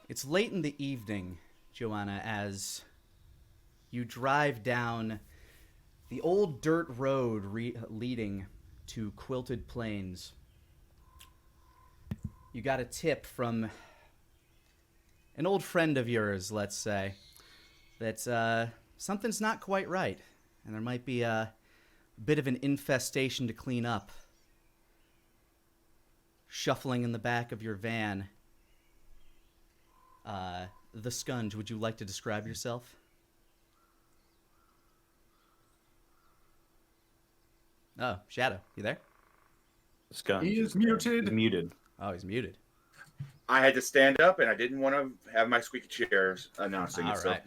It's late in the evening, Joanna, as you drive down the old dirt road leading to Quilted Plains. You got a tip from an old friend of yours, let's say, that something's not quite right, and there might be a bit of an infestation to clean up. Shuffling in the back of your van, the Scunge, would you like to describe yourself? Oh, Shadow, you there? Scunge He is He's muted. muted. Oh, he's muted. I had to stand up, and I didn't want to have my squeaky chairs announcing All it. So, right.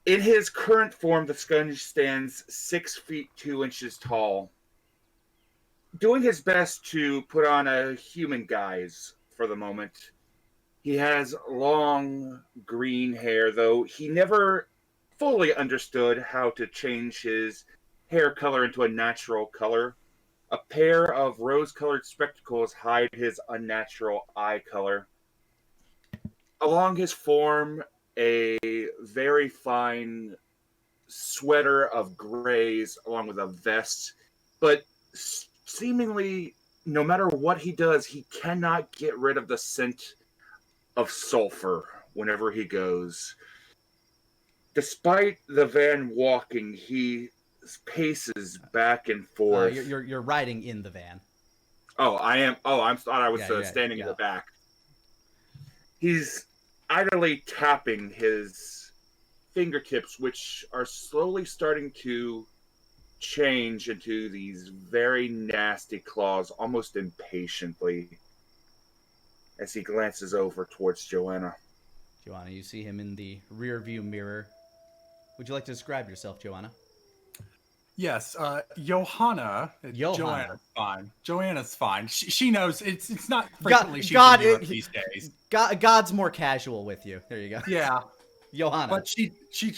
in his current form, the Scunge stands 6 feet 2 inches tall, doing his best to put on a human guise for the moment. He has long green hair, though he never fully understood how to change his hair color into a natural color. A pair of rose colored spectacles hide his unnatural eye color. Along his form, a very fine sweater of grays, along with a vest. But seemingly, no matter what he does, he cannot get rid of the scent of sulfur whenever he goes. Despite the van walking, he paces back and forth. You're riding in the van. Oh, I am. Oh, I thought I was standing in yeah. the back. He's idly tapping his fingertips, which are slowly starting to change into these very nasty claws, almost impatiently, as he glances over towards Joanna. Joanna, you see him in the rear view mirror. Would you like to describe yourself, Joanna? Yes, Johanna. Joanna's fine. Joanna's fine. She knows it's not frequently she's in Europe these days. God's more casual with you. There you go. Yeah. Johanna. But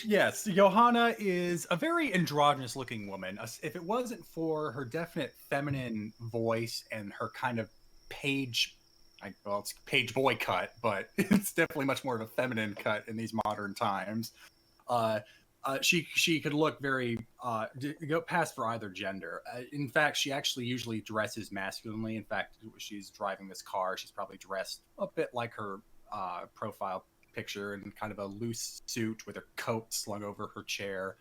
yes, Johanna is a very androgynous looking woman. If it wasn't for her definite feminine voice and her kind of it's page boy cut, but it's definitely much more of a feminine cut in these modern times. She could look very go past for either gender. In fact, she actually usually dresses masculinely. In fact, she's driving this car. She's probably dressed a bit like her profile picture in kind of a loose suit with a coat slung over her chair.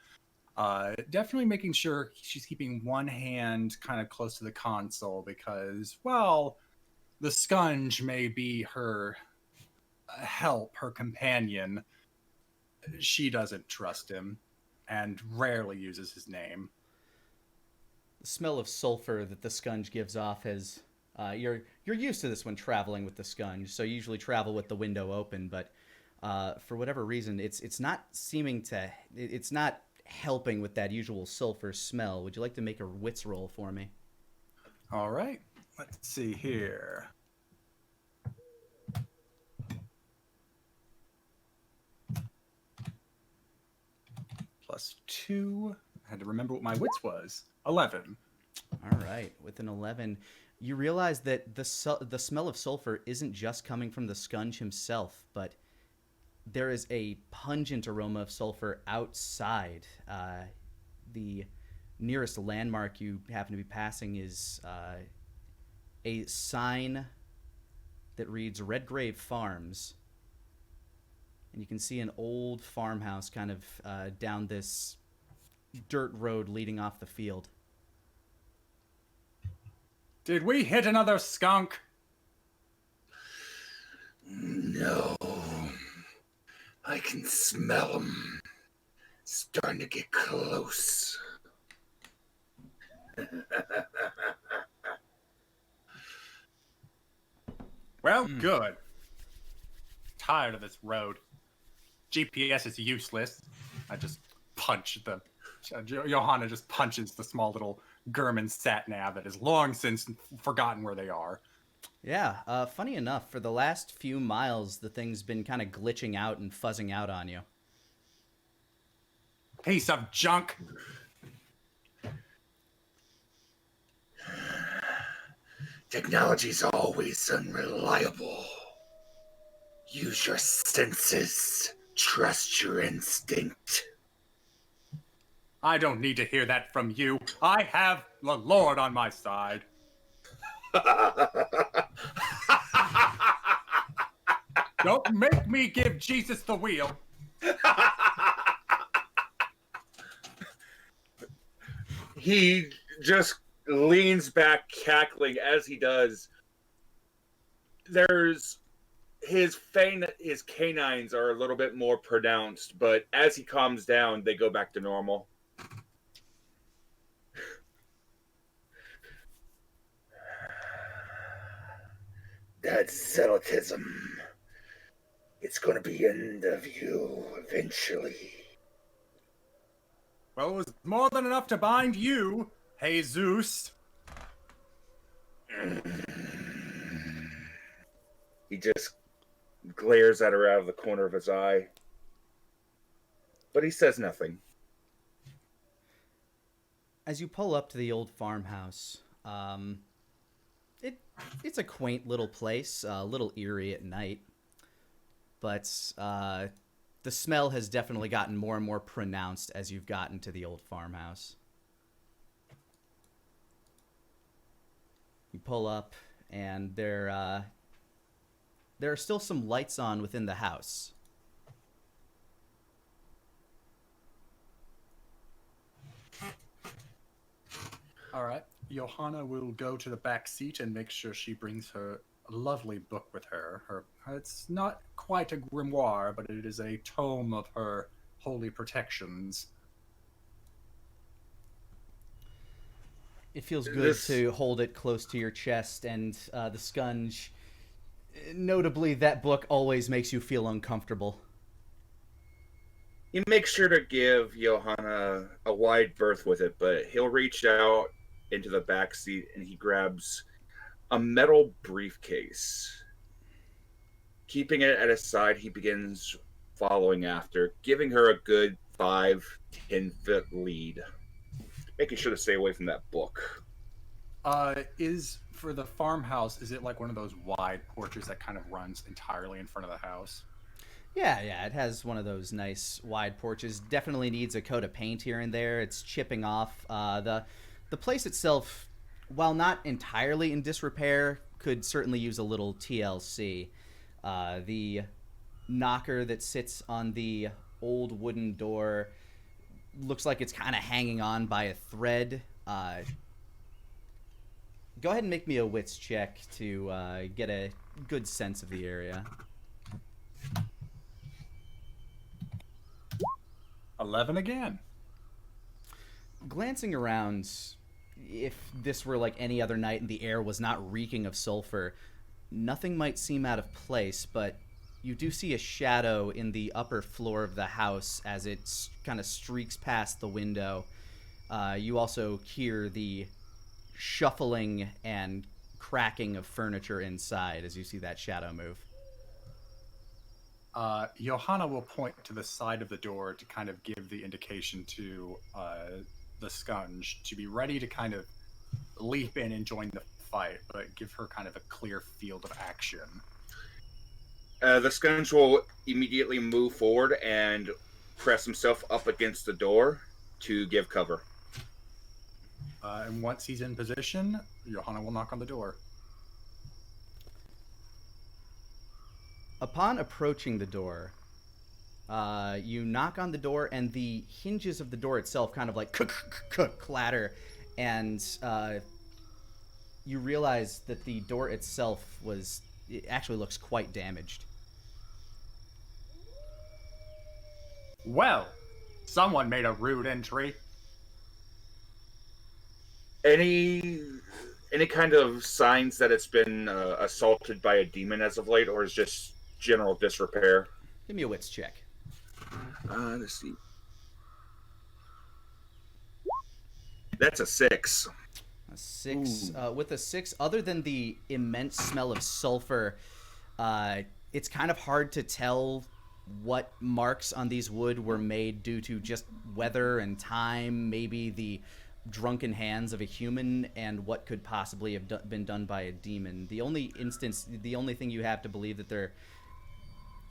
Definitely making sure she's keeping one hand kind of close to the console because, well, the Scunge may be her help, her companion. She doesn't trust him and rarely uses his name. The smell of sulfur that the Scunge gives off has you're used to this when traveling with the Scunge, so you usually travel with the window open, but for whatever reason it's not helping with that usual sulfur smell. Would you like to make a wits roll for me? All right. Let's see here. +2. I had to remember what my wits was. 11. All right. With an 11, you realize that the smell of sulfur isn't just coming from the Scunge himself, but there is a pungent aroma of sulfur outside. The nearest landmark you happen to be passing is a sign that reads Redgrave Farms. And you can see an old farmhouse kind of down this dirt road leading off the field. Did we hit another skunk? No. I can smell him. Starting to get close. Well, good. Tired of this road. GPS is useless. I just punch the... Johanna just punches the small little German sat-nav that has long since forgotten where they are. Yeah, funny enough, for the last few miles, the thing's been kind of glitching out and fuzzing out on you. Piece of junk. Technology's always unreliable. Use your senses. Trust your instinct. I don't need to hear that from you. I have the Lord on my side. Don't make me give Jesus the wheel. He just leans back, cackling as he does. There's his canines are a little bit more pronounced, but as he calms down, they go back to normal. That's zealotism. It's going to be end of you eventually. Well, it was more than enough to bind you, Jesus. He just glares at her out of the corner of his eye. But he says nothing. As you pull up to the old farmhouse, it's a quaint little place, a little eerie at night. But the smell has definitely gotten more and more pronounced as you've gotten to the old farmhouse. You pull up, and there are still some lights on within the house. All right. Johanna will go to the back seat and make sure she brings her lovely book with her. It's not quite a grimoire, but it is a tome of her holy protections. It feels good to hold it close to your chest, and the scunge. Notably, that book always makes you feel uncomfortable. He makes sure to give Johanna a wide berth with it, but he'll reach out into the back seat and he grabs a metal briefcase. Keeping it at his side, he begins following after, giving her a good 5-10 foot lead, making sure to stay away from that book. Is for the farmhouse, is it like one of those wide porches that kind of runs entirely in front of the house? Yeah, it has one of those nice wide porches. Definitely needs a coat of paint here and there. It's chipping off. The place itself, while not entirely in disrepair, could certainly use a little TLC. The knocker that sits on the old wooden door looks like it's kind of hanging on by a thread. Go ahead and make me a wits check to get a good sense of the area. 11 again. Glancing around, if this were like any other night and the air was not reeking of sulfur, nothing might seem out of place, but you do see a shadow in the upper floor of the house as it kind of streaks past the window. You also hear the shuffling and cracking of furniture inside as you see that shadow move. Johanna will point to the side of the door to kind of give the indication to the scunge to be ready to kind of leap in and join the fight, but give her kind of a clear field of action. The scunge will immediately move forward and press himself up against the door to give cover. And once he's in position, Johanna will knock on the door. Upon approaching the door, you knock on the door, and the hinges of the door itself kind of like clatter, and you realize that the door itself it actually looks quite damaged. Well, someone made a rude entry. Any kind of signs that it's been assaulted by a demon as of late, or is just general disrepair? Give me a wits check. Let's see. That's a 6. A 6. With a 6, other than the immense smell of sulfur, it's kind of hard to tell what marks on these wood were made due to just weather and time, maybe the drunken hands of a human, and what could possibly have been done by a demon. The only thing you have to believe that they're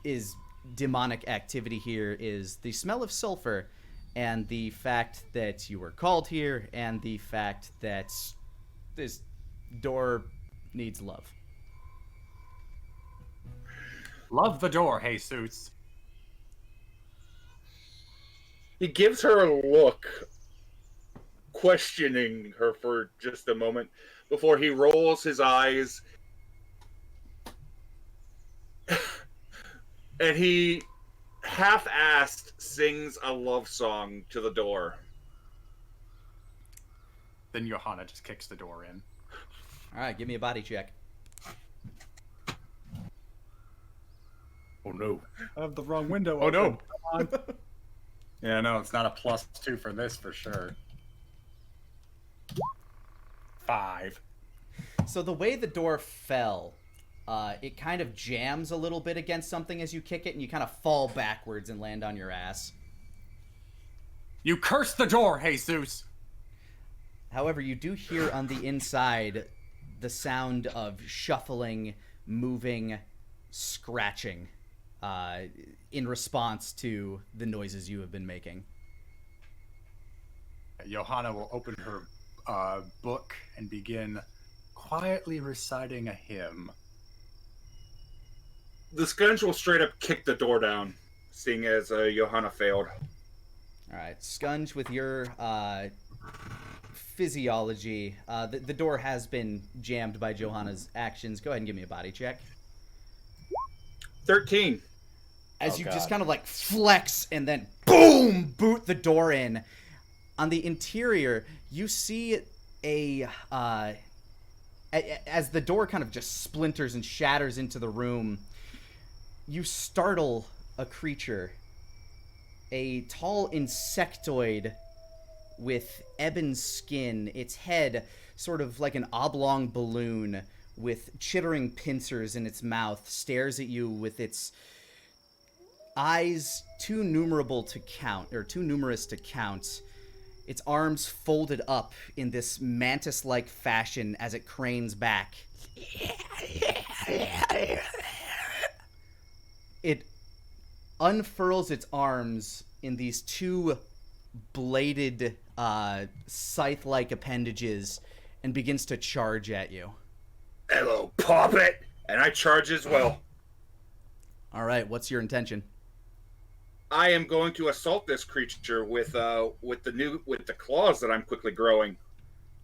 is demonic activity here is the smell of sulfur and the fact that you were called here and the fact that this door needs love. Love the door, Jesus. He gives her a look, questioning her for just a moment before he rolls his eyes and he half-assed sings a love song to the door. Then Johanna just kicks the door in. All right, give me a body check. Oh no. I have the wrong window. Oh no. Come on. Yeah, no, it's not a +2 for this for sure. 5. So the way the door fell, it kind of jams a little bit against something as you kick it, and you kind of fall backwards and land on your ass. You curse the door, Jesus! However, you do hear on the inside the sound of shuffling, moving, scratching in response to the noises you have been making. Johanna will open her book and begin quietly reciting a hymn. The Scunge will straight up kick the door down, seeing as Johanna failed. All right, Scunge, with your physiology, the door has been jammed by Johanna's actions. Go ahead and give me a body check. 13. As you just kind of like flex and then boom, boot the door in. On the interior, you see as the door kind of just splinters and shatters into the room, you startle a creature. A tall insectoid with ebon skin, its head sort of like an oblong balloon with chittering pincers in its mouth, stares at you with its eyes too numerous to count. Its arms folded up in this mantis-like fashion as it cranes back. It unfurls its arms in these two bladed, scythe-like appendages and begins to charge at you. Hello, Poppet! And I charge as well. All right, what's your intention? I am going to assault this creature with the claws that I'm quickly growing.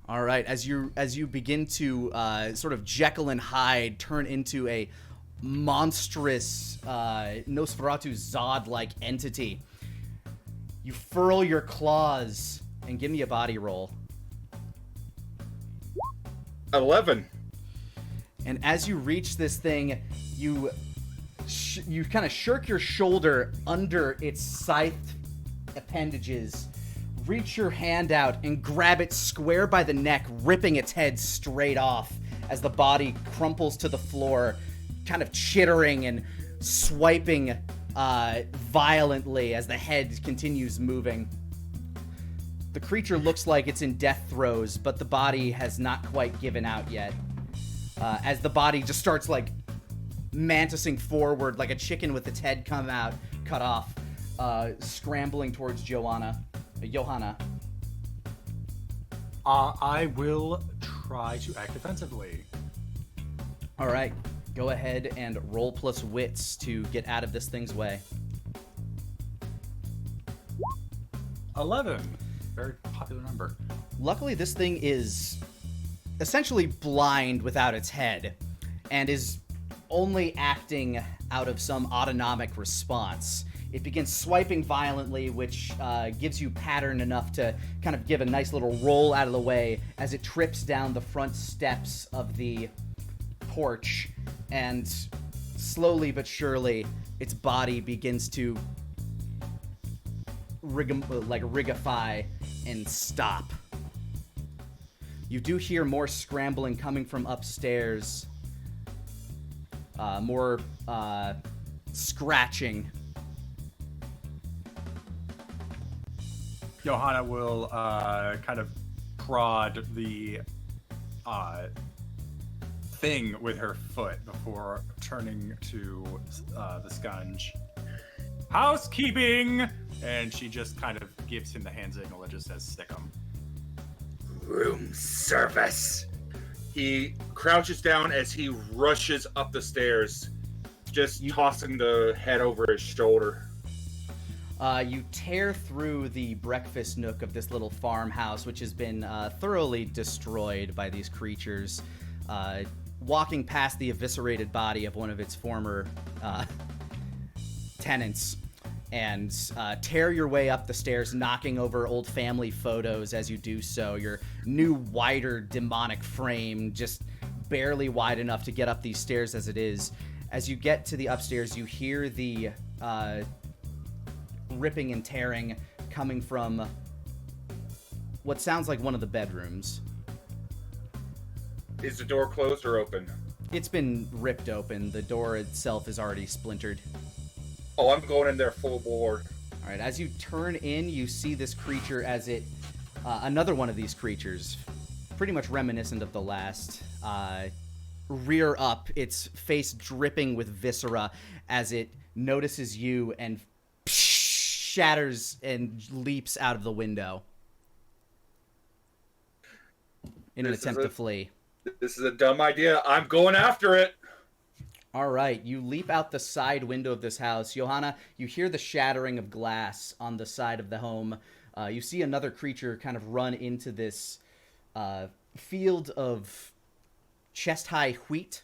All right, as you begin to sort of Jekyll and Hyde turn into a monstrous Nosferatu Zod-like entity, you furl your claws and give me a body roll. 11. And as you reach this thing, you kind of shirk your shoulder under its scythe appendages, reach your hand out and grab it square by the neck, ripping its head straight off as the body crumples to the floor, kind of chittering and swiping violently as the head continues moving. The creature looks like it's in death throes, but the body has not quite given out yet. As the body just starts like mantising forward like a chicken with its head cut off, scrambling towards Johanna. I will try to act defensively. All right, go ahead and roll plus wits to get out of this thing's way. 11. Very popular number. Luckily, this thing is essentially blind without its head and is only acting out of some autonomic response. It begins swiping violently, which gives you pattern enough to kind of give a nice little roll out of the way as it trips down the front steps of the porch, and slowly but surely its body begins to rigify and stop. You do hear more scrambling coming from upstairs. More scratching. Johanna will kind of prod the thing with her foot before turning to the Scunge. Housekeeping! And she just kind of gives him the hand signal that just says stick 'em. Room service. He crouches down as he rushes up the stairs, just tossing the head over his shoulder. You tear through the breakfast nook of this little farmhouse, which has been thoroughly destroyed by these creatures, walking past the eviscerated body of one of its former tenants, and tear your way up the stairs, knocking over old family photos as you do so. Your new, wider, demonic frame just barely wide enough to get up these stairs as it is. As you get to the upstairs, you hear the ripping and tearing coming from what sounds like one of the bedrooms. Is the door closed or open? It's been ripped open. The door itself is already splintered. Oh, I'm going in there full bore. All right, as you turn in, you see this creature as it, another one of these creatures, pretty much reminiscent of the last, rear up, its face dripping with viscera as it notices you and shatters and leaps out of the window in an attempt to flee. This is a dumb idea. I'm going after it. All right, you leap out the side window of this house. Johanna, you hear the shattering of glass on the side of the home. You see another creature kind of run into this field of chest-high wheat.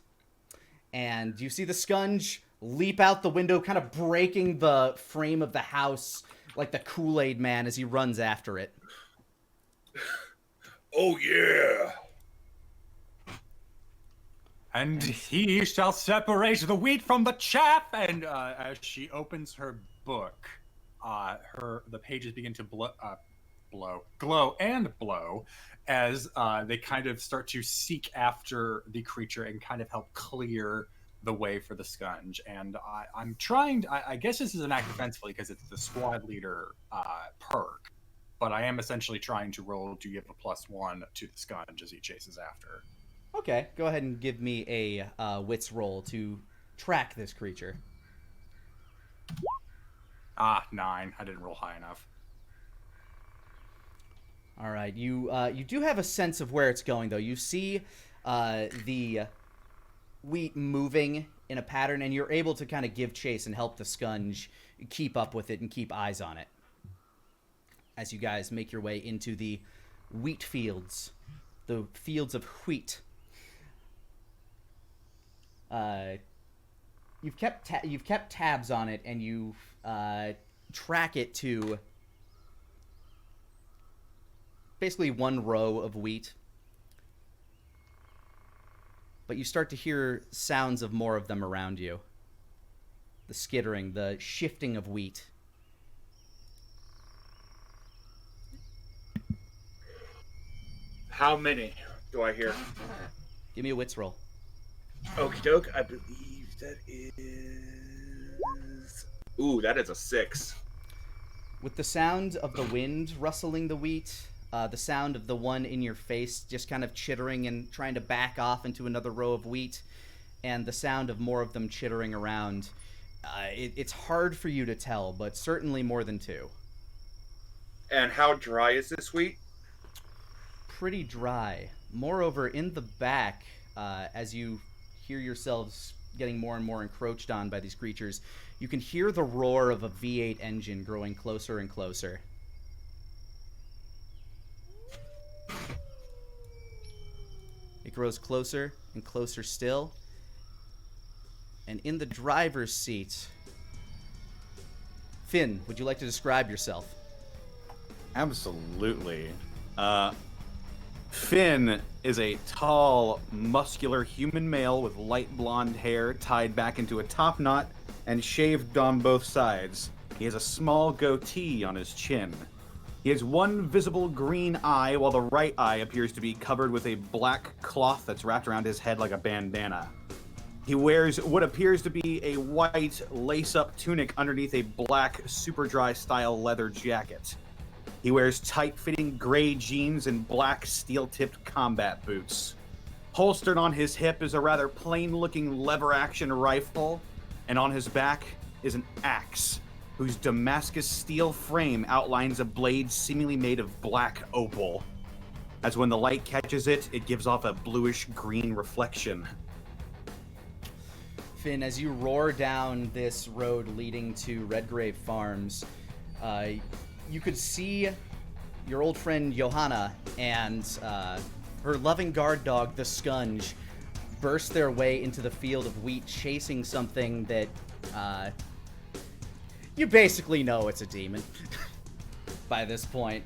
And you see the Scunge leap out the window, kind of breaking the frame of the house like the Kool-Aid Man as he runs after it. Oh, yeah. And he shall separate the wheat from the chaff. And as she opens her book, the pages begin to glow and blow as they kind of start to seek after the creature and kind of help clear the way for the Scunge. And I'm trying. I guess this is an act defensively because it's the squad leader perk, but I am essentially trying to roll to give a +1 to the Scunge as he chases after. Okay, go ahead and give me a wits roll to track this creature. 9. I didn't roll high enough. All right, you do have a sense of where it's going, though. You see the wheat moving in a pattern, and you're able to kind of give chase and help the Scunge keep up with it and keep eyes on it as you guys make your way into the wheat fields, the fields of wheat. You've kept tabs on it, and you track it to basically one row of wheat. But you start to hear sounds of more of them around you. The skittering, the shifting of wheat. How many do I hear? Give me a wits roll. Okie doke, I believe that is... Ooh, that is a 6. With the sound of the wind rustling the wheat, the sound of the one in your face just kind of chittering and trying to back off into another row of wheat, and the sound of more of them chittering around, it's hard for you to tell, but certainly more than 2. And how dry is this wheat? Pretty dry. Moreover, in the back, as you hear yourselves getting more and more encroached on by these creatures, you can hear the roar of a V8 engine growing closer and closer. It grows closer and closer still. And in the driver's seat, Finn, would you like to describe yourself? Absolutely. Finn is a tall, muscular human male with light blonde hair tied back into a top knot and shaved on both sides. He has a small goatee on his chin. He has one visible green eye, while the right eye appears to be covered with a black cloth that's wrapped around his head like a bandana. He wears what appears to be a white lace-up tunic underneath a black super dry style leather jacket. He wears tight-fitting gray jeans and black steel-tipped combat boots. Holstered on his hip is a rather plain-looking lever-action rifle, and on his back is an axe, whose Damascus steel frame outlines a blade seemingly made of black opal. As when the light catches it, it gives off a bluish-green reflection. Finn, as you roar down this road leading to Redgrave Farms, you could see your old friend Johanna and her loving guard dog, the Scunge, burst their way into the field of wheat, chasing something that you basically know it's a demon by this point.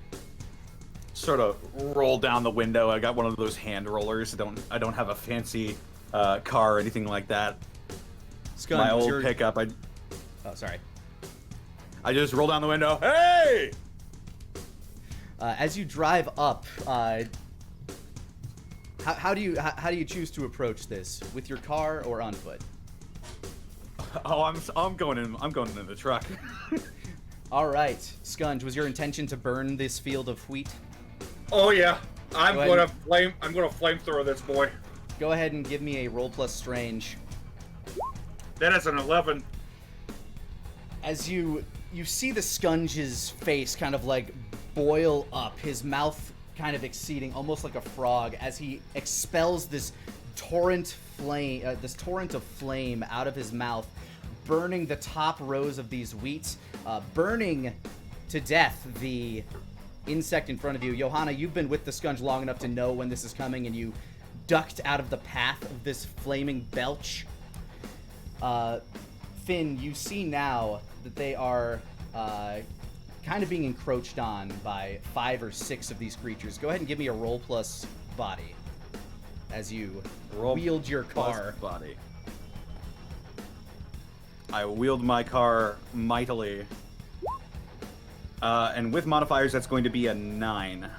Sort of roll down the window. I got one of those hand rollers. I don't have a fancy car or anything like that. Scunge, My old pickup. Oh, sorry. I just roll down the window. Hey! As you drive up, how do you choose to approach this? With your car or on foot? Oh, I'm going in the truck. All right, Scunge, was your intention to burn this field of wheat? Oh yeah, I'm gonna flamethrower this boy. Go ahead and give me a roll plus strange. That is an 11. As you see the Scunge's face kind of like boil up, his mouth kind of exceeding, almost like a frog, as he expels this torrent of flame out of his mouth, burning the top rows of these wheats, burning to death the insect in front of you. Johanna, you've been with the Scunge long enough to know when this is coming, and you ducked out of the path of this flaming belch. Finn, you see now that they are kind of being encroached on by 5 or 6 of these creatures. Go ahead and give me a roll plus body as you wield your car. Body. I wield my car mightily. And with modifiers, that's going to be a 9.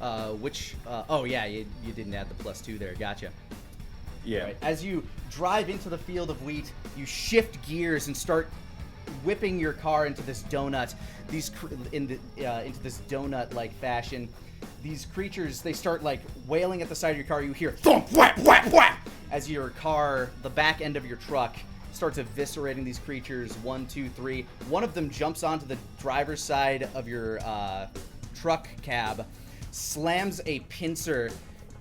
Oh yeah, you didn't add the +2 there. Gotcha. Yeah. Right. As you drive into the field of wheat, you shift gears and start whipping your car into this donut. Into this donut-like fashion. These creatures, they start like wailing at the side of your car. You hear thump, whap, whap, whap, as your car, the back end of your truck, starts eviscerating these creatures. 1, 2, 3. One of them jumps onto the driver's side of your truck cab, slams a pincer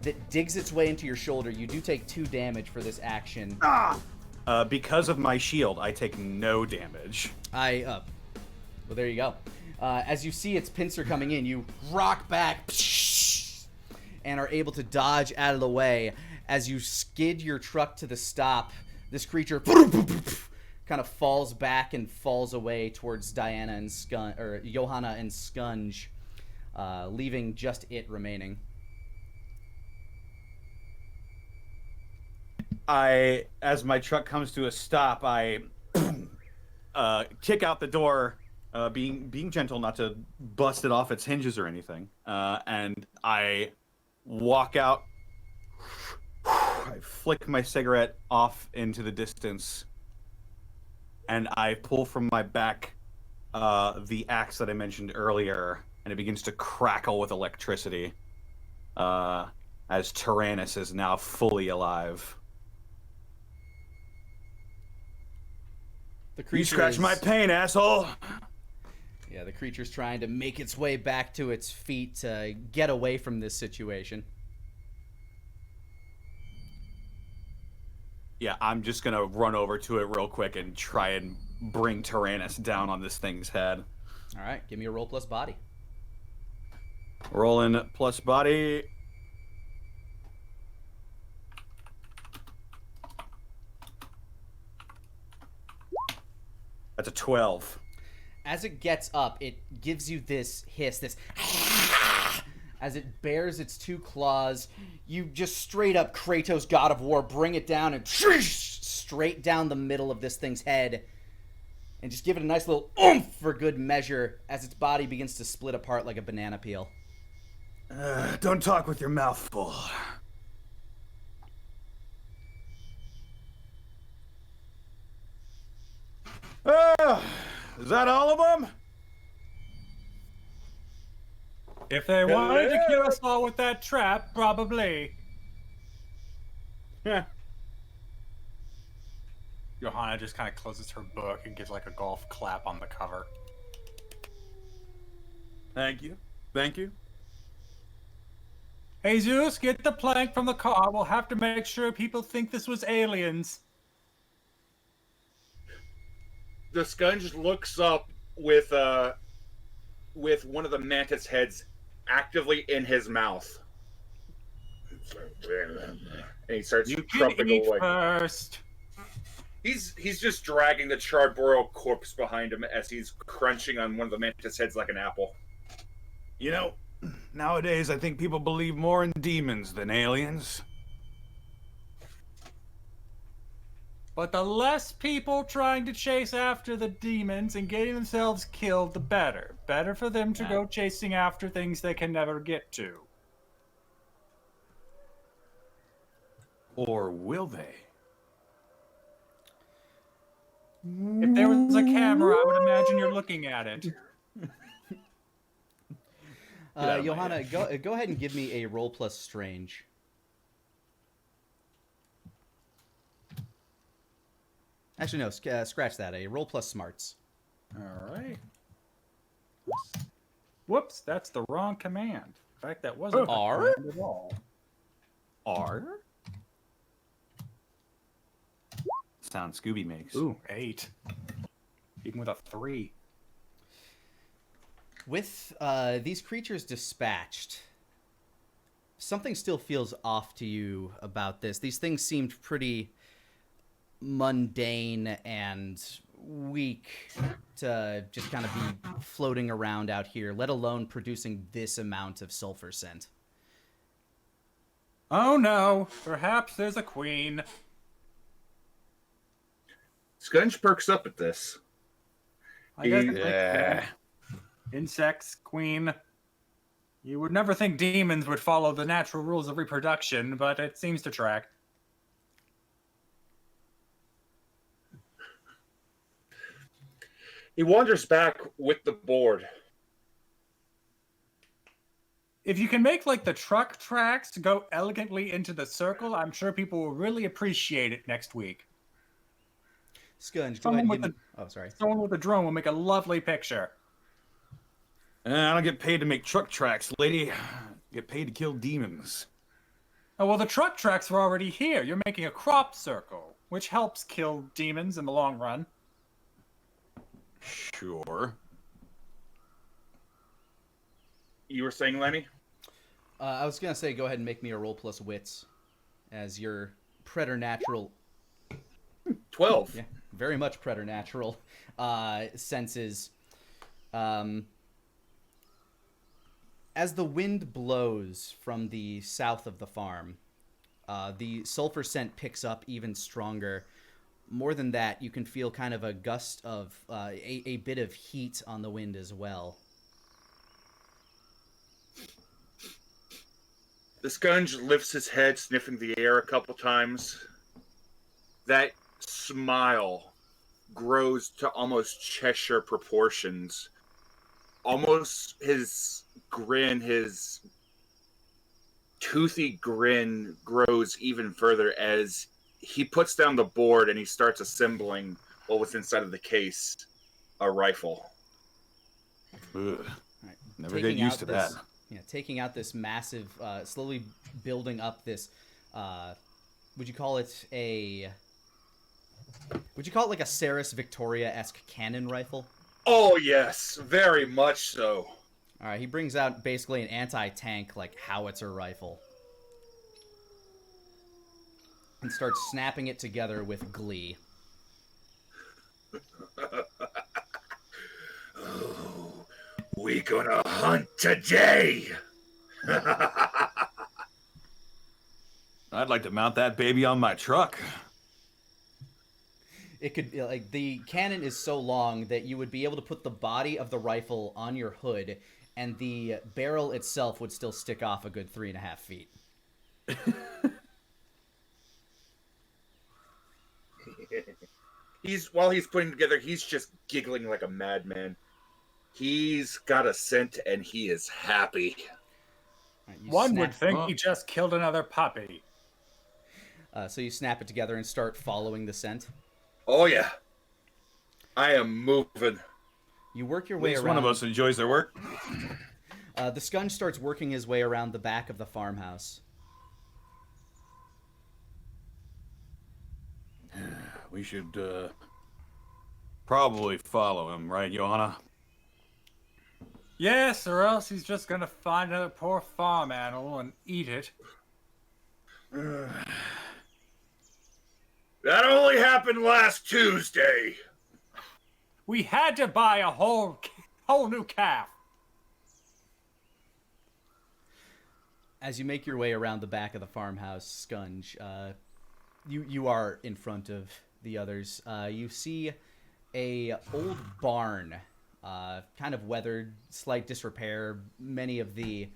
that digs its way into your shoulder. You do take 2 damage for this action. Because of my shield, I take no damage. Well, there you go. As you see its pincer coming in, you rock back and are able to dodge out of the way. As you skid your truck to the stop, this creature kind of falls back and falls away towards Johanna and Scunge, leaving just it remaining. As my truck comes to a stop, I kick out the door, being gentle not to bust it off its hinges or anything, and I walk out. I flick my cigarette off into the distance, and I pull from my back the axe that I mentioned earlier, and it begins to crackle with electricity as Tyrannus is now fully alive. You scratch my pain, asshole! Yeah, the creature's trying to make its way back to its feet to get away from this situation. Yeah, I'm just gonna run over to it real quick and try and bring Tyrannus down on this thing's head. All right, give me a roll plus body. Rolling plus body. That's a 12. As it gets up, it gives you this hiss, this as it bares its 2 claws. You just straight up Kratos, God of War, bring it down and straight down the middle of this thing's head, and just give it a nice little oomph for good measure as its body begins to split apart like a banana peel. Don't talk with your mouth full. Is that all of them? If they wanted to kill us all with that trap, probably. Yeah. Johanna just kind of closes her book and gives like a golf clap on the cover. Thank you. Thank you. Jesus, get the plank from the car. We'll have to make sure people think this was aliens. The Scunge looks up with one of the mantis heads actively in his mouth. And he starts You can trumping eat away. first. He's just dragging the Charborough corpse behind him as he's crunching on one of the mantis heads like an apple. You know, nowadays I think people believe more in demons than aliens. But the less people trying to chase after the demons and getting themselves killed, the better. Better for them to go chasing after things they can never get to. Or will they? If there was a camera, I would imagine you're looking at it. Johanna, go ahead and give me a roll plus strange. Actually, no, scratch that. A roll plus smarts. All right. Whoops, that's the wrong command. In fact, that wasn't the R? command at all. R? Sound Scooby makes. Ooh, 8. Even with a 3. With these creatures dispatched, something still feels off to you about this. These things seemed pretty mundane and weak to just kind of be floating around out here, let alone producing this amount of sulfur scent. Oh no, perhaps there's a queen. Scunge perks up at this. I guess Yeah. insects, queen. You would never think demons would follow the natural rules of reproduction, but it seems to track. He wanders back with the board. If you can make like the truck tracks go elegantly into the circle, I'm sure people will really appreciate it next week. Scunge, go ahead and give me... Oh, sorry. Someone with a drone will make a lovely picture. I don't get paid to make truck tracks, lady. I get paid to kill demons. Oh, well, the truck tracks were already here. You're making a crop circle, which helps kill demons in the long run. Sure. You were saying, Lenny? I was going to say go ahead and make me a roll plus wits as your preternatural... 12. Yeah, very much preternatural senses. As the wind blows from the south of the farm, the sulfur scent picks up even stronger. More than that, you can feel kind of a gust of a bit of heat on the wind as well. The Scunge lifts his head, sniffing the air a couple times. That smile grows to almost Cheshire proportions. Almost his grin, his toothy grin grows even further as he puts down the board and he starts assembling what was inside of the case, a rifle. Ugh. Right. Never Taking get used out to this- that. Yeah, taking out this massive, slowly building up this, would you call it like a Ceres Victoria-esque cannon rifle? Oh, yes, very much so. All right, he brings out basically an anti-tank, like, howitzer rifle. And starts snapping it together with glee. Oh, we gonna hunt today. I'd like to mount that baby on my truck. It could, like, the cannon is so long that you would be able to put the body of the rifle on your hood, and the barrel itself would still stick off a good 3.5 feet. While he's putting together, he's just giggling like a madman. He's got a scent and he is happy. All right, you One snap- would think he just killed another puppy. So you snap it together and start following the scent. Oh yeah, I am moving. You work your At way least around. one of us enjoys their work. The scunge starts working his way around the back of the farmhouse. We should probably follow him, right, Johanna? Yes, or else he's just gonna find another poor farm animal and eat it. That only happened last Tuesday. We had to buy a whole new calf. As you make your way around the back of the farmhouse, Scunge, you are in front of the others. You see a old barn, kind of weathered, slight disrepair. Many of the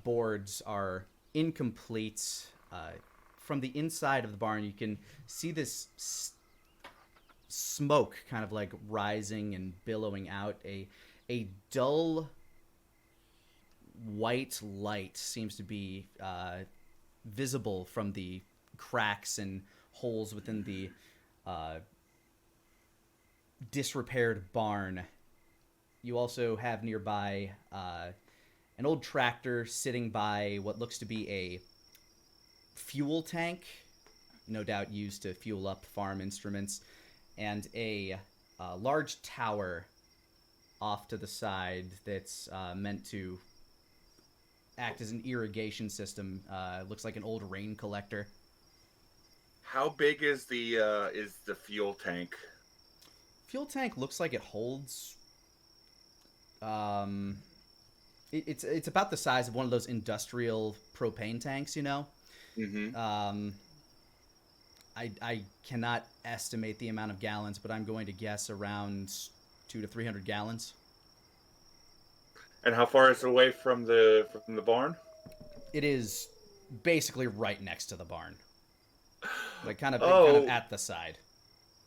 boards are incomplete. From the inside of the barn, you can see this smoke kind of like rising and billowing out. A dull white light seems to be visible from the cracks and holes within the disrepaired barn. You also have nearby an old tractor sitting by what looks to be a fuel tank, no doubt used to fuel up farm instruments, and a large tower off to the side that's meant to act as an irrigation system. Looks like an old rain collector. How big is the fuel tank? Fuel tank looks like it holds. It's about the size of one of those industrial propane tanks, you know. Mm-hmm. I cannot estimate the amount of gallons, but I'm going to guess around 200 to 300 gallons. And how far is it away from the barn? It is basically right next to the barn, like kind of Oh. at the side.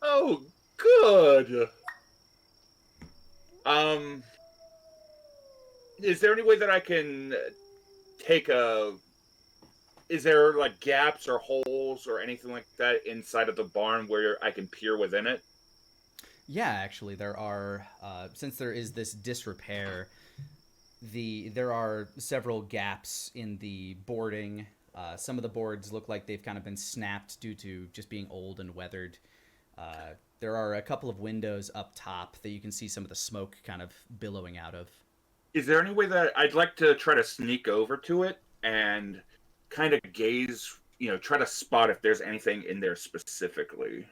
Oh, good. Is there any way that I can take a? Is there like gaps or holes or anything like that inside of the barn where I can peer within it? Yeah, actually, there are. Since there is this disrepair, there are several gaps in the boarding. Some of the boards look like they've kind of been snapped due to just being old and weathered. There are a couple of windows up top that you can see some of the smoke kind of billowing out of. Is there any way that I'd like to try to sneak over to it and kind of gaze, try to spot if there's anything in there specifically?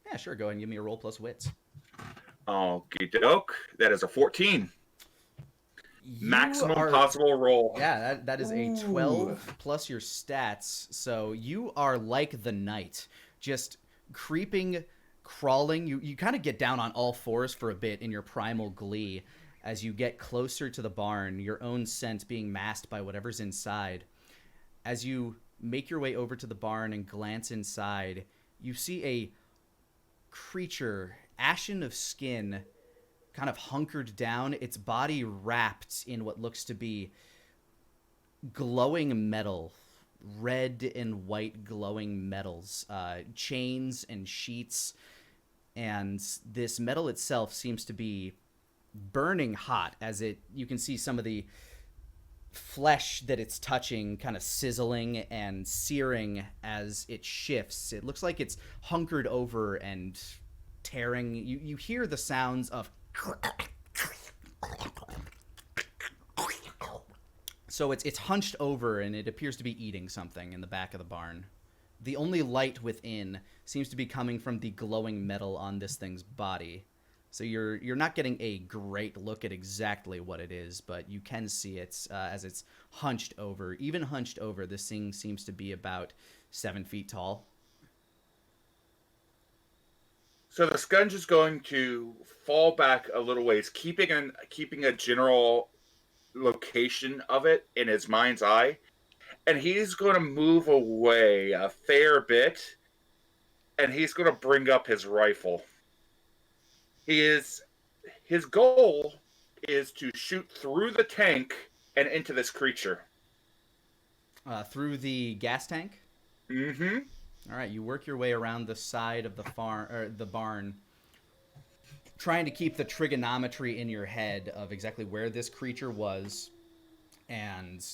Yeah, sure. Go ahead and give me a roll plus wits. Okie doke. That is a 14. Maximum possible roll. Yeah, that is a 12 plus your stats. So you are like the knight, just creeping, crawling. You kind of get down on all fours for a bit in your primal glee as you get closer to the barn, your own scent being masked by whatever's inside. As you make your way over to the barn and glance inside, you see a creature, ashen of skin, kind of hunkered down, its body wrapped in what looks to be glowing metal, red and white glowing metals, chains and sheets, and this metal itself seems to be burning hot as you can see some of the flesh that it's touching kind of sizzling and searing as it shifts. It looks like it's hunkered over and tearing. You hear the sounds of so it's hunched over and it appears to be eating something in the back of the barn. The only light within seems to be coming from the glowing metal on this thing's body. So you're not getting a great look at exactly what it is, but you can see it as it's hunched over. Even hunched over, this thing seems to be about 7 feet tall. So the scunge is going to fall back a little ways, keeping a general location of it in his mind's eye, and he's going to move away a fair bit, and he's going to bring up his rifle. His goal is to shoot through the tank and into this creature. Through the gas tank? Mm-hmm. All right, you work your way around the side of the farm or the barn, trying to keep the trigonometry in your head of exactly where this creature was, and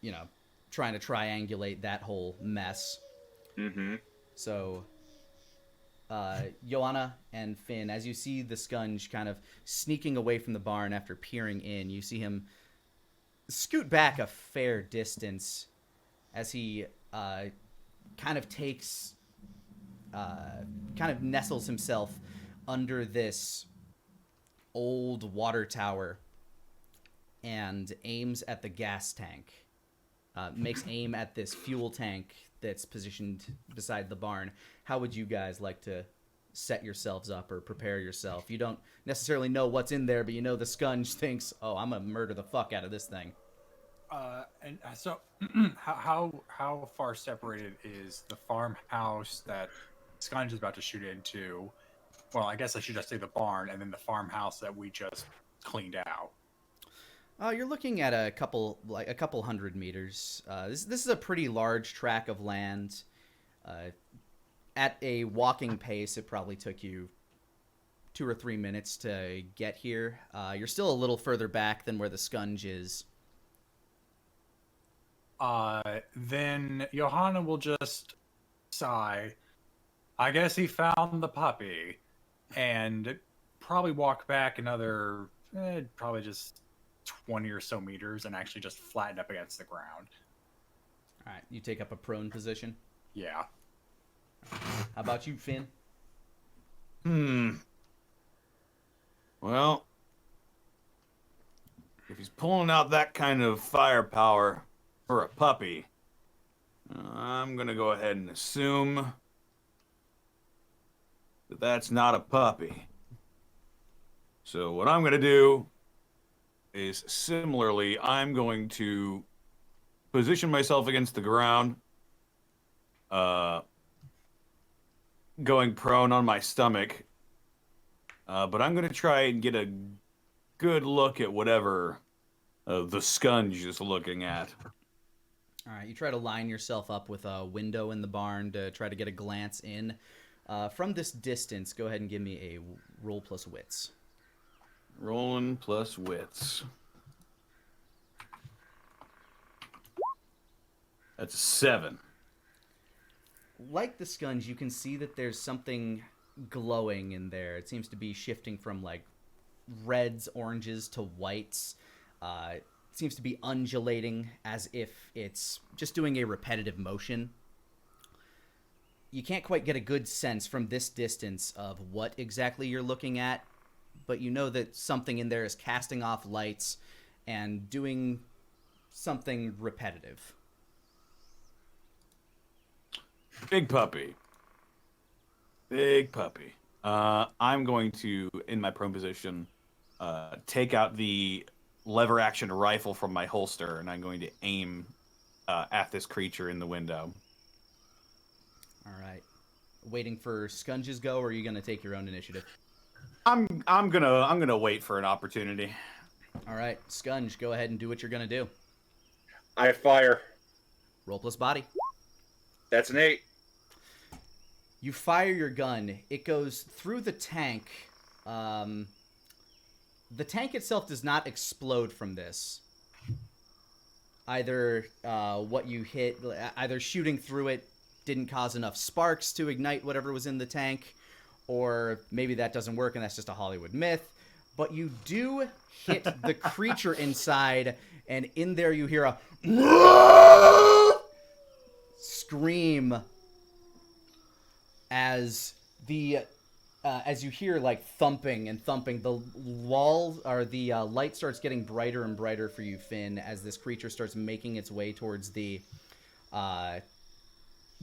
you know, trying to triangulate that whole mess. Mm-hmm. So, Joanna and Finn, as you see the Scunge kind of sneaking away from the barn after peering in, you see him scoot back a fair distance as he kind of takes, kind of nestles himself under this old water tower and aims at the gas tank. Makes aim at this fuel tank that's positioned beside the barn. How would you guys like to set yourselves up or prepare yourself? You don't necessarily know what's in there, but you know the Scunge thinks, "Oh, I'm gonna murder the fuck out of this thing." And so, how far separated is the farmhouse that Scunge is about to shoot into? Well, I guess I should just say the barn, and then the farmhouse that we just cleaned out. You're looking at a couple 100 meters. This is a pretty large tract of land. At a walking pace, it probably took you 2 or 3 minutes to get here. You're still a little further back than where the Scunge is. Then Johanna will just sigh. I guess he found the puppy, and probably walk back another, probably just 20 or so meters, and actually just flatten up against the ground. All right, you take up a prone position. Yeah. How about you, Finn? Well, if he's pulling out that kind of firepower for a puppy, I'm going to go ahead and assume that that's not a puppy. So what I'm going to do is similarly, I'm going to position myself against the ground, going prone on my stomach, but I'm going to try and get a good look at whatever the Scunge is looking at. All right, you try to line yourself up with a window in the barn to try to get a glance in. From this distance, go ahead and give me a roll plus wits. Rolling plus wits. That's a 7. Like the Scunge, you can see that there's something glowing in there. It seems to be shifting from like reds, oranges to whites. It seems to be undulating as if it's just doing a repetitive motion. You can't quite get a good sense from this distance of what exactly you're looking at, but you know that something in there is casting off lights and doing something repetitive. Big puppy. Big puppy. I'm going to, in my prone position, take out the lever action rifle from my holster, and I'm going to aim at this creature in the window. All right. Waiting for Scunge's go, or are you going to take your own initiative? I'm gonna wait for an opportunity. All right, Scunge, go ahead and do what you're going to do. I fire. Roll plus body. That's an 8. You fire your gun. It goes through the tank. The tank itself does not explode from this. Either what you hit, either shooting through it didn't cause enough sparks to ignite whatever was in the tank, or maybe that doesn't work and that's just a Hollywood myth. But you do hit the creature inside, and in there you hear a scream as you hear like thumping and thumping. The wall or the light starts getting brighter and brighter for you, Finn, as this creature starts making its way towards the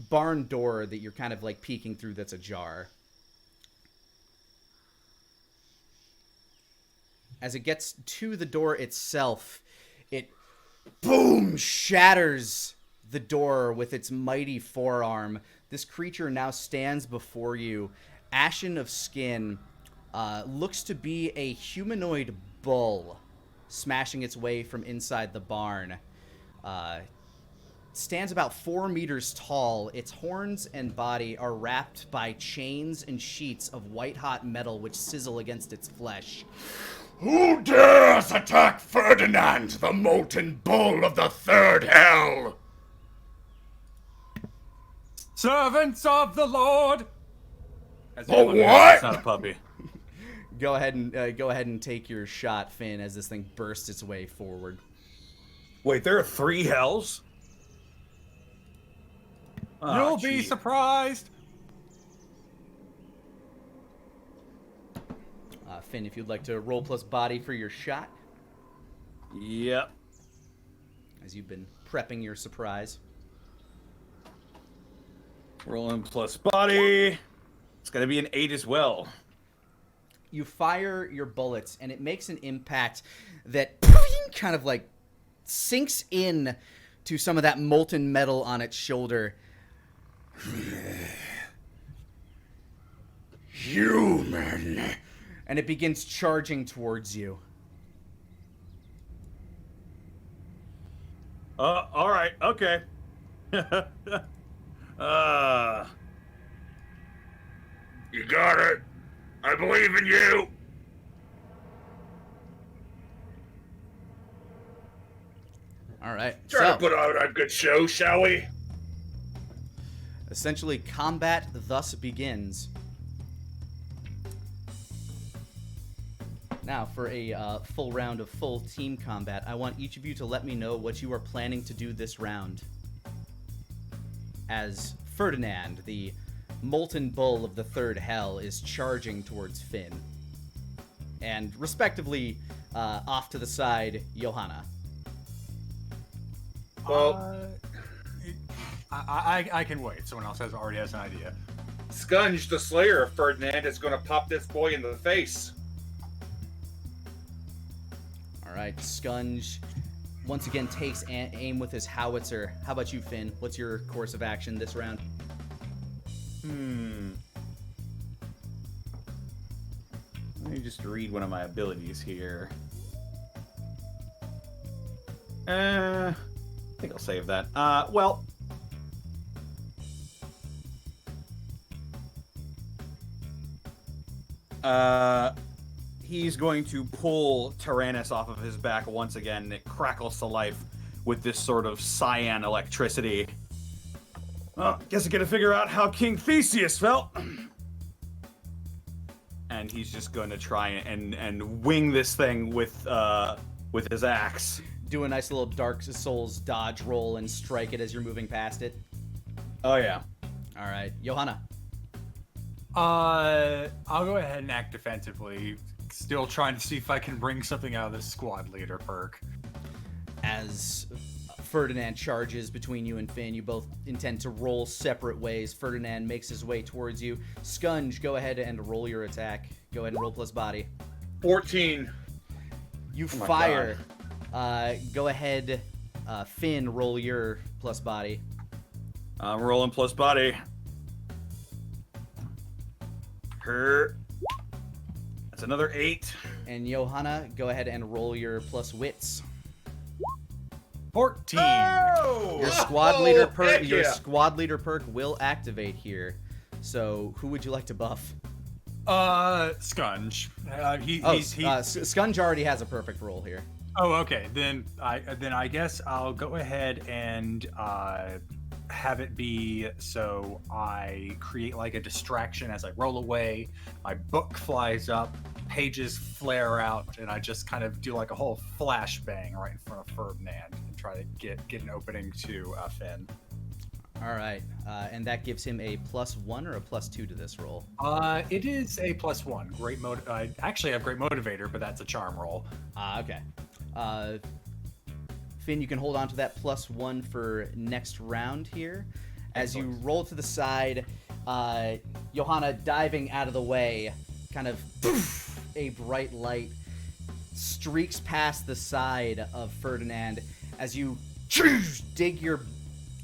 barn door that you're kind of like peeking through that's ajar. As it gets to the door itself, it boom shatters the door with its mighty forearm. This creature now stands before you, ashen of skin, looks to be a humanoid bull smashing its way from inside the barn. stands about 4 meters tall. Its horns and body are wrapped by chains and sheets of white-hot metal which sizzle against its flesh. Who dares attack Ferdinand, the molten bull of the third hell? Servants of the Lord. The what? It's not a puppy. Go ahead and take your shot, Finn, as this thing bursts its way forward. Wait, there are 3 hells? You'll be surprised. Finn, if you'd like to roll plus body for your shot, Yep. as you've been prepping your surprise. Rolling plus body. It's gonna be an 8 as well. You fire your bullets, and it makes an impact that kind of like sinks in to some of that molten metal on its shoulder. Human. And it begins charging towards you. All right, okay. You got it. I believe in you. All right. Try So, to put on a good show, shall we? essentially, combat thus begins. Now, for a full round of full team combat, I want each of you to let me know what you are planning to do this round. As Ferdinand, the molten bull of the third hell, is charging towards Finn. And, respectively, off to the side, Johanna. Well, I can wait. Someone else already has an idea. Scunge, the slayer of Ferdinand, is going to pop this boy in the face. All right, Scunge once again takes aim with his howitzer. How about you, Finn? What's your course of action this round? Let me just read one of my abilities here. I think I'll save that. Well, he's going to pull Tyrannus off of his back once again, and it crackles to life with this sort of cyan electricity. Well, guess I gotta figure out how King Theseus felt. And he's just going to try and wing this thing with his axe. Do a nice little Dark Souls dodge roll and strike it as you're moving past it. Oh yeah. All right, Johanna. I'll go ahead and act defensively. Still trying to see if I can bring something out of this squad leader perk. As Ferdinand charges between you and Finn, you both intend to roll separate ways. Ferdinand makes his way towards you. Scunge, go ahead and roll your attack. Go ahead and roll plus body. 14. You my fire. Go ahead, Finn, roll your plus body. I'm rolling plus body. That's another 8. And Johanna, go ahead and roll your plus wits. 14. Your squad leader perk. heck Your yeah. squad leader perk will activate here. So, who would you like to buff? Scunge. Scunge already has a perfect roll here. Oh, okay. Then I guess I'll go ahead and have it be so I create like a distraction as I roll away. My book flies up, pages flare out, and I just kind of do like a whole flashbang right in front of Ferdinand and try to get an opening to Finn. All right, and that gives him a +1 or a +2 to this roll. It is a +1. Great I actually have great motivator, but that's a charm roll. Okay. Finn, you can hold on to that +1 for next round here. As you roll to the side, Johanna diving out of the way, kind of a bright light streaks past the side of Ferdinand as you dig your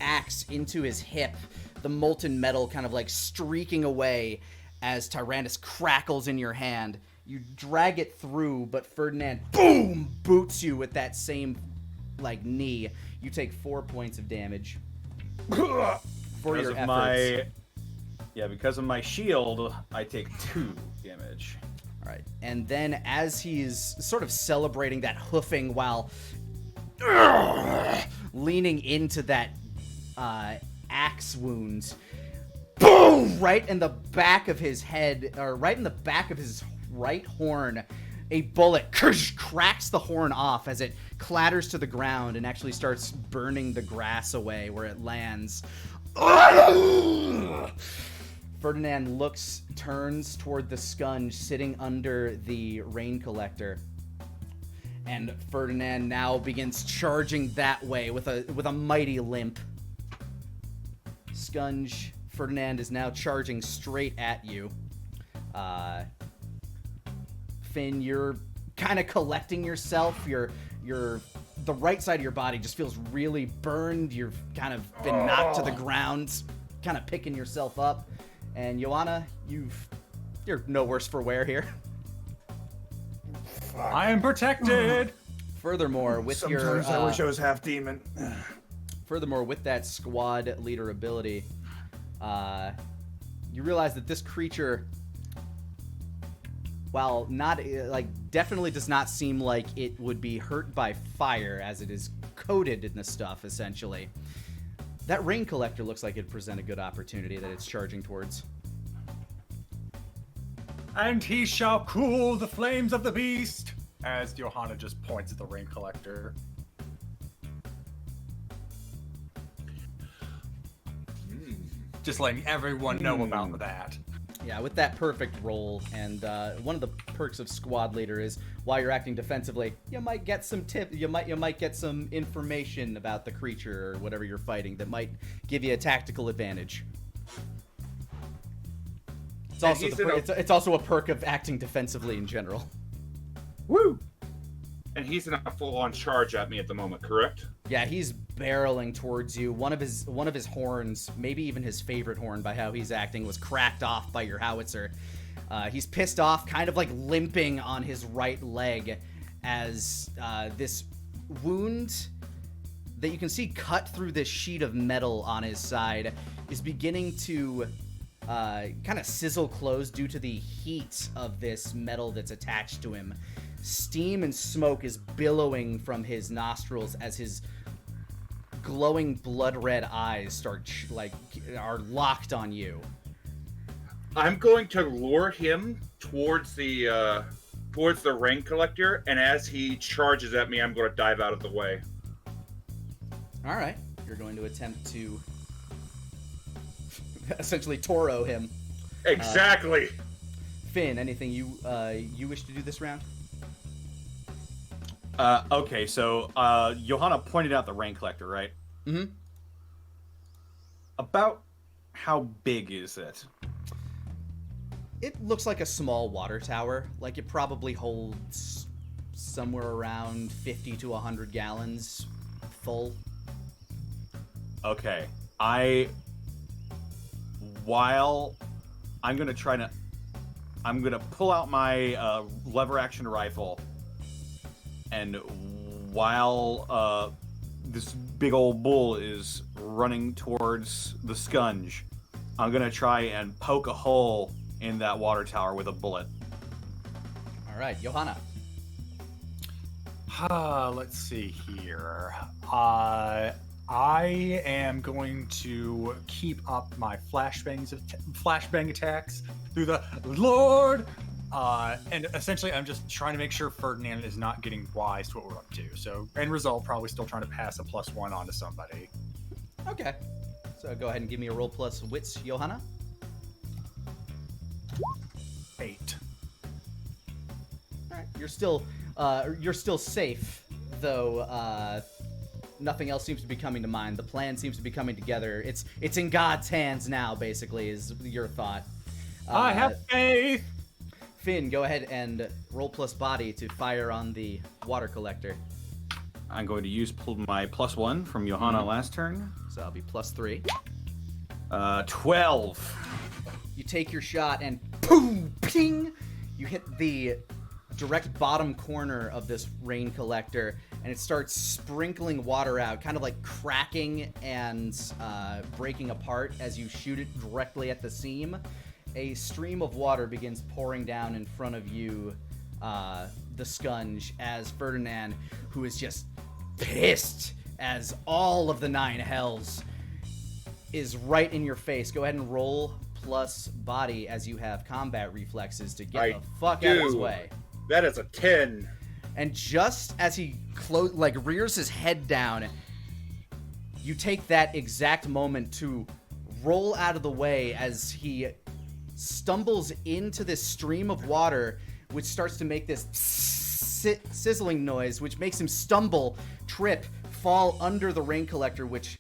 axe into his hip, the molten metal kind of like streaking away as Tyrannus crackles in your hand. You drag it through, but Ferdinand, boom, boots you with that same, knee. You take 4 points of damage for Because your of efforts. because of my shield, I take 2 damage. All right. And then as he's sort of celebrating that hoofing while leaning into that axe wound, boom! Right in the back of his head, or right in the back of his right horn, a bullet cracks the horn off as it clatters to the ground and actually starts burning the grass away where it lands. Ferdinand turns toward the Scunge sitting under the rain collector. And Ferdinand now begins charging that way with a mighty limp. Scunge, Ferdinand is now charging straight at you. Finn, you're kind of collecting yourself. The right side of your body just feels really burned. You've kind of been knocked to the ground, kind of picking yourself up. And Joanna, you're no worse for wear here. I am protected. Furthermore, with Sometimes I wish I was half demon. Furthermore, with that squad leader ability, you realize that this creature, while not definitely does not seem like it would be hurt by fire, as it is coated in the stuff essentially. That rain collector looks like it'd present a good opportunity that it's charging towards. And he shall cool the flames of the beast. As Johanna just points at the rain collector. Just letting everyone know about that. Yeah, with that perfect roll, and one of the perks of squad leader is while you're acting defensively, you might get some you might get some information about the creature or whatever you're fighting that might give you a tactical advantage. It's also it's also a perk of acting defensively in general. Woo! And he's in a full-on charge at me at the moment, correct? Yeah, he's barreling towards you. One of his horns, maybe even his favorite horn by how he's acting, was cracked off by your howitzer. He's pissed off, kind of like limping on his right leg as this wound that you can see cut through this sheet of metal on his side is beginning to kind of sizzle close due to the heat of this metal that's attached to him. Steam and smoke is billowing from his nostrils as his glowing blood red eyes are locked on you. I'm going to lure him towards the rain collector, and as he charges at me, I'm going to dive out of the way. All right, you're going to attempt to essentially Toro him. Exactly. Finn, anything you wish to do this round? Okay, so Johanna pointed out the rain collector, right? Mm-hmm. About how big is it? It looks like a small water tower. Like it probably holds somewhere around 50 to 100 gallons full. Okay, while I'm gonna pull out my lever action rifle, and while this big old bull is running towards the Scunge, I'm gonna try and poke a hole in that water tower with a bullet. All right, Johanna. Let's see here. I am going to keep up my flashbang attacks through the Lord. And essentially, I'm just trying to make sure Ferdinand is not getting wise to what we're up to. So, end result, probably still trying to pass a +1 on to somebody. Okay. So go ahead and give me a roll plus wits, Johanna. 8. All right. You're still safe, though. Nothing else seems to be coming to mind. The plan seems to be coming together. It's in God's hands now, basically, is your thought. I have faith. Finn, go ahead and roll plus body to fire on the water collector. I'm going to use my +1 from Johanna last turn. So that'll be +3. 12. You take your shot and boom, ping! You hit the direct bottom corner of this rain collector, and it starts sprinkling water out, kind of like cracking and breaking apart as you shoot it directly at the seam. A stream of water begins pouring down in front of you, the Scunge, as Ferdinand, who is just pissed as all of the 9 hells, is right in your face. Go ahead and roll plus body as you have combat reflexes to get the fuck out of his way. That is a 10. And just as he rears his head down, you take that exact moment to roll out of the way as he stumbles into this stream of water, which starts to make this sizzling noise, which makes him stumble, trip, fall under the rain collector, which,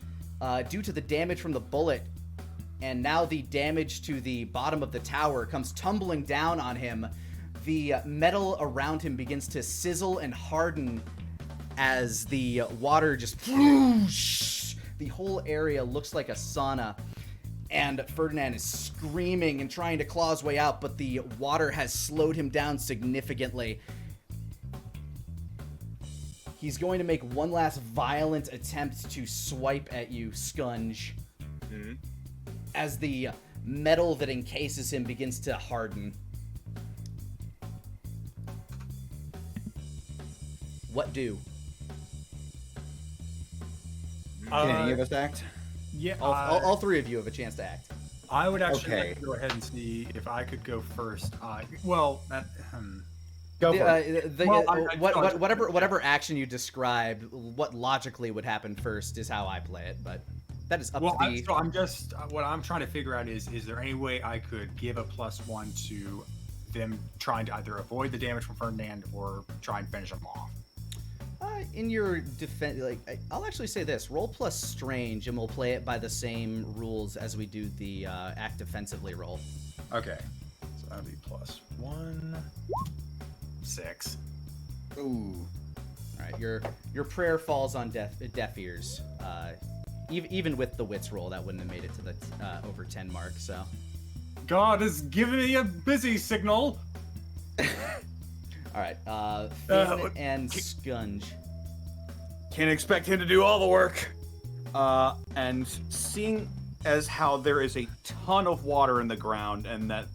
due to the damage from the bullet, and now the damage to the bottom of the tower, comes tumbling down on him. The metal around him begins to sizzle and harden as the water just whoosh. The whole area looks like a sauna, and Ferdinand is screaming and trying to claw his way out, but the water has slowed him down significantly. He's going to make one last violent attempt to swipe at you, Scunge, as the metal that encases him begins to harden. What do? Can any of us act? Yeah, All 3 of you have a chance to act. I would actually Okay. like to go ahead and see if I could go first. Go for it. Whatever action you describe, what logically would happen first is how I play it, but that is up to the... What I'm trying to figure out is there any way I could give a +1 to them trying to either avoid the damage from Ferdinand or try and finish him off? In your defense, I'll actually say this: roll plus strange, and we'll play it by the same rules as we do the act defensively roll. Okay, so that'd be +1, 6. Ooh. All right, your prayer falls on deaf ears. Even with the wits roll, that wouldn't have made it to the over 10 mark. So. God has given me a busy signal. All right, Finn and Scunge. Can't expect him to do all the work. And seeing as how there is a ton of water in the ground and that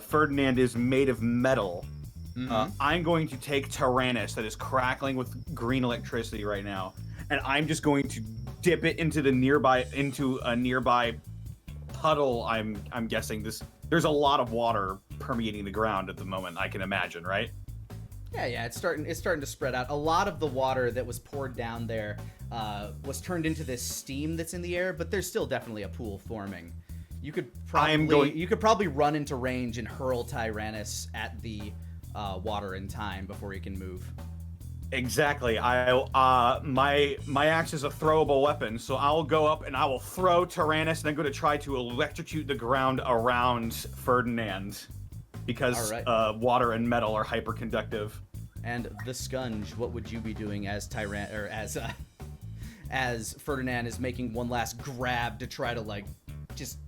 Ferdinand is made of metal, I'm going to take Tyrannus that is crackling with green electricity right now, and I'm just going to dip it into a nearby puddle. I'm guessing there's a lot of water permeating the ground at the moment, I can imagine, right? Yeah, it's starting to spread out. A lot of the water that was poured down there was turned into this steam that's in the air, but there's still definitely a pool forming. You could probably run into range and hurl Tyrannus at the water in time before he can move. Exactly. My axe is a throwable weapon, so I'll go up and I will throw Tyrannus, and I'm going to try to electrocute the ground around Ferdinand, because water and metal are hyperconductive. And the Scunge, what would you be doing as as Ferdinand is making one last grab to try to just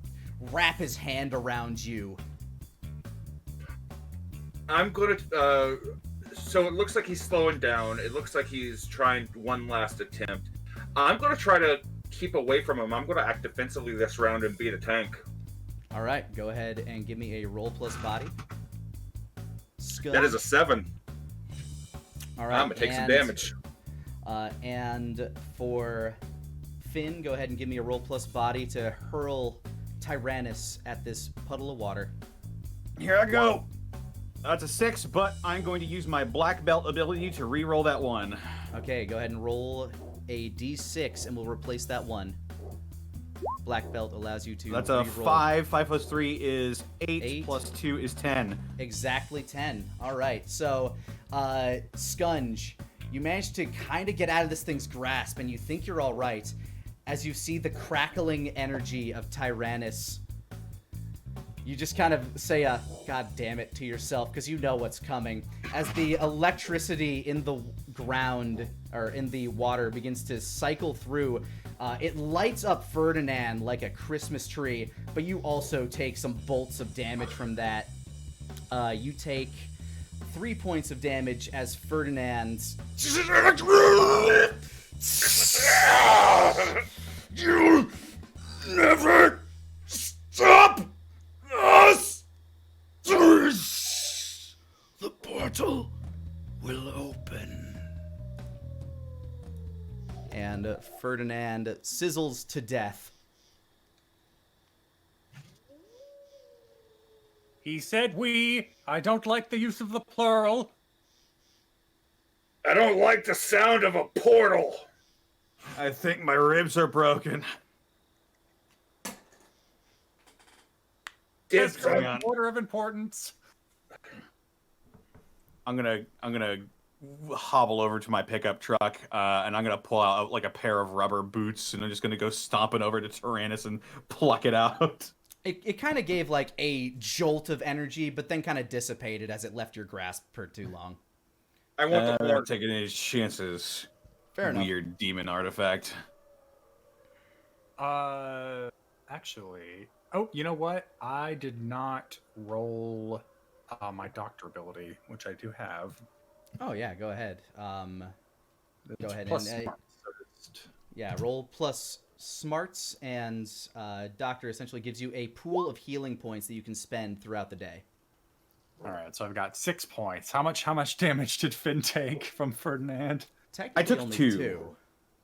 wrap his hand around you? I'm gonna. So it looks like he's slowing down. It looks like he's trying one last attempt. I'm gonna try to keep away from him. I'm gonna act defensively this round and be the tank. All right, go ahead and give me a roll plus body. Scunge. That is a 7. All right, I'm gonna take some damage. And for Finn, go ahead and give me a roll plus body to hurl Tyrannus at this puddle of water. Here I go. That's a 6, but I'm going to use my black belt ability to re-roll that 1. Okay, go ahead and roll a d6, and we'll replace that 1. Black belt allows you to That's a re-roll. 5. 5 plus 3 is 8, plus 2 is 10. Exactly 10. All right, so Scunge, you managed to kind of get out of this thing's grasp, and you think you're all right as you see the crackling energy of Tyrannus. You just kind of say a "God damn it" to yourself because you know what's coming. As the electricity in the ground or in the water begins to cycle through, it lights up Ferdinand like a Christmas tree, but you also take some bolts of damage from that. You take 3 points of damage as Ferdinand. You never stop us! The portal will open. And Ferdinand sizzles to death. He said we. I don't like the use of the plural. I don't like the sound of a portal. I think my ribs are broken. Dibs Hang on on. Order of importance. I'm gonna hobble over to my pickup truck, and I'm gonna pull out like a pair of rubber boots, and I'm just gonna go stomping over to Tyrannus and pluck it out. It kind of gave like a jolt of energy, but then kind of dissipated as it left your grasp for too long. I want the I'm horn. not taking any chances. Fair enough. Weird demon artifact. Actually, oh, you know what? I did not roll my doctor ability, which I do have. Oh yeah, go ahead. Go ahead Plus and smart, so it's- yeah, roll plus smarts, and doctor essentially gives you a pool of healing points that you can spend throughout the day. All right, so I've got 6 points. How much damage did Finn take from Ferdinand? Technically, I took only 2.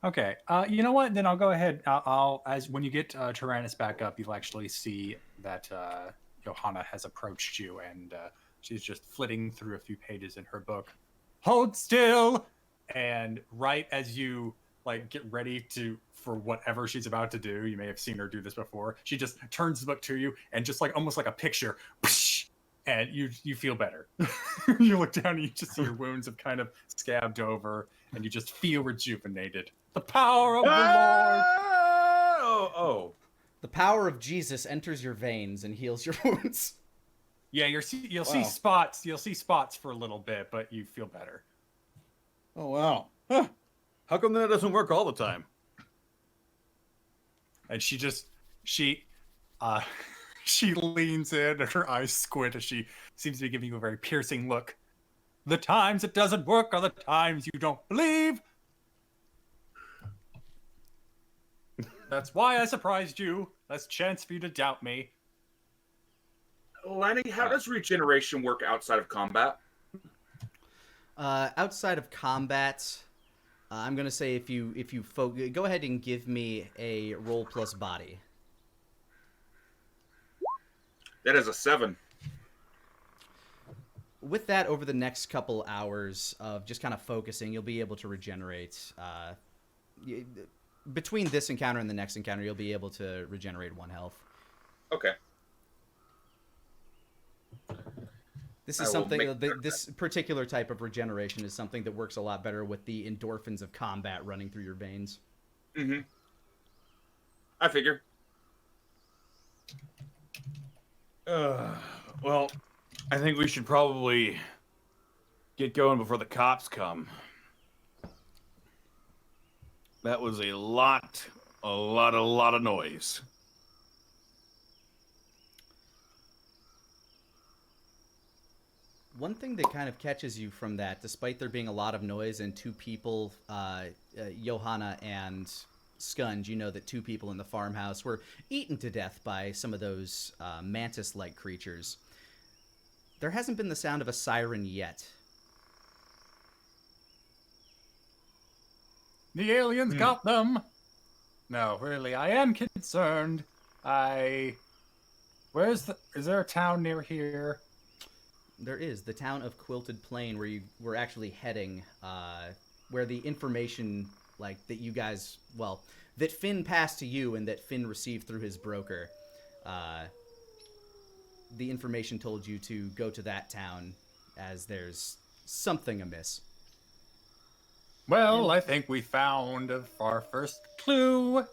Okay, you know what? Then I'll go ahead. I'll as when you get Tyrannus back up, you'll actually see that Johanna has approached you, and she's just flitting through a few pages in her book. Hold still, and right as you like get ready for whatever she's about to do, you may have seen her do this before. She just turns the book to you and just like almost like a picture, and you feel better. You look down and you just see your wounds have kind of scabbed over, and you just feel rejuvenated. The power of the Lord. Oh. The power of Jesus enters your veins and heals your wounds. Yeah, you'll see spots. You'll see spots for a little bit, but you feel better. Oh wow. Huh. How come that doesn't work all the time? And she leans in and her eyes squint as she seems to be giving you a very piercing look. The times it doesn't work are the times you don't believe. That's why I surprised you. Less chance for you to doubt me. Lani, how does regeneration work outside of combat? Outside of combat, I'm gonna say if you go ahead and give me a roll plus body. That is a 7. With that, over the next couple hours of just kind of focusing, you'll be able to regenerate. Between this encounter and the next encounter, you'll be able to regenerate 1 health. Okay. This I is will something. make This particular type of regeneration is something that works a lot better with the endorphins of combat running through your veins. Mm-hmm. I figure. Well, I think we should probably get going before the cops come. That was a lot of noise. One thing that kind of catches you from that, despite there being a lot of noise and 2 people, Johanna and Scunge, you know that 2 people in the farmhouse were eaten to death by some of those mantis-like creatures. There hasn't been the sound of a siren yet. The aliens got them. No, really, I am concerned. Is there a town near here? There is the town of Quilted Plain, where you were actually heading, where the information, like, that you guys, well, that Finn passed to you and that Finn received through his broker, the information told you to go to that town, as there's something amiss. Well, I think we found our first clue.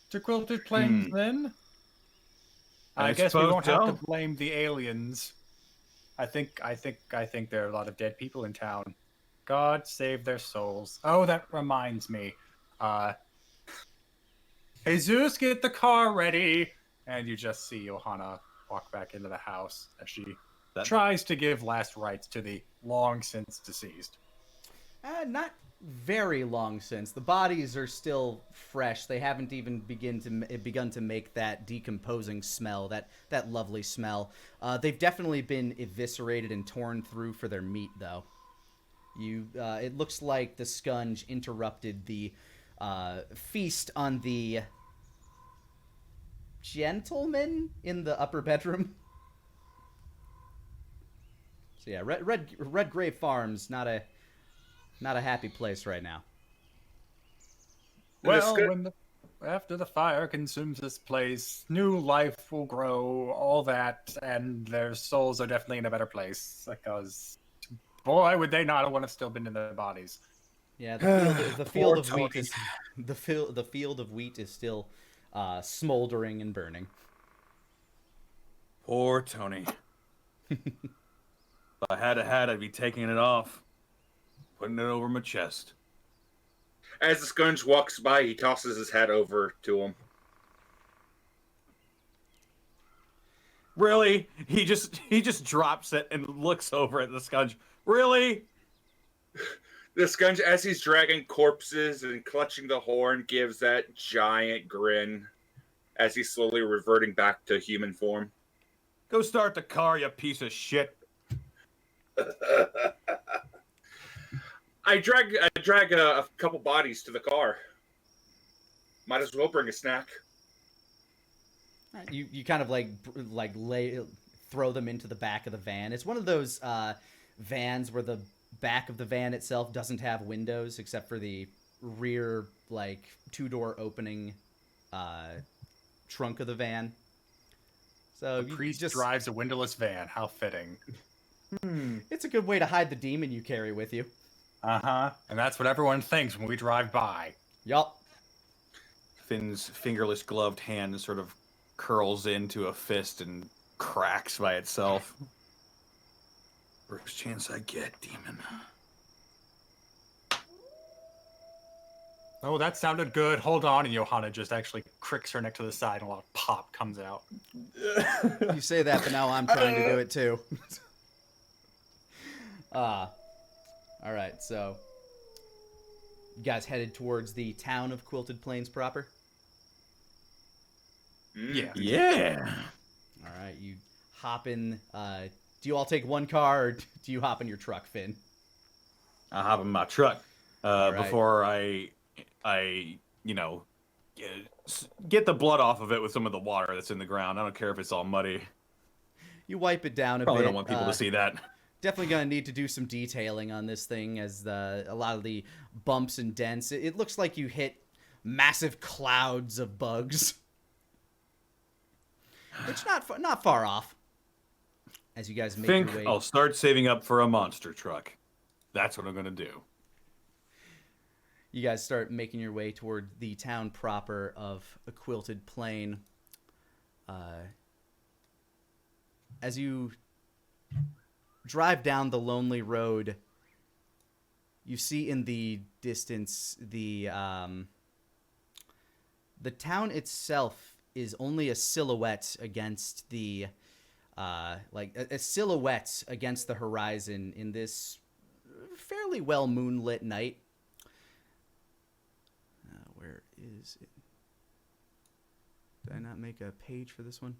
To Quilted Plains, then? I guess we suppose won't have so. to blame the aliens. I think there are a lot of dead people in town. God save their souls. Oh, that reminds me. Jesus, get the car ready. And you just see Johanna walk back into the house as she That- tries to give last rites to the long since deceased. Not very long since. The bodies are still fresh. They haven't even begun to make that decomposing smell, that lovely smell. They've definitely been eviscerated and torn through for their meat, though. It looks like the scunge interrupted the feast on the gentleman in the upper bedroom. So yeah, Redgrave Farms, not a happy place right now. Well, after the fire consumes this place, new life will grow, all that, and their souls are definitely in a better place. Because, boy, would they not want to still been in their bodies. Yeah, the field Poor of wheat Tony. is the field of wheat is still smoldering and burning. Poor Tony. If I had a hat, I'd be taking it off, putting it over my chest. As the Scunge walks by, he tosses his hat over to him. Really? He just drops it and looks over at the Scunge. Really? The Scunge, as he's dragging corpses and clutching the horn, gives that giant grin as he's slowly reverting back to human form. Go start the car, you piece of shit. I drag a couple bodies to the car. Might as well bring a snack. You kind of throw them into the back of the van. It's one of those vans where the back of the van itself doesn't have windows except for the rear two-door opening trunk of the van. So The priest drives a windowless van. How fitting. It's a good way to hide the demon you carry with you. Uh-huh. And that's what everyone thinks when we drive by. Yup. Finn's fingerless gloved hand sort of curls into a fist and cracks by itself. First chance I get, demon. Oh, that sounded good. Hold on. And Johanna just actually cricks her neck to the side and a lot of pop comes out. You say that, but now I'm trying to do it too. All right, so you guys headed towards the town of Quilted Plains proper? Yeah. Yeah. All right, you hop in. Do you all take one car, or do you hop in your truck, Finn? I hop in my truck right. before I get the blood off of it with some of the water that's in the ground. I don't care if it's all muddy. You wipe it down a Probably bit. don't want people to see that. Definitely going to need to do some detailing on this thing, as a lot of the bumps and dents. It looks like you hit massive clouds of bugs. Which not far off. As you guys make Think your way. I'll start saving up for a monster truck. That's what I'm going to do. You guys start making your way toward the town proper of a Quilted Plain. As you drive down the lonely road, you see in the distance the town itself is only a silhouette against the a silhouette against the horizon in this fairly well moonlit night. Where is it? Did I not make a page for this one?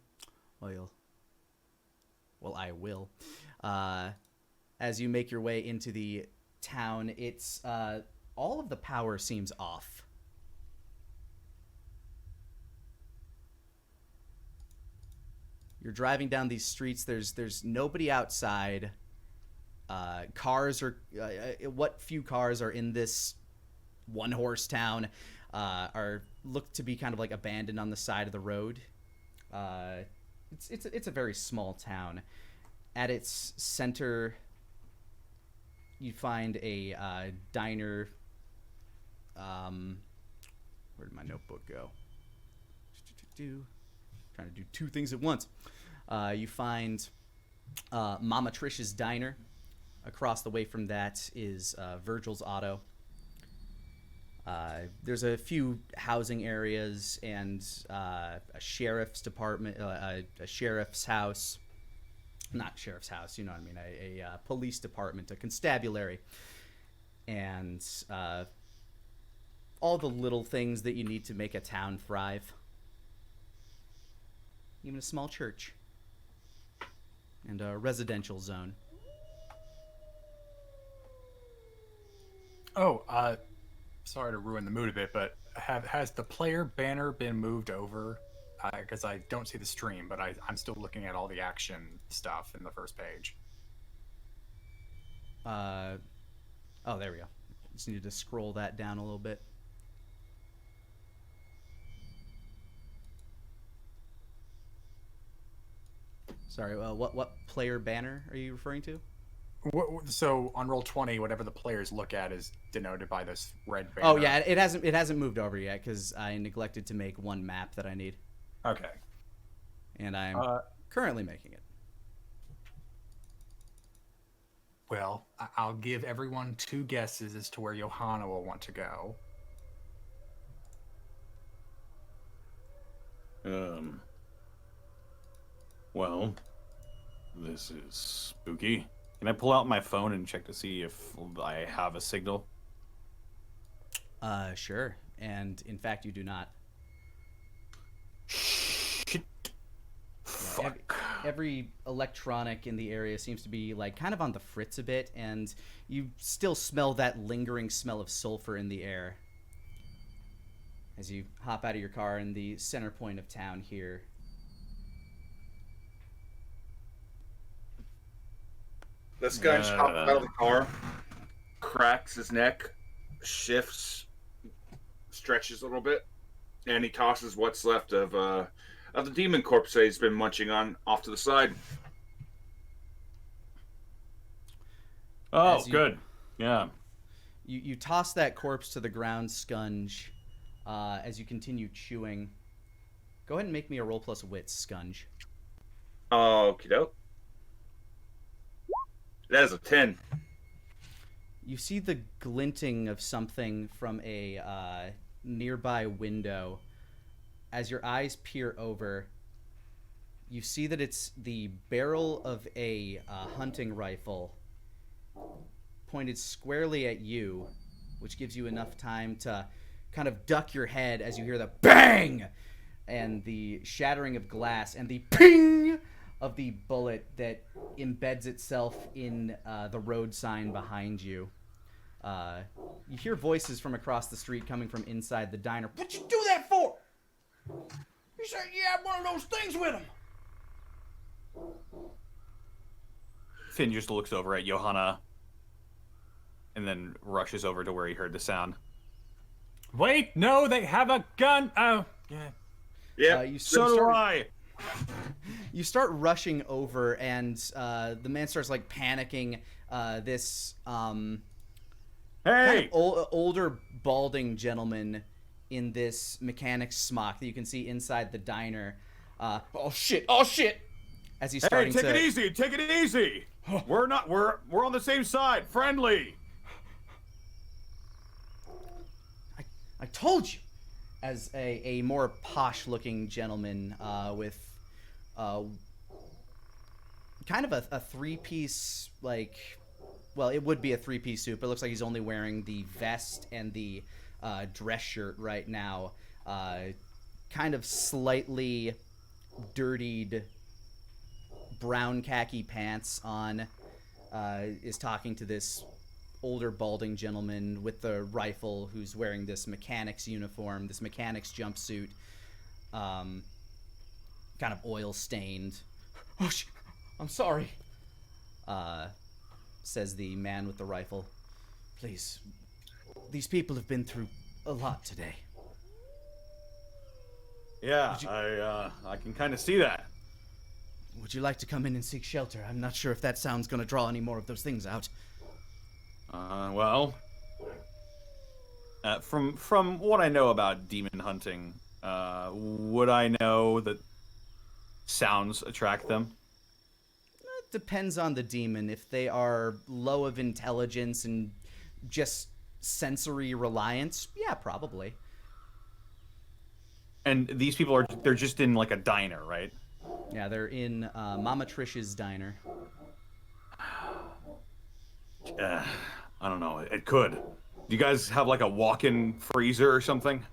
Well, I will. As you make your way into the town, it's all of the power seems off. You're driving down these streets. There's nobody outside. Cars are what few cars are in this one-horse town are look to be kind of like abandoned on the side of the road. It's a very small town. At its center, you find a diner. Where did my notebook go? Trying to do two things at once. You find Mama Trish's diner. Across the way from that is Virgil's Auto. There's a few housing areas and a sheriff's department, a sheriff's house. Not sheriff's house, you know what I mean, a police department, a constabulary, and all the little things that you need to make a town thrive. Even a small church and a residential zone. Oh, sorry to ruin the mood a bit, but has the player banner been moved over? Because I don't see the stream, but I'm still looking at all the action stuff in the first page. Oh, there we go. Just needed to scroll that down a little bit. Sorry, what player banner are you referring to? So on Roll20, whatever the players look at is denoted by this red banner. Oh yeah, it hasn't moved over yet because I neglected to make one map that I need, Okay. and I'm currently making it. Well, I'll give everyone 2 guesses as to where Johanna will want to go. Well, this is spooky. Can I pull out my phone and check to see if I have a signal? Sure. And in fact, you do not. Shit. Fuck. Every electronic in the area seems to be like kind of on the fritz a bit, and you still smell that lingering smell of sulfur in the air as you hop out of your car in the center point of town here. The Scunch hops out of the car, cracks his neck, shifts, stretches a little bit, and he tosses what's left of the demon corpse that he's been munching on off to the side. Oh, good. Yeah. You toss that corpse to the ground, Scunge, as you continue chewing. Go ahead and make me a roll plus wits, Scunge. Okie doke. That is a 10. You see the glinting of something from a nearby window. As your eyes peer over, you see that it's the barrel of a hunting rifle pointed squarely at you, which gives you enough time to kind of duck your head as you hear the bang and the shattering of glass and the ping of the bullet that embeds itself in the road sign behind you. You hear voices from across the street coming from inside the diner. What'd you do that for? You said you had one of those things with him. Finn just looks over at Johanna and then rushes over to where he heard the sound. Wait, no, they have a gun. Oh, yeah. Yeah, So do I. You start rushing over, and the man starts like panicking. This kind Hey! of older balding gentleman in this mechanic's smock that you can see inside the diner. Oh shit! As he's Hey, starting take to. it easy. We're on the same side. Friendly. I told you. As a more posh-looking gentleman with kind of a three-piece, like, well, it would be a three-piece suit, but it looks like he's only wearing the vest and the dress shirt right now. Kind of slightly dirtied brown khaki pants on, is talking to this older balding gentleman with the rifle who's wearing this mechanic's uniform, this mechanic's jumpsuit, kind of oil stained. Oh, I'm sorry, says the man with the rifle. Please, these people have been through a lot today. Yeah, I can kind of see that. Would you like to come in and seek shelter? I'm not sure if that sound's going to draw any more of those things out. Well, from what I know about demon hunting, would I know that sounds attract them? It depends on the demon. If they are low of intelligence and just sensory reliance, yeah, probably. And these people they're just in like a diner, right? Yeah, they're in Mama Trish's diner. I don't know. It could. Do you guys have like a walk-in freezer or something?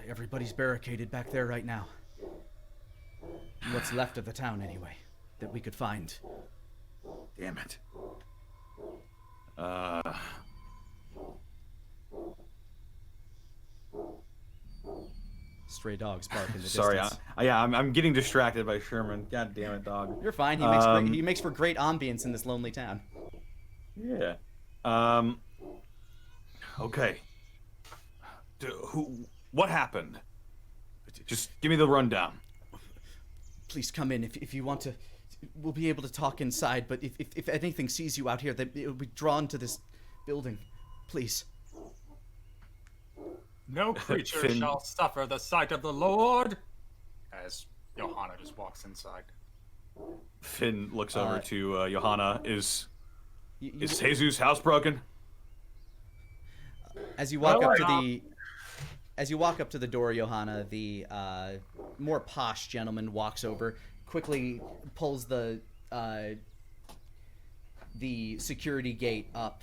Everybody's barricaded back there right now. What's left of the town, anyway, that we could find. Damn it. Stray dogs bark in the Sorry, distance. I'm getting distracted by Sherman. God damn it, dog. You're fine. He makes for great ambience in this lonely town. Yeah. Okay. What happened? Just give me the rundown. Please come in if you want to. We'll be able to talk inside, but if anything sees you out here, it'll be drawn to this building. Please. No creature Finn. shall suffer the sight of the Lord. As Johanna just walks inside. Finn looks over to Johanna. Is You- Jesus' house broken? As you walk up to the door, Johanna, the more posh gentleman walks over, quickly pulls the security gate up,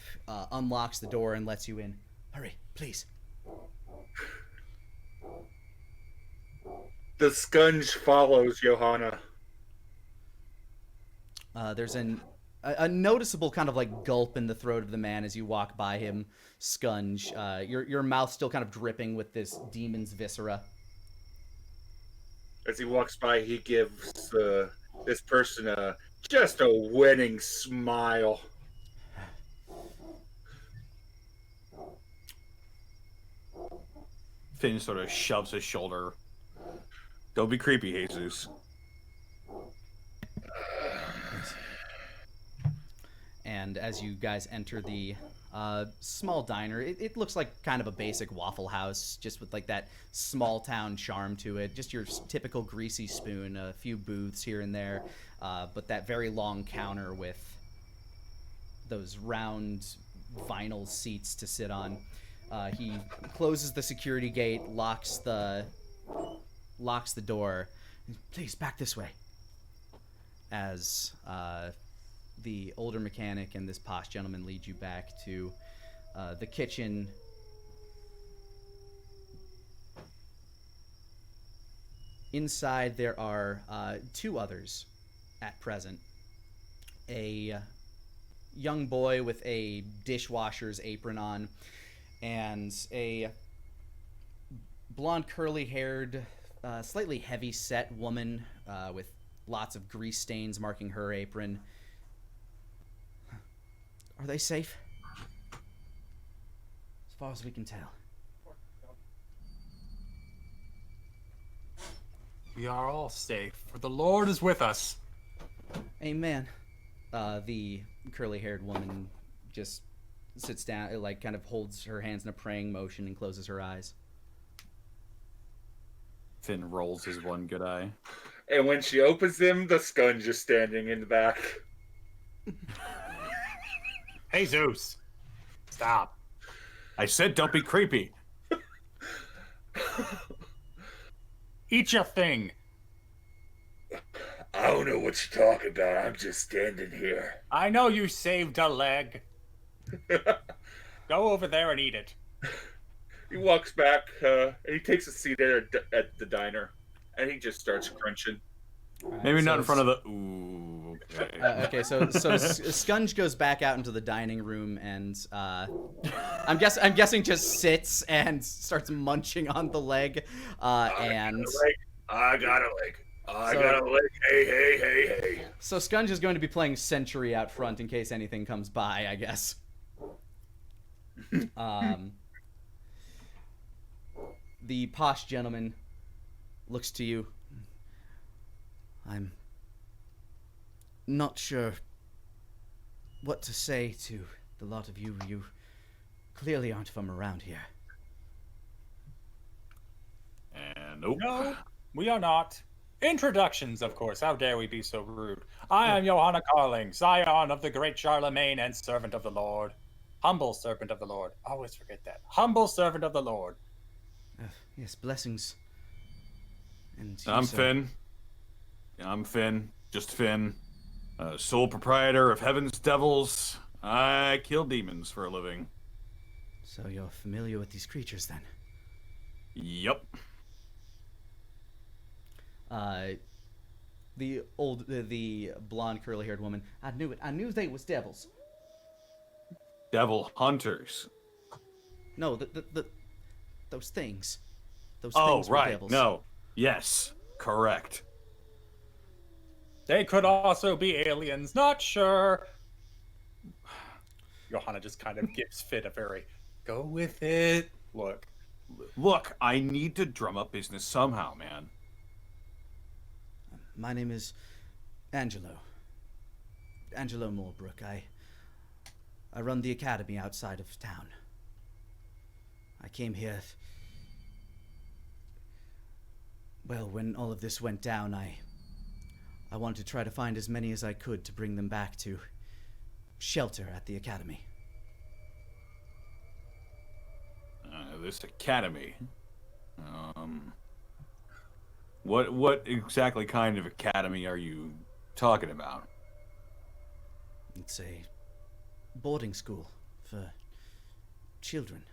unlocks the door, and lets you in. Hurry, please. The scunge follows Johanna. There's a noticeable kind of like gulp in the throat of the man as you walk by him, Scunge. Your mouth still kind of dripping with this demon's viscera. As he walks by, he gives this person just a winning smile. Finn sort of shoves his shoulder. Don't be creepy, Jesus. And as you guys enter the small diner, it looks like kind of a basic Waffle House, just with like that small town charm to it. Just your typical greasy spoon, a few booths here and there, but that very long counter with those round vinyl seats to sit on. He closes the security gate, locks the door. Please, back this way. As the older mechanic and this posh gentleman lead you back to the kitchen. Inside there are two others at present. A young boy with a dishwasher's apron on, and a blonde, curly-haired, slightly heavy-set woman with lots of grease stains marking her apron. Are they safe? As far as we can tell. We are all safe, for the Lord is with us. Amen. The curly-haired woman just sits down, like kind of holds her hands in a praying motion and closes her eyes. Finn rolls his one good eye. And when she opens them, the scunge is standing in the back. Hey, Zeus. Stop. I said don't be creepy. Eat your thing. I don't know what you're talking about. I'm just standing here. I know you saved a leg. Go over there and eat it. He walks back, and he takes a seat at the diner, and he just starts crunching. Maybe so not in front of the. Ooh. Okay. Okay, so Scunge goes back out into the dining room and I'm guessing just sits and starts munching on the leg, and I got a leg. I got a leg. Hey. so Scunge is going to be playing sentry out front in case anything comes by, I guess. The posh gentleman looks to you. I'm not sure what to say to the lot of you. You clearly aren't from around here. And nope. No, we are not. Introductions, of course. How dare we be so rude? I am Johanna Carling, scion of the great Charlemagne and servant of the Lord. Humble servant of the Lord. Always forget that. Humble servant of the Lord. Yes, blessings. And you, I'm sir. Finn. I'm Finn. Just Finn. Sole proprietor of Heaven's Devils. I kill demons for a living. So you're familiar with these creatures, then? Yup. The blonde, curly-haired woman. I knew it. I knew they was devils. Devil hunters. No, those things. Those Oh, things were right. devils. No. Yes. Correct. They could also be aliens, not sure. Johanna just kind of gives Finn a very go with it look. Look, I need to drum up business somehow, man. My name is Angelo. Angelo Morbrook. I run the academy outside of town. I came here. Well, when all of this went down, I wanted to try to find as many as I could to bring them back to shelter at the academy. This academy. What exactly kind of academy are you talking about? It's a boarding school for children.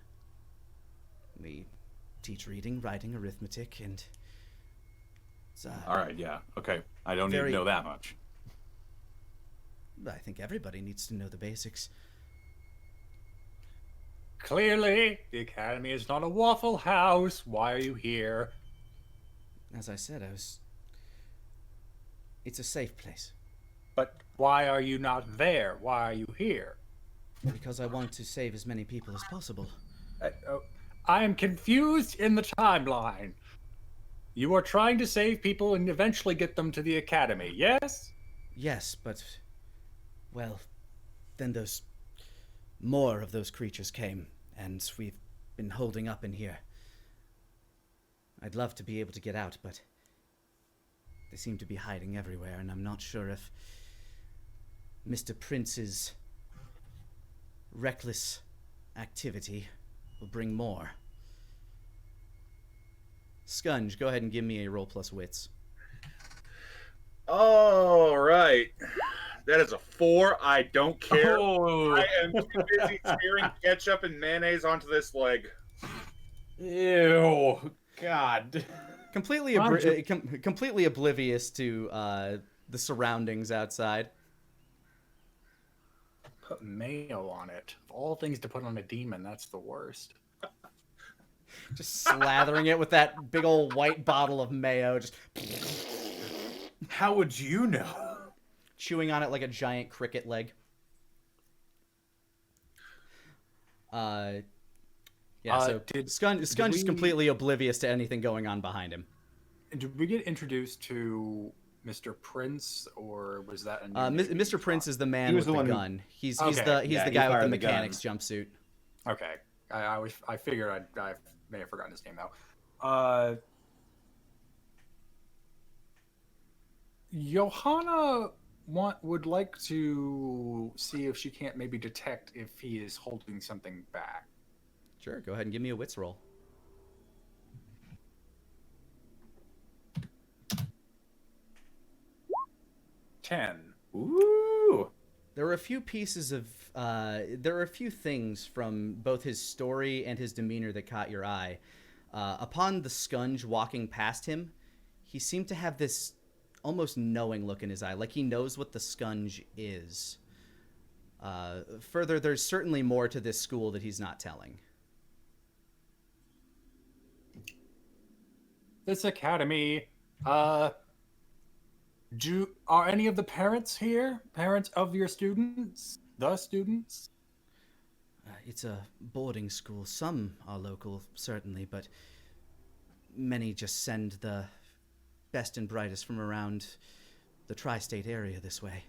We teach reading, writing, arithmetic, and it's, All right, yeah, okay. I don't need very- to know that much. I think everybody needs to know the basics. Clearly, the academy is not a Waffle House. Why are you here? As I said, it's a safe place. But why are you not there? Why are you here? Because I want to save as many people as possible. I am confused in the timeline. You are trying to save people and eventually get them to the academy, yes? Yes, but... Well, then more of those creatures came, and we've been holding up in here. I'd love to be able to get out, but they seem to be hiding everywhere, and I'm not sure if Mr. Prince's reckless activity will bring more. Scunge, go ahead and give me a roll plus wits. All right. That is a 4. I don't care. Oh, I am too busy smearing ketchup and mayonnaise onto this leg. ew. God. Completely, completely oblivious to the surroundings outside. Put mayo on it. Of all things to put on a demon, that's the worst. Just slathering it with that big old white bottle of mayo, just How would you know? chewing on it like a giant cricket leg. Yeah, so Scunge is we- completely oblivious to anything going on behind him. Did we get introduced to Mr. Prince, or was that a new name Mr. you Prince thought? is the man He with was the the one who- gun. He's Okay. the Yeah, he guy with the fired the gun. mechanics jumpsuit. Okay, I figured I may have forgotten his name though. Johanna would like to see if she can't maybe detect if he is holding something back. Sure, go ahead and give me a wits roll. Ten. Ooh. There were a few pieces of, there were a few things from both his story and his demeanor that caught your eye. Upon the Scunge walking past him, he seemed to have this almost knowing look in his eye, like he knows what the Scunge is. Further, there's certainly more to this school that he's not telling. This academy, are any of the parents here? Parents of your students? The students? It's a boarding school. Some are local, certainly, but many just send the best and brightest from around the tri-state area this way.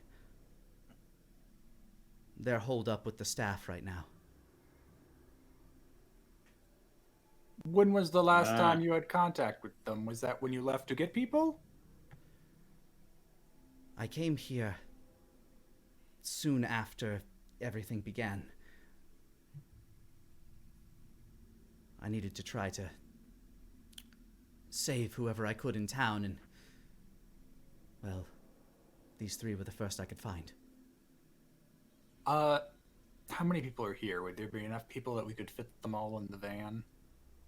They're holed up with the staff right now. When was the last time you had contact with them? Was that when you left to get people? I came here soon after everything began. I needed to try to save whoever I could in town, and, well, these three were the first I could find. How many people are here? Would there be enough people that we could fit them all in the van?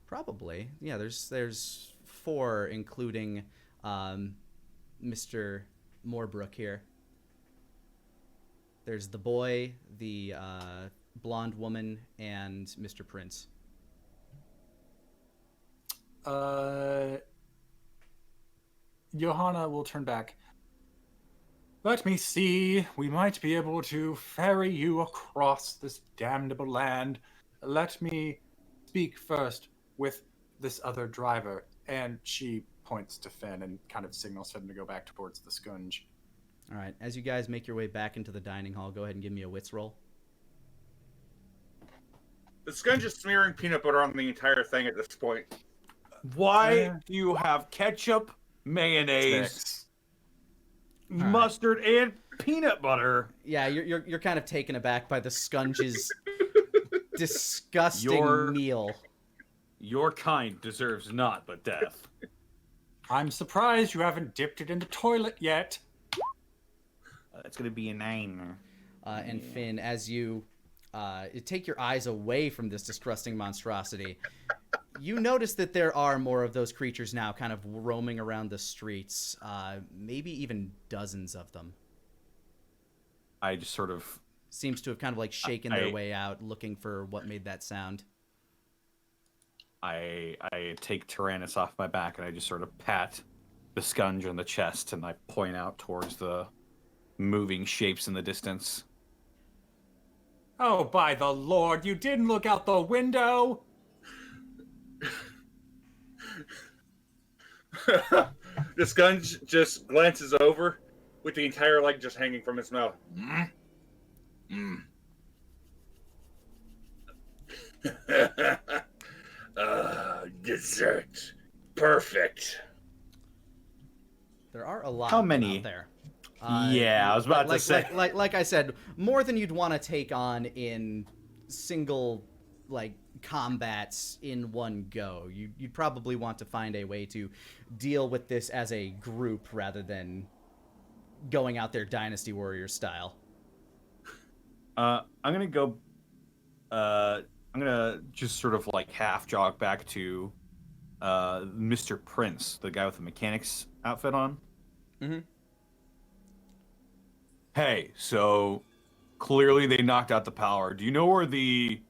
Probably. Yeah, there's 4, including Mr. Moorbrook here. There's the boy, the blonde woman, and Mr. Prince. Johanna will turn back. Let me see. We might be able to ferry you across this damnable land. Let me speak first with this other driver. And she points to Finn and kind of signals for him to go back towards the scunge. All right, as you guys make your way back into the dining hall, go ahead and give me a wits roll. The scunge is smearing peanut butter on the entire thing at this point. Why do you have ketchup, mayonnaise, Six. mustard, and peanut butter? Yeah, you're kind of taken aback by the scunge's disgusting meal. Your kind deserves naught but death. I'm surprised you haven't dipped it in the toilet yet. That's gonna be a 9. And Finn, as you take your eyes away from this disgusting monstrosity, you notice that there are more of those creatures now kind of roaming around the streets, maybe even dozens of them. I just sort of... Seems to have kind of like shaken their way out, looking for what made that sound. I take Tyrannus off my back and I just sort of pat the scunge on the chest and I point out towards the moving shapes in the distance. Oh, by the Lord, you didn't look out the window! The scunge just glances over with the entire leg just hanging from his mouth. Dessert. Perfect. There are a lot How of them many? out there. Yeah, I was about to say. Like I said, more than you'd want to take on in single, combats in one go. You'd probably want to find a way to deal with this as a group rather than going out there Dynasty Warrior style. I'm gonna go. I'm gonna just sort of half jog back to Mr. Prince, the guy with the mechanic's outfit on. Mm-hmm. Hey, so clearly they knocked out the power. Do you know where the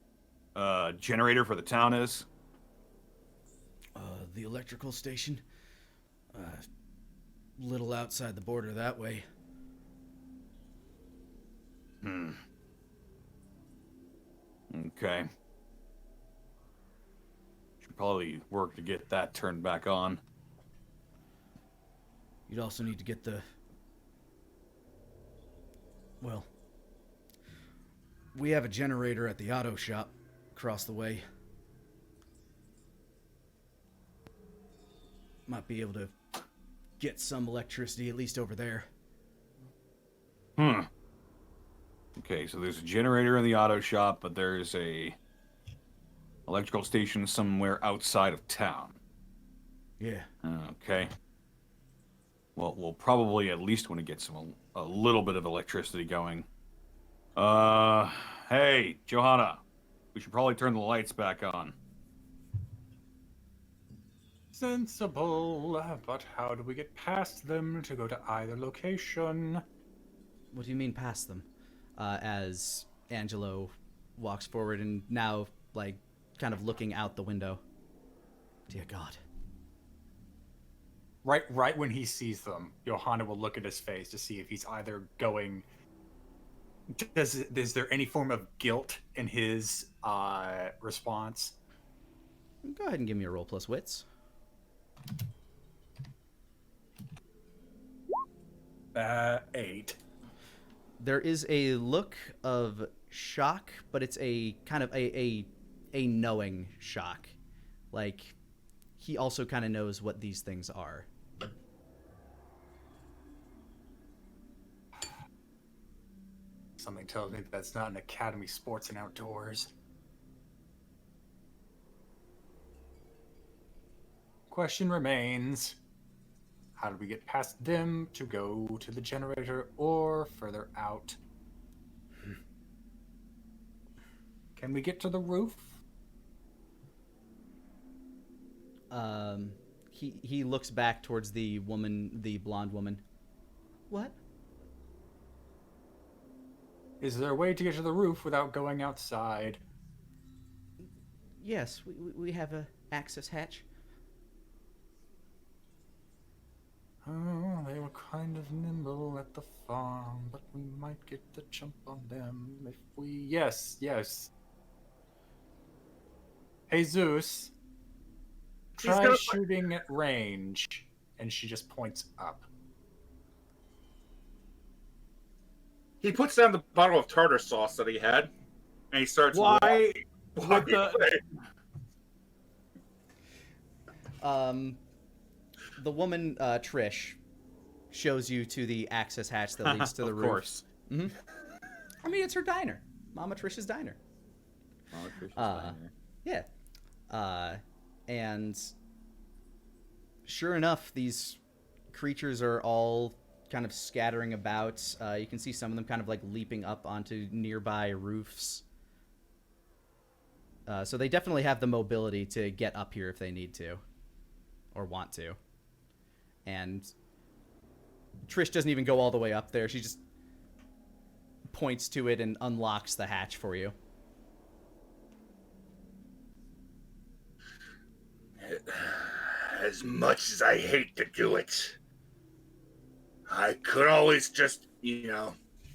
generator for the town is? The electrical station. Little outside the border that way. Okay. Should probably work to get that turned back on. You'd also need to get the... Well, we have a generator at the auto shop across the way. Might be able to get some electricity, at least over there. Okay, so there's a generator in the auto shop, but there's a electrical station somewhere outside of town. Yeah. Okay. Well, we'll probably at least want to get a little bit of electricity going. Hey, Johanna, we should probably turn the lights back on. Sensible, but how do we get past them to go to either location? What do you mean past them? As Angelo walks forward and now, kind of looking out the window. Dear God. Right when he sees them, Johanna will look at his face to see if he's either going... Is there any form of guilt in his response? Go ahead and give me a roll plus wits. 8. There is a look of shock, but it's a kind of a knowing shock. He also kind of knows what these things are. Something tells me that's not an Academy Sports and Outdoors. question remains, how do we get past them to go to the generator or further out? Can we get to the roof? He looks back towards the woman, the blonde woman. What? Is there a way to get to the roof without going outside? Yes, we have a access hatch. Oh, they were kind of nimble at the farm, but we might get the jump on them if we... Yes, yes. Jesus, She's try gonna- shooting at range. And she just points up. He puts down the bottle of tartar sauce that he had, and he starts Why? walking What the? away. The woman, Trish, shows you to the access hatch that leads to the Of roof. course. Mm-hmm. I mean, it's her diner, Mama Trish's diner. Oh, Trish's Uh, diner. Yeah. And sure enough, these creatures are all kind of scattering about. You can see some of them kind of like leaping up onto nearby roofs. So they definitely have the mobility to get up here if they need to or want to. And Trish doesn't even go all the way up there. She just points to it and unlocks the hatch for you. As much as I hate to do it, I could always just, He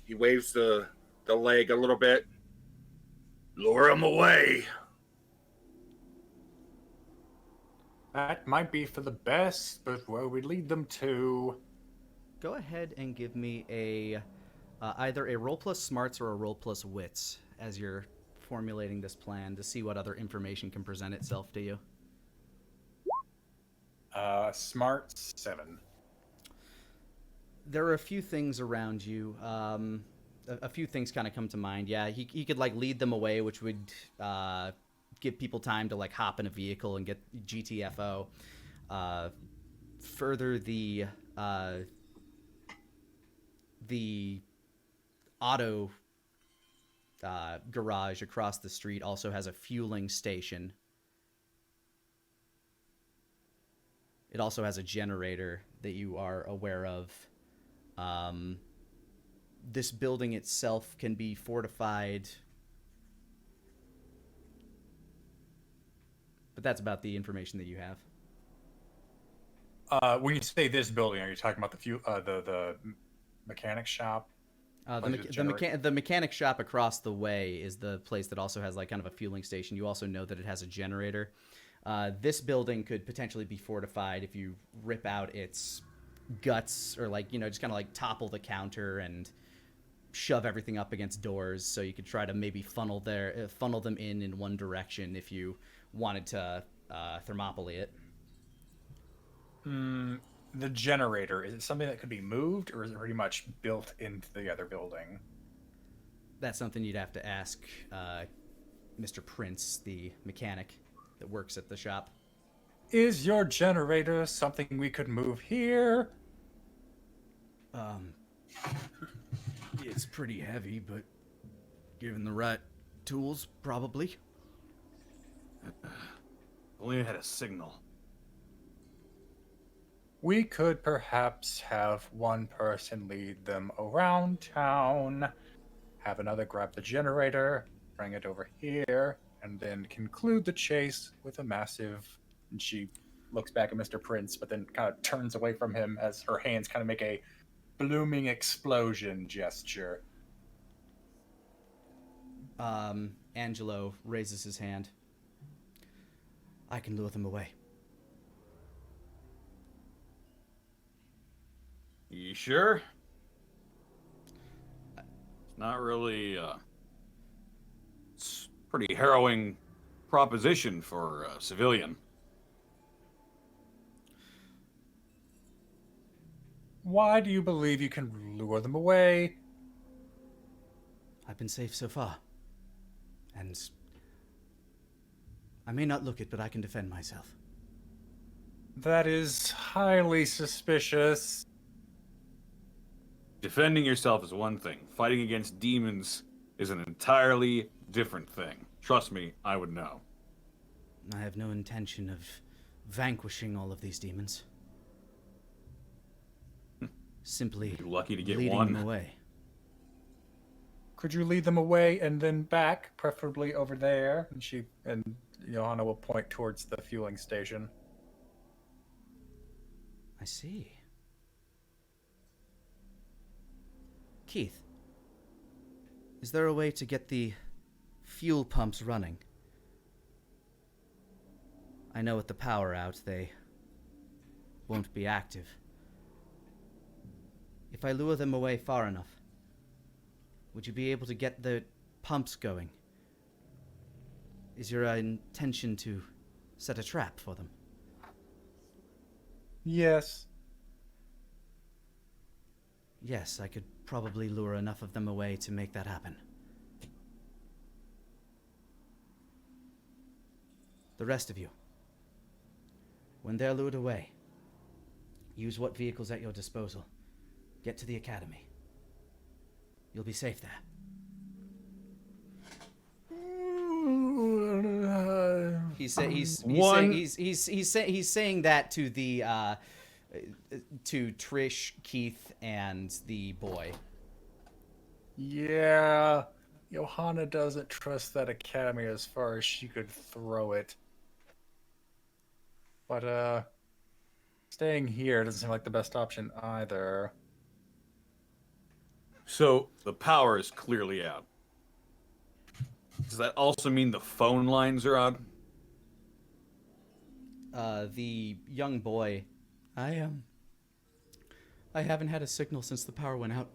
waves the leg a little bit. lure him away. That might be for the best, but where we lead them to... Go ahead and give me a either a roll plus smarts or a roll plus wits as you're formulating this plan to see what other information can present itself to you. Smart 7. There are a few things around you. A few things kind of come to mind. Yeah, he could like lead them away, which would give people time to like hop in a vehicle and get GTFO. Further, the auto garage across the street also has a fueling station. It also has a generator that you are aware of. This building itself can be fortified. But that's about the information that you have. When you say this building, are you talking about the mechanic shop? The mechanic shop across the way is the place that also has like kind of a fueling station. You also know that it has a generator. This building could potentially be fortified if you rip out its guts or like, just kind of like topple the counter and shove everything up against doors, so you could try to maybe funnel them in one direction if you wanted to thermopylae it. The generator, is it something that could be moved, or is it pretty much built into the other building? That's something you'd have to ask Mr. Prince, the mechanic that works at the shop. Is your generator something we could move here? It's pretty heavy, but given the right tools, probably. Only it had a signal. We could perhaps have one person lead them around town, have another grab the generator, bring it over here, and then conclude the chase with a massive... And she looks back at Mr. Prince, but then kind of turns away from him as her hands kind of make a blooming explosion gesture. Angelo raises his hand. I can lure them away. You sure? It's not really, it's a pretty harrowing proposition for a civilian. Why do you believe you can lure them away? I've been safe so far. And I may not look it, but I can defend myself. That is highly suspicious. Defending yourself is one thing. Fighting against demons is an entirely different thing. Trust me, I would know. I have no intention of vanquishing all of these demons. Simply You're lucky to get leading one. them away. Could you lead them away and then back, preferably over there? And Johanna will point towards the fueling station. I see. Keith, is there a way to get the fuel pumps running? I know with the power out, they won't be active. If I lure them away far enough, would you be able to get the pumps going? Is your intention to set a trap for them? Yes. Yes, I could probably lure enough of them away to make that happen. The rest of you, when they're lured away, use what vehicles at your disposal. Get to the academy. You'll be safe there. He's saying that to the to Trish, Keith, and the boy. Yeah. Johanna doesn't trust that academy as far as she could throw it. But, staying here doesn't seem like the best option either. So, the power is clearly out. Does that also mean the phone lines are out? The young boy, I haven't had a signal since the power went out.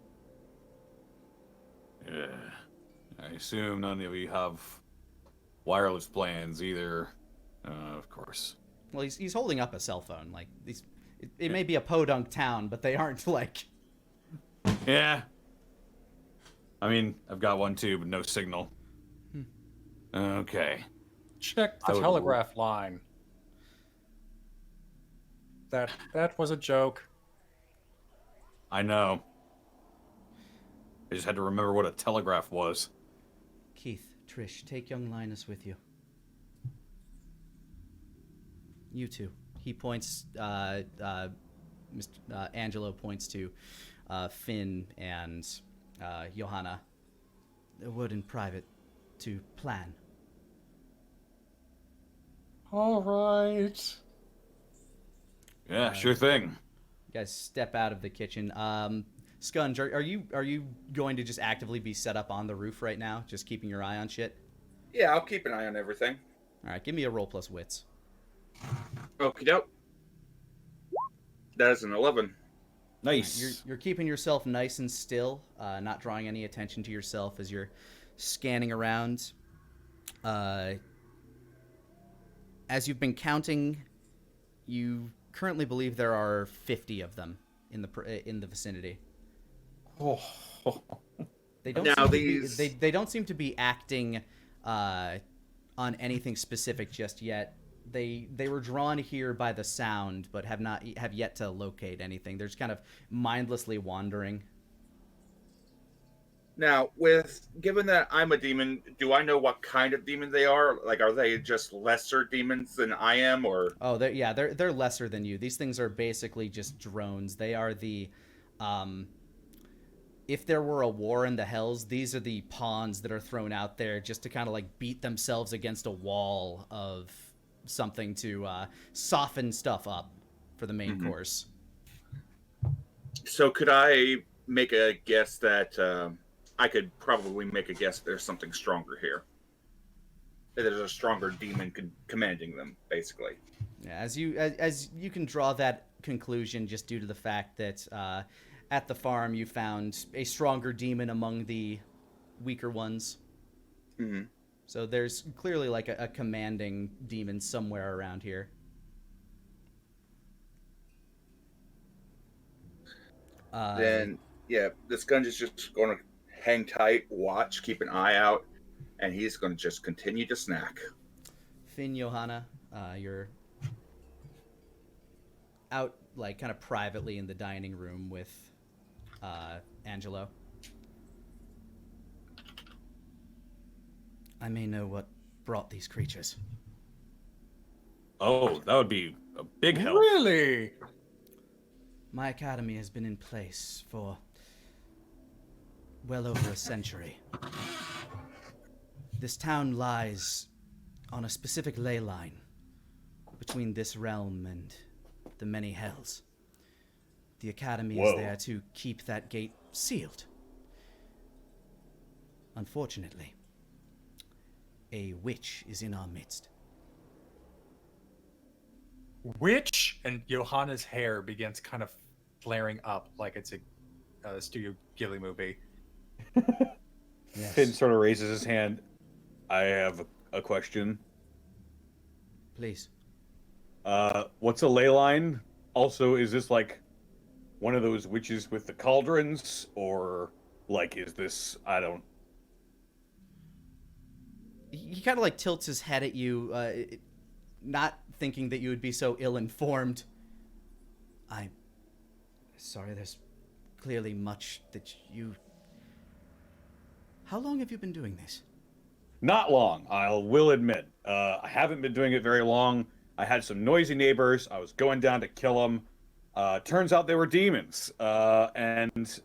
Yeah. I assume none of you have wireless plans either. Of course. Well, he's holding up a cell phone. Like it may be a podunk town, but they aren't like. Yeah. I mean, I've got one too, but no signal. Okay. Check the I would- telegraph line. That was a joke. I know. I just had to remember what a telegraph was. Keith, Trish, take young Linus with you. You two. He points. Mr. Angelo points to Finn and Johanna. A word in private to plan. All right. Yeah, sure thing. You guys step out of the kitchen. Scunge, are you going to just actively be set up on the roof right now, just keeping your eye on shit? Yeah, I'll keep an eye on everything. All right, give me a roll plus wits. Okie doke. That is an 11. Nice. You're keeping yourself nice and still, not drawing any attention to yourself as you're scanning around. As you've been counting, you currently believe there are 50 of them in the vicinity. Oh. They don't Now seem these- to be, they don't seem to be acting on anything specific just yet. They were drawn here by the sound, but have yet to locate anything. They're just kind of mindlessly wandering. Now, given that I'm a demon, do I know what kind of demon they are? Like, are they just lesser demons than I am, or? Oh, they're lesser than you. These things are basically just drones. They are the, if there were a war in the Hells, these are the pawns that are thrown out there just to kind of like beat themselves against a wall of something to soften stuff up for the main course. So could I make a guess that I could probably make a guess there's something stronger here? That there's a stronger demon commanding them, basically. Yeah, as you can draw that conclusion just due to the fact that at the farm you found a stronger demon among the weaker ones. Mm-hmm. So there's clearly like a commanding demon somewhere around here. Then, yeah, this gun is just going to hang tight, watch, keep an eye out, and he's going to just continue to snack. Finn, Johanna, you're out, like, kind of privately in the dining room with Angelo. I may know what brought these creatures. Oh, that would be a big help. Really? My academy has been in place for well over a century. This town lies on a specific ley line between this realm and the many hells. The academy is there to keep that gate sealed. Unfortunately, a witch is in our midst. Witch? And Johanna's hair begins kind of flaring up like it's a Studio Ghibli movie. Yes. Finn sort of raises his hand. I have a question. Please. What's a ley line? Also, is this like one of those witches with the cauldrons, or like is this? I don't. He kind of like tilts his head at you, not thinking that you would be so ill-informed. I'm sorry, there's clearly much that you... How long have you been doing this? Not long, will admit. I haven't been doing it very long. I had some noisy neighbors. I was going down to kill them. Turns out they were demons. And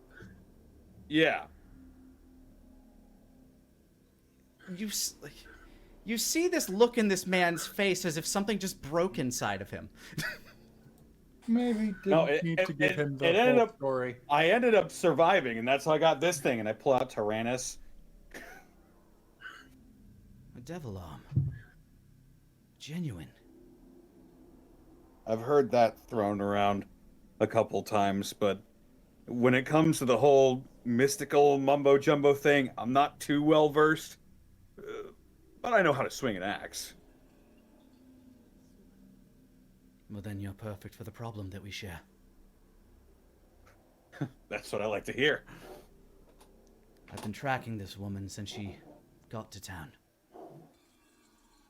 yeah. You see this look in this man's face as if something just broke inside of him. Maybe didn't need to give him the whole story. I ended up surviving, and that's how I got this thing. And I pull out Tyrannus. A devil arm. Genuine. I've heard that thrown around a couple times, but when it comes to the whole mystical mumbo jumbo thing, I'm not too well versed. But I know how to swing an axe. Well, then you're perfect for the problem that we share. That's what I like to hear. I've been tracking this woman since she got to town.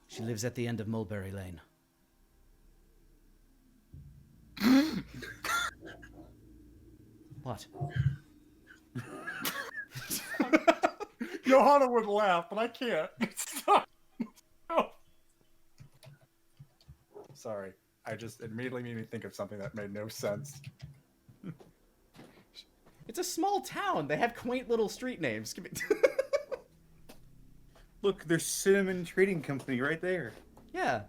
She lives at the end of Mulberry Lane. What? Johanna would laugh, but I can't. Stop. No. Sorry. I just immediately made me think of something that made no sense. It's a small town. They have quaint little street names. Look, there's Cinnamon Trading Company right there. Yeah.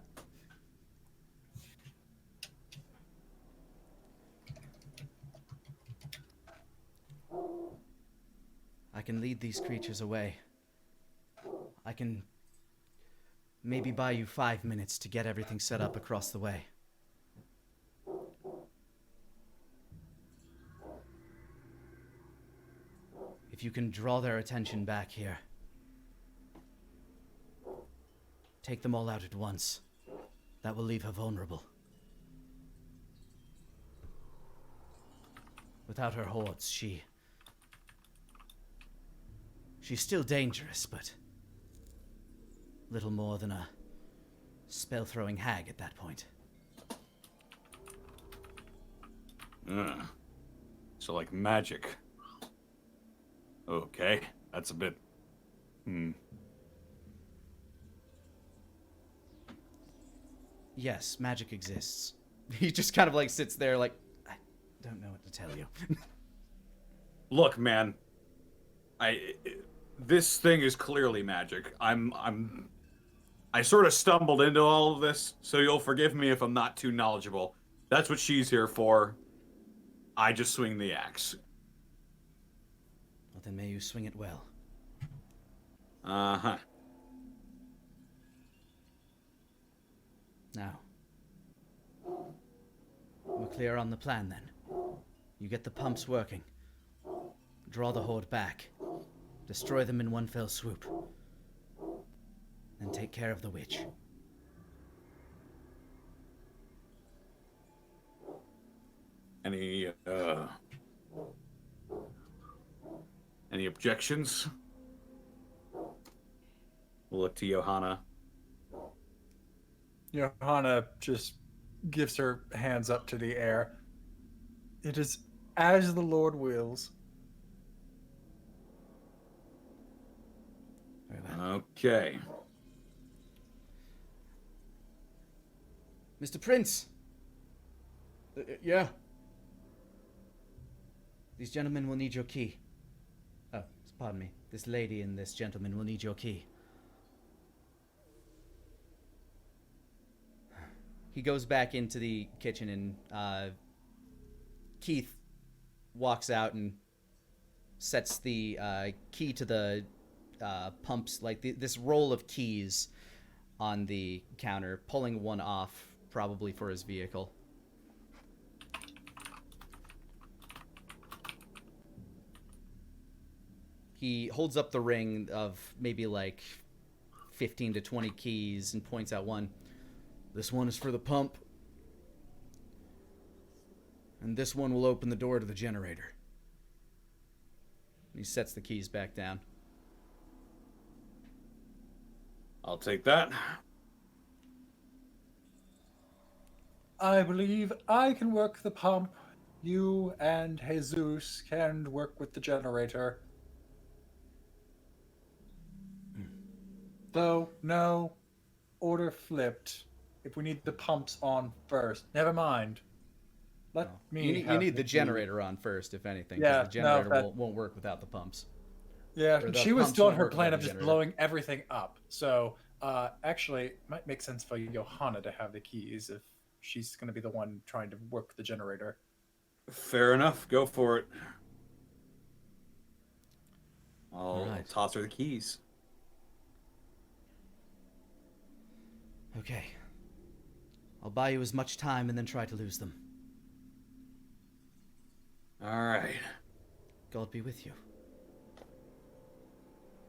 I can lead these creatures away. I can maybe buy you 5 minutes to get everything set up across the way. If you can draw their attention back here. Take them all out at once. That will leave her vulnerable. Without her hordes, she's still dangerous, but little more than a spell-throwing hag at that point. So like magic. Okay, that's a bit... Yes, magic exists. He just kind of like sits there like, I don't know what to tell you. Look, man. This thing is clearly magic. I sort of stumbled into all of this, so you'll forgive me if I'm not too knowledgeable. That's what she's here for. I just swing the axe. Well, then may you swing it well. Uh-huh. Now, we're clear on the plan then. You get the pumps working. Draw the horde back. Destroy them in one fell swoop. Then take care of the witch. Any objections? We'll look to Johanna. Johanna just gives her hands up to the air. It is as the Lord wills. Okay. Mr. Prince. Yeah. These gentlemen will need your key. Oh, pardon me. This lady and this gentleman will need your key. He goes back into the kitchen and Keith walks out and sets the key to the pumps, like this roll of keys on the counter, pulling one off, probably for his vehicle. He holds up the ring of maybe like 15 to 20 keys and points out one. This one is for the pump. And this one will open the door to the generator. He sets the keys back down. I'll take that. I believe I can work the pump. You and Jesus can work with the generator. Though, no. Order flipped. If we need the pumps on first. Never mind. Let me You need the generator on first, if anything. Yeah, because the generator won't work without the pumps. Yeah, Or the she was pumps still on won't her work plan without of the just generator. blowing everything up. So, actually, it might make sense for Johanna to have the keys if she's going to be the one trying to work the generator. Fair enough. Go for it. I'll Alright. toss her the keys. Okay. I'll buy you as much time and then try to lose them. All right. God be with you.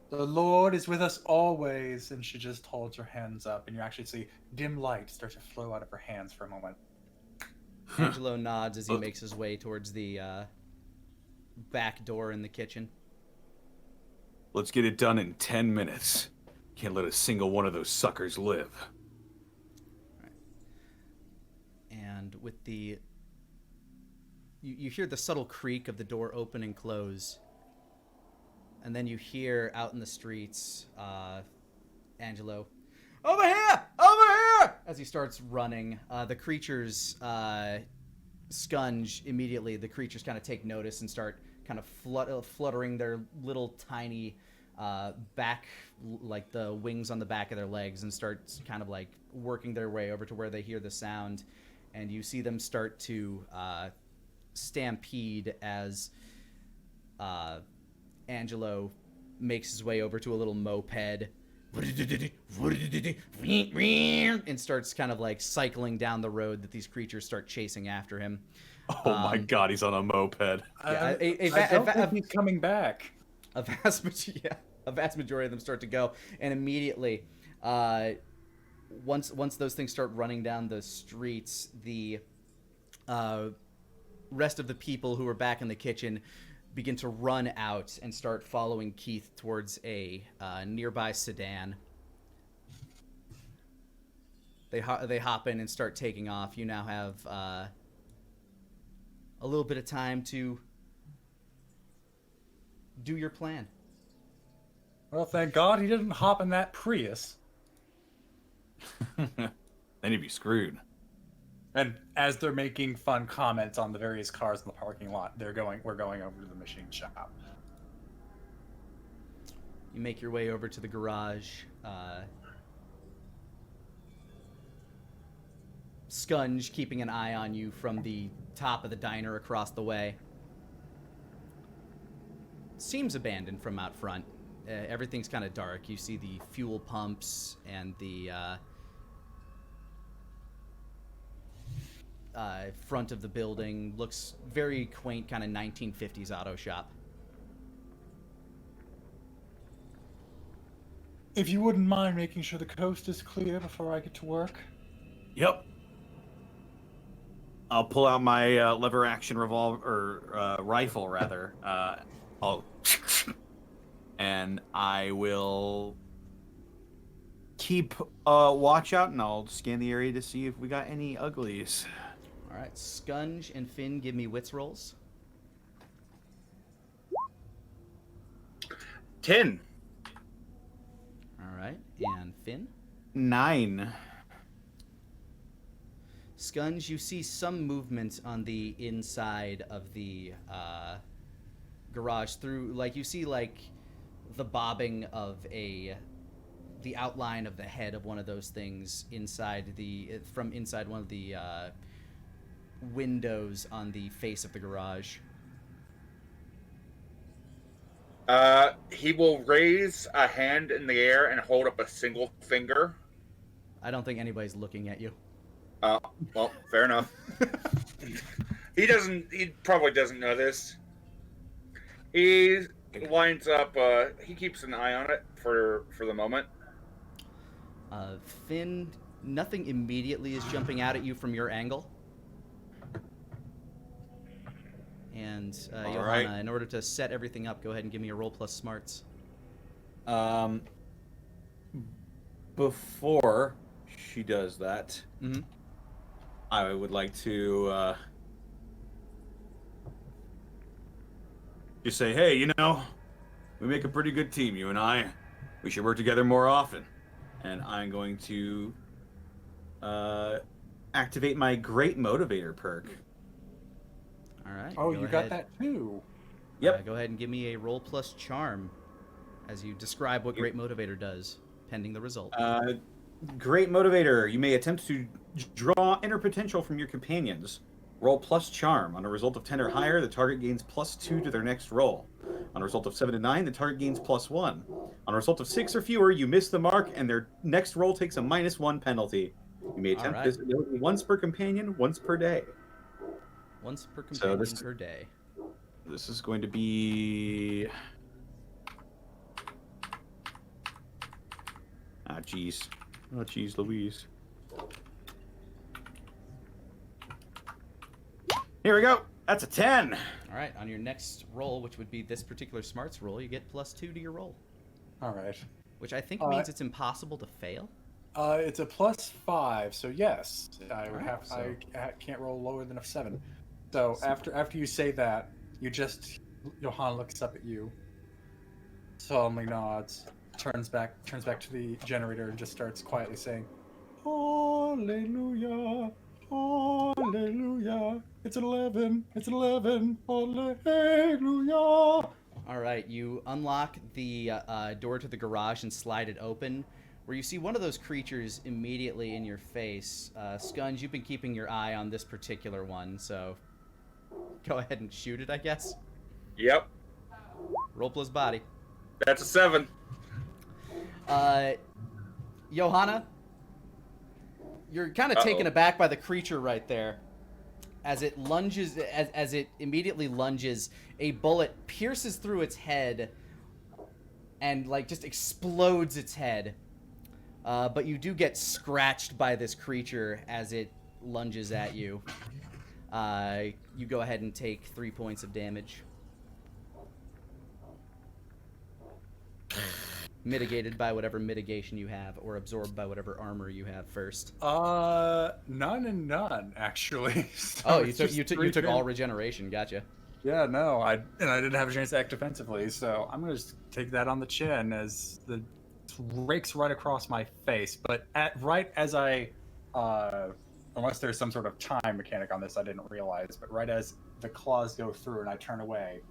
The Lord is with us always, and she just holds her hands up, and you actually see dim light start to flow out of her hands for a moment. Angelo nods as he makes his way towards the back door in the kitchen. Let's get it done in 10 minutes. Can't let a single one of those suckers live. And with the... You hear the subtle creak of the door open and close. And then you hear out in the streets, Angelo, "Over here! Over here!" As he starts running. The creatures scunge immediately. The creatures kind of take notice and start kind of fluttering their little tiny back, like the wings on the back of their legs, and start kind of like working their way over to where they hear the sound. And you see them start to stampede as Angelo makes his way over to a little moped and starts kind of like cycling down the road that these creatures start chasing after him. Oh my god, he's on a moped. Yeah, I don't think he's coming back. A vast majority of them start to go, and immediately, once those things start running down the streets, the rest of the people who are back in the kitchen begin to run out and start following Keith towards a nearby sedan. They hop in and start taking off. You now have a little bit of time to do your plan. Well, thank God he didn't hop in that Prius. Then he'd be screwed. And as they're making fun comments on the various cars in the parking lot, we're going over to the machine shop. You make your way over to the garage. Scunge keeping an eye on you from the top of the diner across the way. Seems abandoned from out front. Everything's kind of dark. You see the fuel pumps and the front of the building. Looks very quaint, kind of 1950s auto shop. If you wouldn't mind making sure the coast is clear before I get to work. Yep. I'll pull out my lever action rifle rather. And I will keep watch out, and I'll scan the area to see if we got any uglies. All right, Scunge and Finn, give me wits rolls. 10. All right, and Finn. 9. Scunge, you see some movement on the inside of the garage through, like, you see, like, the bobbing of the outline of the head of one of those things from inside one of the windows on the face of the garage. He will raise a hand in the air and hold up a single finger. I don't think anybody's looking at you. Well, fair enough. He probably doesn't know this. He lines up, he keeps an eye on it for the moment. Finn, nothing immediately is jumping out at you from your angle. And Johanna, right. in order to set everything up, go ahead and give me a roll plus smarts. Before she does that, Mm-hmm. I would like to just say, hey, we make a pretty good team, you and I. We should work together more often. And I'm going to activate my Great Motivator perk. All right. Oh, go you ahead. got that too. Yep. Go ahead and give me a roll plus charm as you describe what Great Motivator does, pending the result. Great Motivator. You may attempt to draw inner potential from your companions. Roll plus charm. On a result of 10 or higher, the target gains +2 to their next roll. On a result of 7 to 9, the target gains +1. On a result of 6 or fewer, you miss the mark, and their next roll takes a -1 penalty. You may attempt this ability once per companion, once per day. Once per companion this- per day. This is going to be... Ah, jeez. Oh, jeez, Louise. Here we go. That's a 10. All right. On your next roll, which would be this particular smarts roll, you get +2 to your roll, All right. which I think means it's impossible to fail. It's a +5, so yes, I would Alright, have. so- I can't roll lower than a 7. So after you say that, Johann looks up at you, solemnly nods, turns back to the generator, and just starts quietly saying, "Hallelujah, hallelujah! It's an 11, it's an 11, hallelujah!" All right. You unlock the door to the garage and slide it open, where you see one of those creatures immediately in your face. Scunge, you've been keeping your eye on this particular one, so go ahead and shoot it, I guess. Yep, Roll plus body. that's a 7. Johanna, you're kind of taken aback by the creature right there. As it lunges, as it immediately lunges, a bullet pierces through its head and like just explodes its head. But you do get scratched by this creature as it lunges at you. You go ahead and take 3 points of damage. Mitigated by whatever mitigation you have, or absorbed by whatever armor you have first. None and none actually. So Oh, it's you just took all 3 regeneration. Gotcha. Yeah, no, I didn't have a chance to act defensively, so I'm gonna just take that on the chin as the rakes right across my face. But right as I, unless there's some sort of time mechanic on this I didn't realize, but right as the claws go through and I turn away,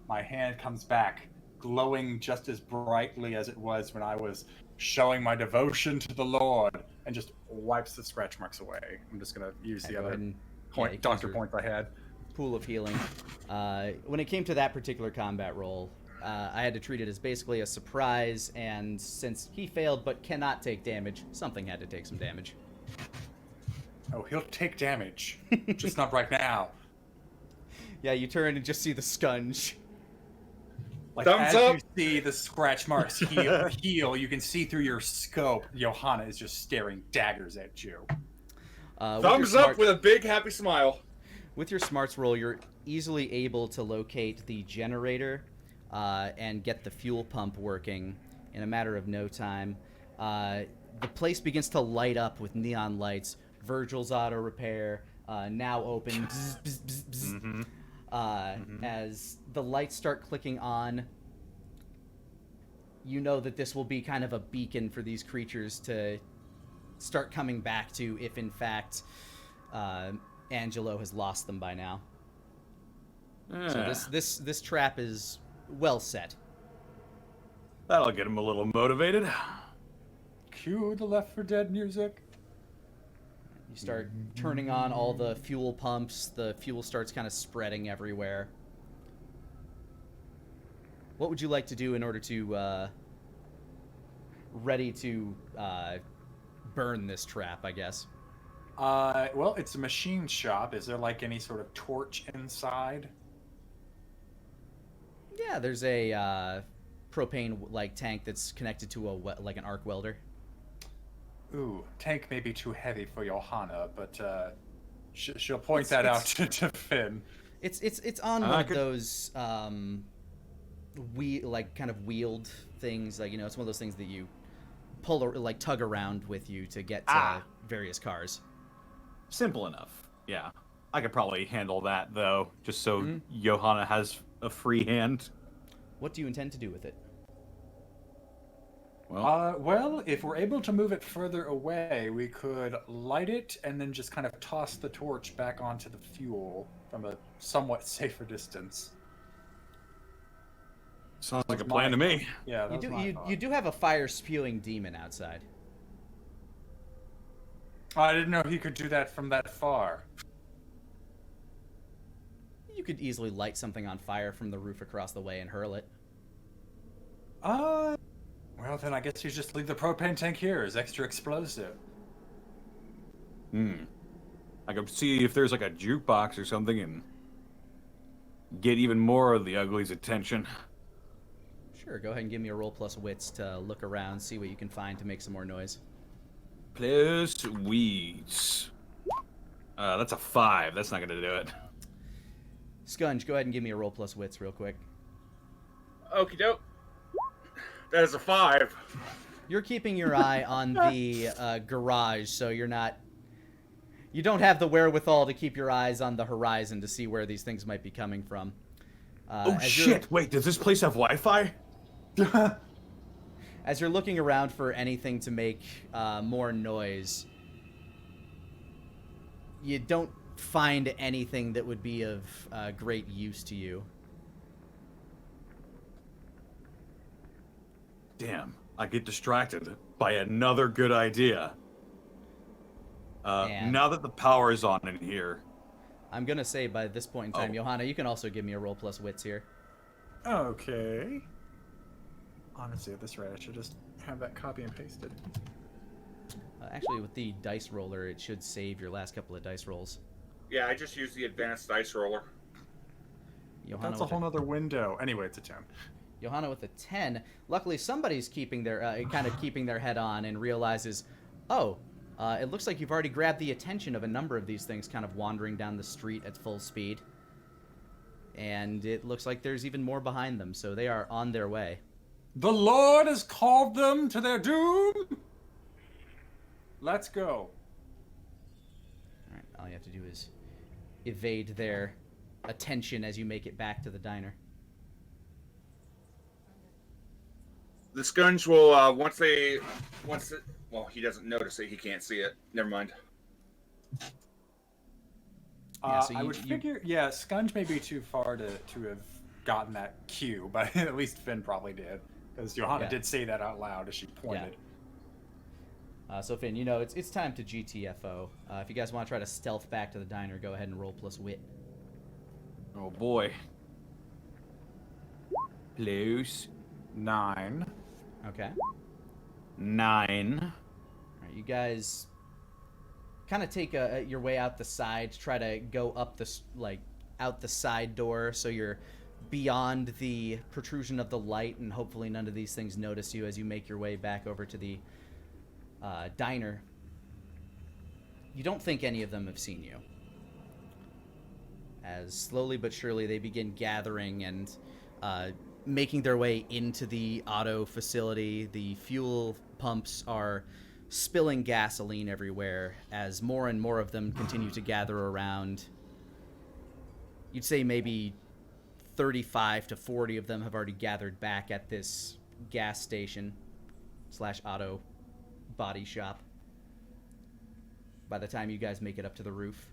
my hand comes back, glowing just as brightly as it was when I was showing my devotion to the Lord, and just wipes the scratch marks away. I'm just gonna use the Go other ahead and doctor use your points I had. pool of healing. When it came to that particular combat roll, I had to treat it as basically a surprise, and since he failed but cannot take damage, something had to take some damage. Oh, he'll take damage, just not right now. Yeah, you turn and just see the Scunge. Like, Thumbs as up. you see the scratch marks heal, you can see through your scope, Johanna is just staring daggers at you. Thumbs up with a big happy smile. With your smarts roll, you're easily able to locate the generator and get the fuel pump working in a matter of no time. The place begins to light up with neon lights. Virgil's auto repair now open. Bzz, bzz, bzz, bzz. As the lights start clicking on, you know that this will be kind of a beacon for these creatures to start coming back to if, in fact, Angelo has lost them by now. So this trap is well set. That'll get him a little motivated. Cue the Left 4 Dead music. You start turning on all the fuel pumps. The fuel starts kind of spreading everywhere. What would you like to do in order to ready to burn this trap, I guess? Well, it's a machine shop. Is there like any sort of torch inside? Yeah, there's a propane like tank that's connected to like an arc welder. Ooh, tank may be too heavy for Johanna, but she'll point that out to Finn. It's on one of those kind of wheeled things, like, you know, it's one of those things that you pull or like tug around with you to get to various cars. Simple enough. Yeah. I could probably handle that, though, just so Johanna has a free hand. What do you intend to do with it? Well, if we're able to move it further away, we could light it and then just kind of toss the torch back onto the fuel from a somewhat safer distance. Sounds like a plan to me. Yeah, You do have a fire spewing demon outside. I didn't know he could do that from that far. You could easily light something on fire from the roof across the way and hurl it. Well, then I guess you just leave the propane tank here as extra explosive. I could see if there's like a jukebox or something and get even more of the uglies' attention. Sure, go ahead and give me a roll plus wits to look around, see what you can find to make some more noise. Plus weeds. That's a 5. That's not gonna do it. Scunge, go ahead and give me a roll plus wits real quick. Okie doke. That is a 5. You're keeping your eye on the garage, so you don't have the wherewithal to keep your eyes on the horizon to see where these things might be coming from. Oh shit! Wait, does this place have Wi-Fi? As you're looking around for anything to make more noise, you don't find anything that would be of great use to you. Damn, I get distracted by another good idea. Now that the power is on in here. I'm going to say by this point in time, Johanna, you can also give me a roll plus wits here. Okay. Honestly, at this rate, I should just have that copy and pasted. Actually, with the dice roller, it should save your last couple of dice rolls. Yeah, I just used the advanced dice roller. Johanna, That's a whole nother window. Anyway, it's a 10. Johanna with a 10. Luckily, somebody's keeping their keeping their head on and realizes, it looks like you've already grabbed the attention of a number of these things kind of wandering down the street at full speed. And it looks like there's even more behind them, so they are on their way. The Lord has called them to their doom. Let's go. Alright, all you have to do is evade their attention as you make it back to the diner. The Scunge will, well, he doesn't notice it, he can't see it. Never mind. I would figure, Scunge may be too far to have gotten that cue, but at least Finn probably did. Because Johanna did say that out loud as she pointed. Yeah. So Finn, you know, it's time to GTFO. If you guys want to try to stealth back to the diner, go ahead and roll plus wit. Oh boy. Plus 9. Okay. 9. All right, you guys kind of take your way out the side, try to go up out the side door, so you're beyond the protrusion of the light, and hopefully none of these things notice you as you make your way back over to the diner. You don't think any of them have seen you. As slowly but surely they begin gathering and making their way into the auto facility. The fuel pumps are spilling gasoline everywhere as more and more of them continue to gather around. You'd say maybe 35 to 40 of them have already gathered back at this gas station / auto body shop by the time you guys make it up to the roof.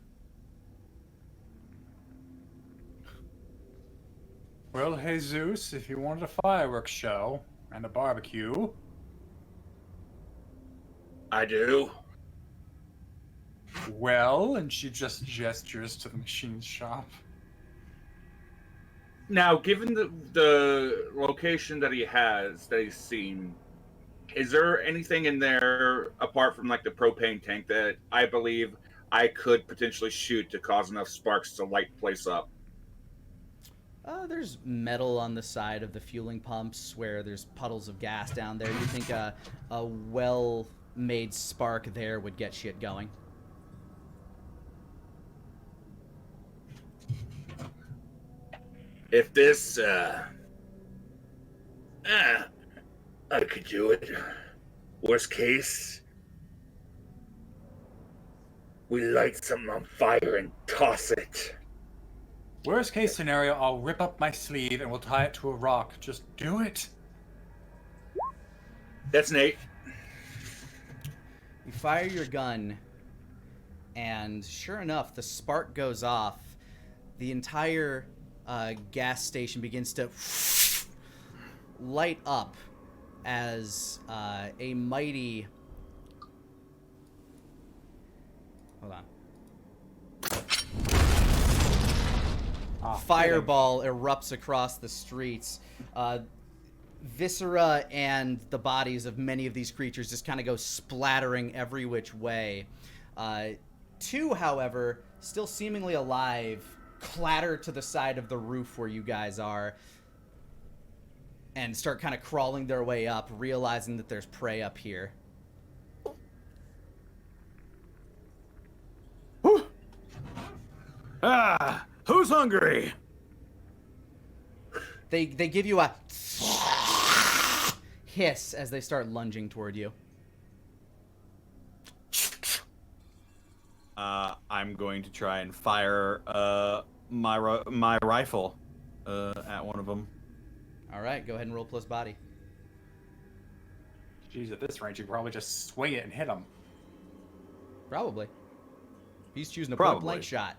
Well, Jesus, if you wanted a fireworks show and a barbecue. I do. Well, and she just gestures to the machine shop. Now, given the location that he's seen, is there anything in there apart from like the propane tank that I believe I could potentially shoot to cause enough sparks to light the place up? There's metal on the side of the fueling pumps where there's puddles of gas down there. You think a well-made spark there would get shit going? If this, I could do it. Worst case, we light something on fire and toss it. Worst case scenario, I'll rip up my sleeve and we'll tie it to a rock. Just do it. That's Nate. You fire your gun, and sure enough, the spark goes off. The entire gas station begins to light up as a mighty... Hold on. Fireball erupts across the streets. Viscera and the bodies of many of these creatures just kind of go splattering every which way. Two, however, still seemingly alive, clatter to the side of the roof where you guys are and start kind of crawling their way up, realizing that there's prey up here. Who's hungry? They give you a hiss as they start lunging toward you. I'm going to try and fire my rifle at one of them. All right, go ahead and roll plus body. Jeez, at this range, you could probably just swing it and hit him. Probably. He's choosing a Probably. point blank shot.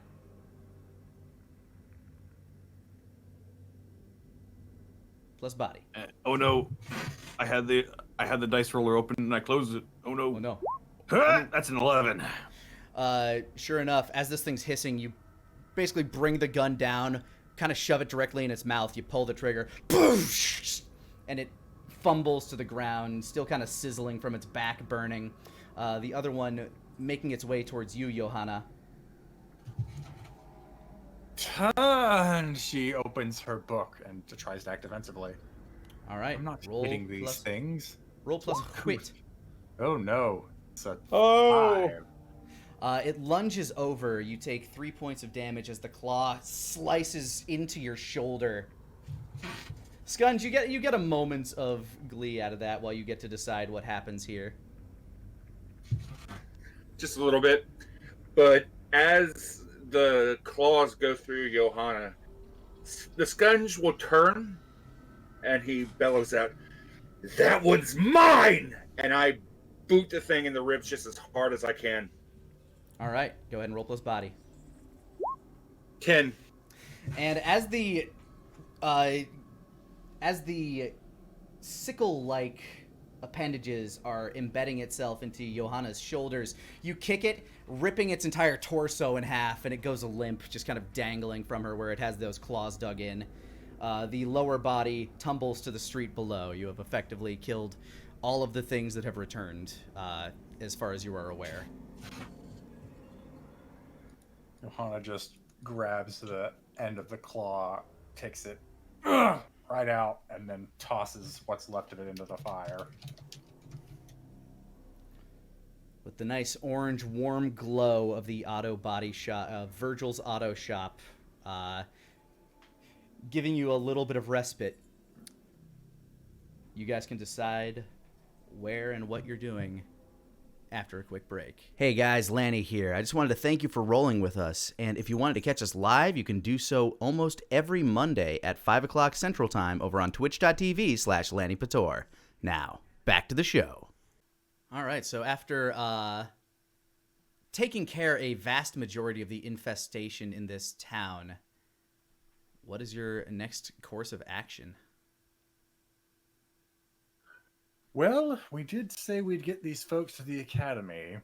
Plus body. Oh no, I had the dice roller open and I closed it. Oh no. Oh no. That's an 11. Sure enough, as this thing's hissing, you basically bring the gun down, kind of shove it directly in its mouth. You pull the trigger, and it fumbles to the ground, still kind of sizzling from its back burning. The other one making its way towards you, Johanna. And she opens her book and tries to act defensively. All right. I'm not roll hitting these plus, things. Roll plus quit. Oh no. It's a Oh. 5. It lunges over. You take 3 points of damage as the claw slices into your shoulder. Scunge, you get a moment of glee out of that while you get to decide what happens here. Just a little bit. But as the claws go through Johanna, the Scunge will turn and he bellows out, "That one's mine!" And I boot the thing in the ribs just as hard as I can. All right, go ahead and roll plus body. 10. And as the sickle-like appendages are embedding itself into Johanna's shoulders, you kick it, ripping its entire torso in half, and it goes limp, just kind of dangling from her where it has those claws dug in. The lower body tumbles to the street below. You have effectively killed all of the things that have returned, as far as you are aware. Johanna just grabs the end of the claw, takes it right out, and then tosses what's left of it into the fire. With the nice orange warm glow of the auto body shop, Virgil's auto shop, giving you a little bit of respite, You guys can decide where and what you're doing after a quick break. Hey guys, Lani here. I just wanted to thank you for rolling with us. And if you wanted to catch us live, you can do so almost every Monday at 5 o'clock Central Time over on twitch.tv/LaniPator. Now, back to the show. All right, so after taking care a vast majority of the infestation in this town, what is your next course of action? Well, we did say we'd get these folks to the academy.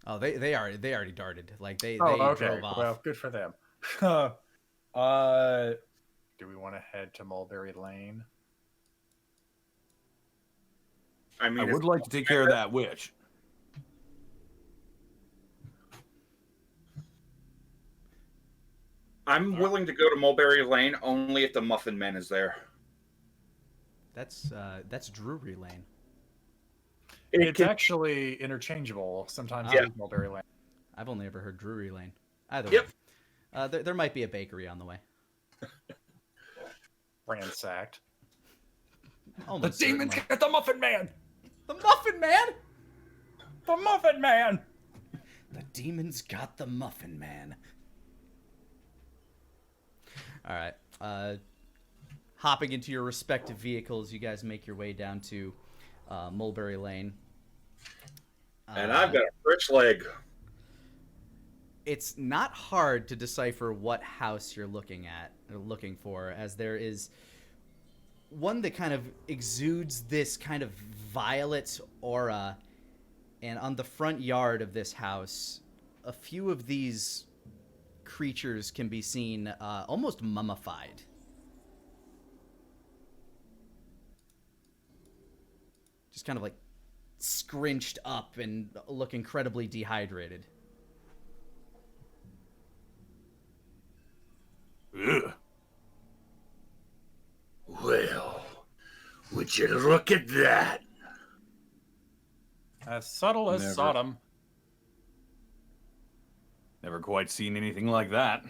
Oh, they already darted. Like they Okay. drove off. Well, good for them. Do we want to head to Mulberry Lane? I mean, I would like to take care of that witch. I'm willing to go to Mulberry Lane only if the Muffin Man is there. That's Drury Lane. It's actually interchangeable. Sometimes Yeah. it is Mulberry Lane. I've only ever heard Drury Lane. Either Yep. way. There might be a bakery on the way. Ransacked. Almost The demons certainly. get the Muffin Man! The Muffin Man! The Muffin Man! The demons got the Muffin Man. All right. Hopping into your respective vehicles, you guys make your way down to Mulberry Lane. And I've got a fresh leg. It's not hard to decipher what house you're looking at or looking for, as there is one that kind of exudes this kind of violet aura, and on the front yard of this house, a few of these creatures can be seen almost mummified. Just kind of like scrunched up and look incredibly dehydrated. Ugh. Well, would you look at that? As subtle as Never. Sodom. Never quite seen anything like that.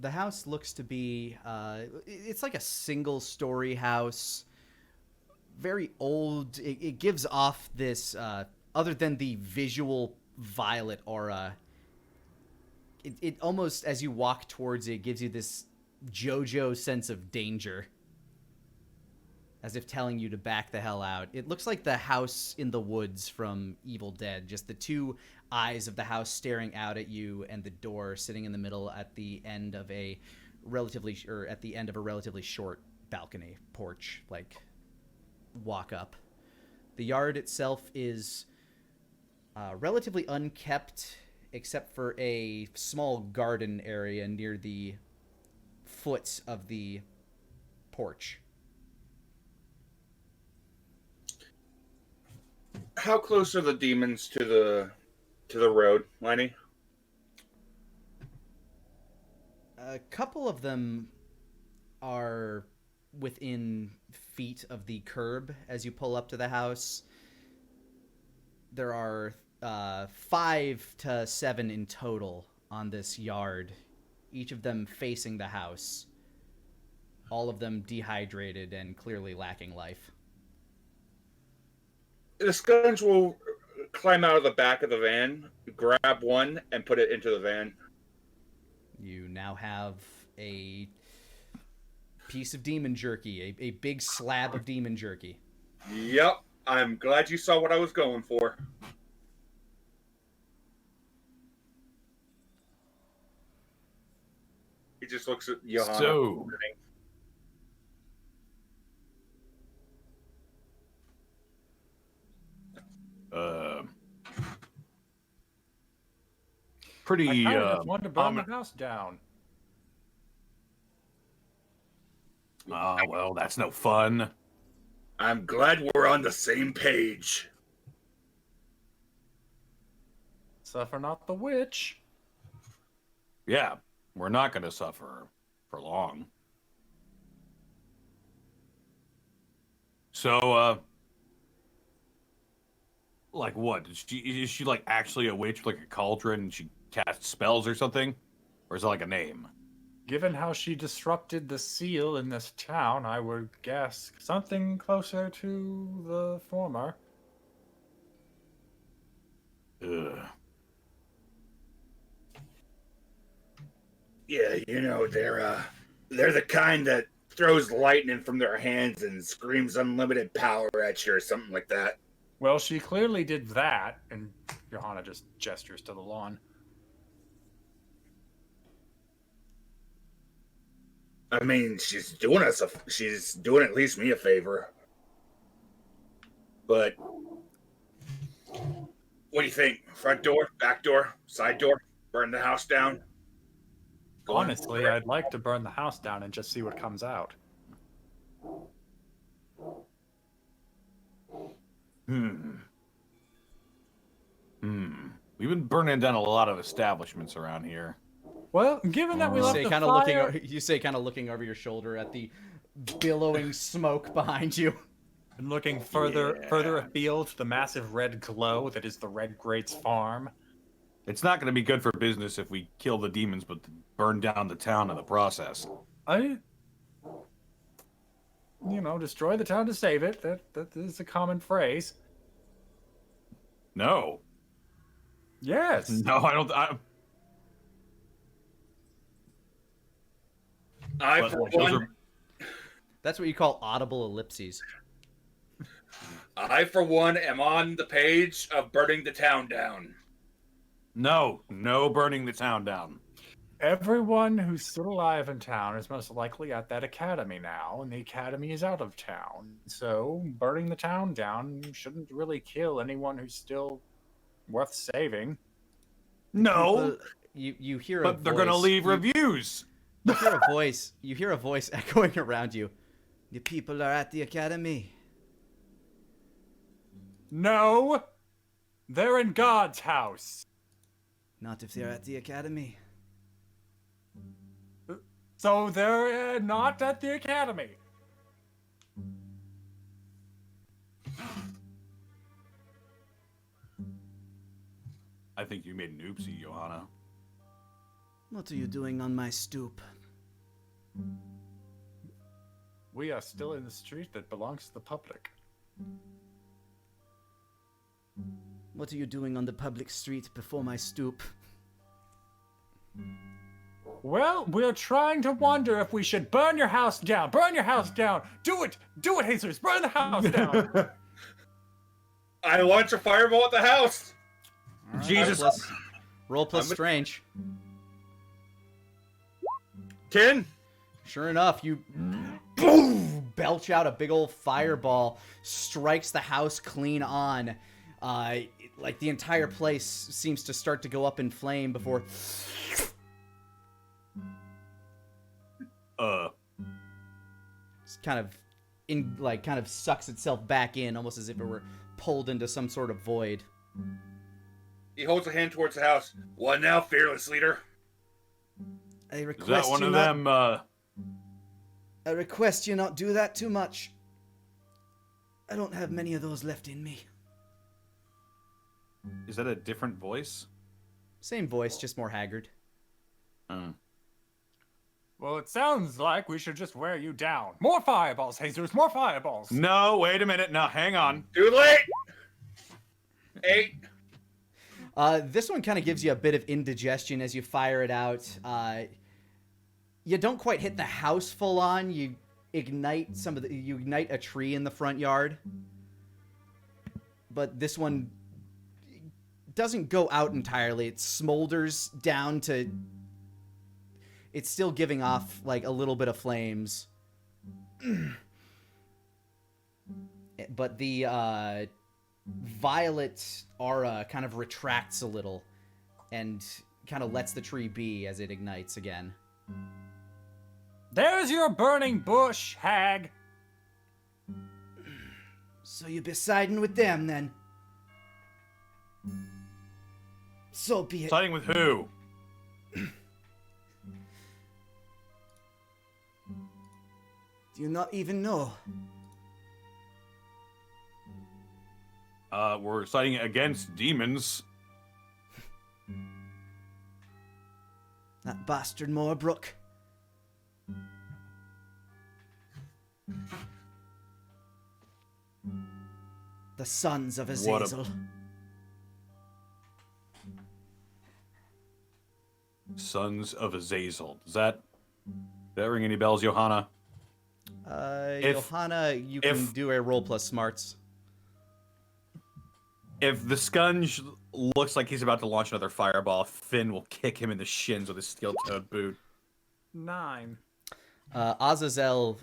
The house looks to be, it's like a single-story house. Very old. It gives off this, other than the visual violet aura, it almost, as you walk towards it, gives you this JoJo sense of danger. As if telling you to back the hell out. It looks like the house in the woods from Evil Dead. Just the two eyes of the house staring out at you, and the door sitting in the middle at the end of a relatively short balcony porch, like walk up. The yard itself is relatively unkept, except for a small garden area near the foot of the porch. How close are the demons to the road, Lenny? A couple of them are within feet of the curb as you pull up to the house. There are 5 to 7 in total on this yard, each of them facing the house. All of them dehydrated and clearly lacking life. The Scourge will climb out of the back of the van, grab one, and put it into the van. You now have a piece of demon jerky, a big slab of demon jerky. Yep, I'm glad you saw what I was going for. He just looks at Johanna. So, pretty, I kind of just wanted to burn omin- the house down. well, that's no fun. I'm glad we're on the same page. Suffer not the witch. Yeah, we're not going to suffer for long. So, like what? Is she like actually a witch, like a cauldron, and she casts spells or something? Or is it like a name? Given how she disrupted the seal in this town, I would guess something closer to the former. Ugh. Yeah, you know, they're the kind that throws lightning from their hands and screams unlimited power at you or something like that. Well, she clearly did that, and Johanna just gestures to the lawn. I mean, she's doing at least me a favor. But what do you think? Front door, back door, side door, burn the house down? Honestly, I'd like to burn the house down and just see what comes out. We've been burning down a lot of establishments around here. Well, given that we You left say, the kind of fire... looking over your shoulder at the billowing smoke behind you. And looking further afield to the massive red glow that is the Red Greats farm. It's not going to be good for business if we kill the demons, but burn down the town in the process. Destroy the town to save it. That is a common phrase. No. Yes. No, I don't. I, for one, That's what you call audible ellipses. I, for one, am on the page of burning the town down. No burning the town down. Everyone who's still alive in town is most likely at that academy now, and the academy is out of town. So burning the town down shouldn't really kill anyone who's still worth saving. No, You hear a but voice. they're going to leave reviews. You hear a voice echoing around you. The people are at the academy. No! They're in God's house. Not if they're at the academy. So they're not at the academy. I think you made an oopsie, Johanna. What are you doing on my stoop? We are still in the street that belongs to the public. What are you doing on the public street before my stoop? Well, we're trying to wonder if we should burn your house down. Burn your house down. Do it, Jesus. Burn the house down. I launch a fireball at the house. Right, Jesus. Roll plus strange. 10. Sure enough, you boom, belch out a big old fireball, strikes the house clean on. Like the entire place seems to start to go up in flame before it's kind of sucks itself back in, almost as if it were pulled into some sort of void. He holds a hand towards the house. What now, fearless leader? I request Is that one you of not, them, I request you not do that too much. I don't have many of those left in me. Is that a different voice? Same voice, just more haggard. Well, it sounds like we should just wear you down. More fireballs, Jesus, more fireballs. No, wait a minute. No, hang on. Too late. 8. This one kind of gives you a bit of indigestion as you fire it out. You don't quite hit the house full on. You ignite a tree in the front yard. But this one doesn't go out entirely. It smolders down to... It's still giving off, like, a little bit of flames. But the violet aura kind of retracts a little and kind of lets the tree be as it ignites again. There's your burning bush, hag. So you be siding with them, then? So be it. Siding with who? Do you not even know? We're siding against demons. That bastard Moorbrook. The sons of What a- Azazel. Sons of Azazel. Does that ring any bells, Johanna? If- Johanna, you can if- do a roll plus smarts. If the Scunge looks like he's about to launch another fireball, Finn will kick him in the shins with his steel-toed boot. 9. Azazel,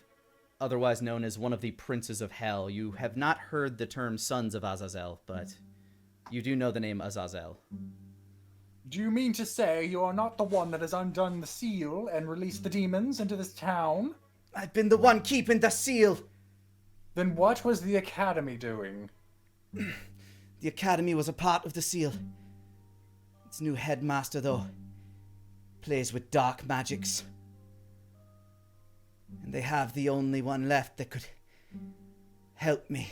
otherwise known as one of the princes of hell. You have not heard the term sons of Azazel, but you do know the name Azazel. Do you mean to say you are not the one that has undone the seal and released the demons into this town? I've been the one keeping the seal. Then what was the Academy doing? The Academy was a part of the seal. Its new headmaster, though, plays with dark magics. And they have the only one left that could help me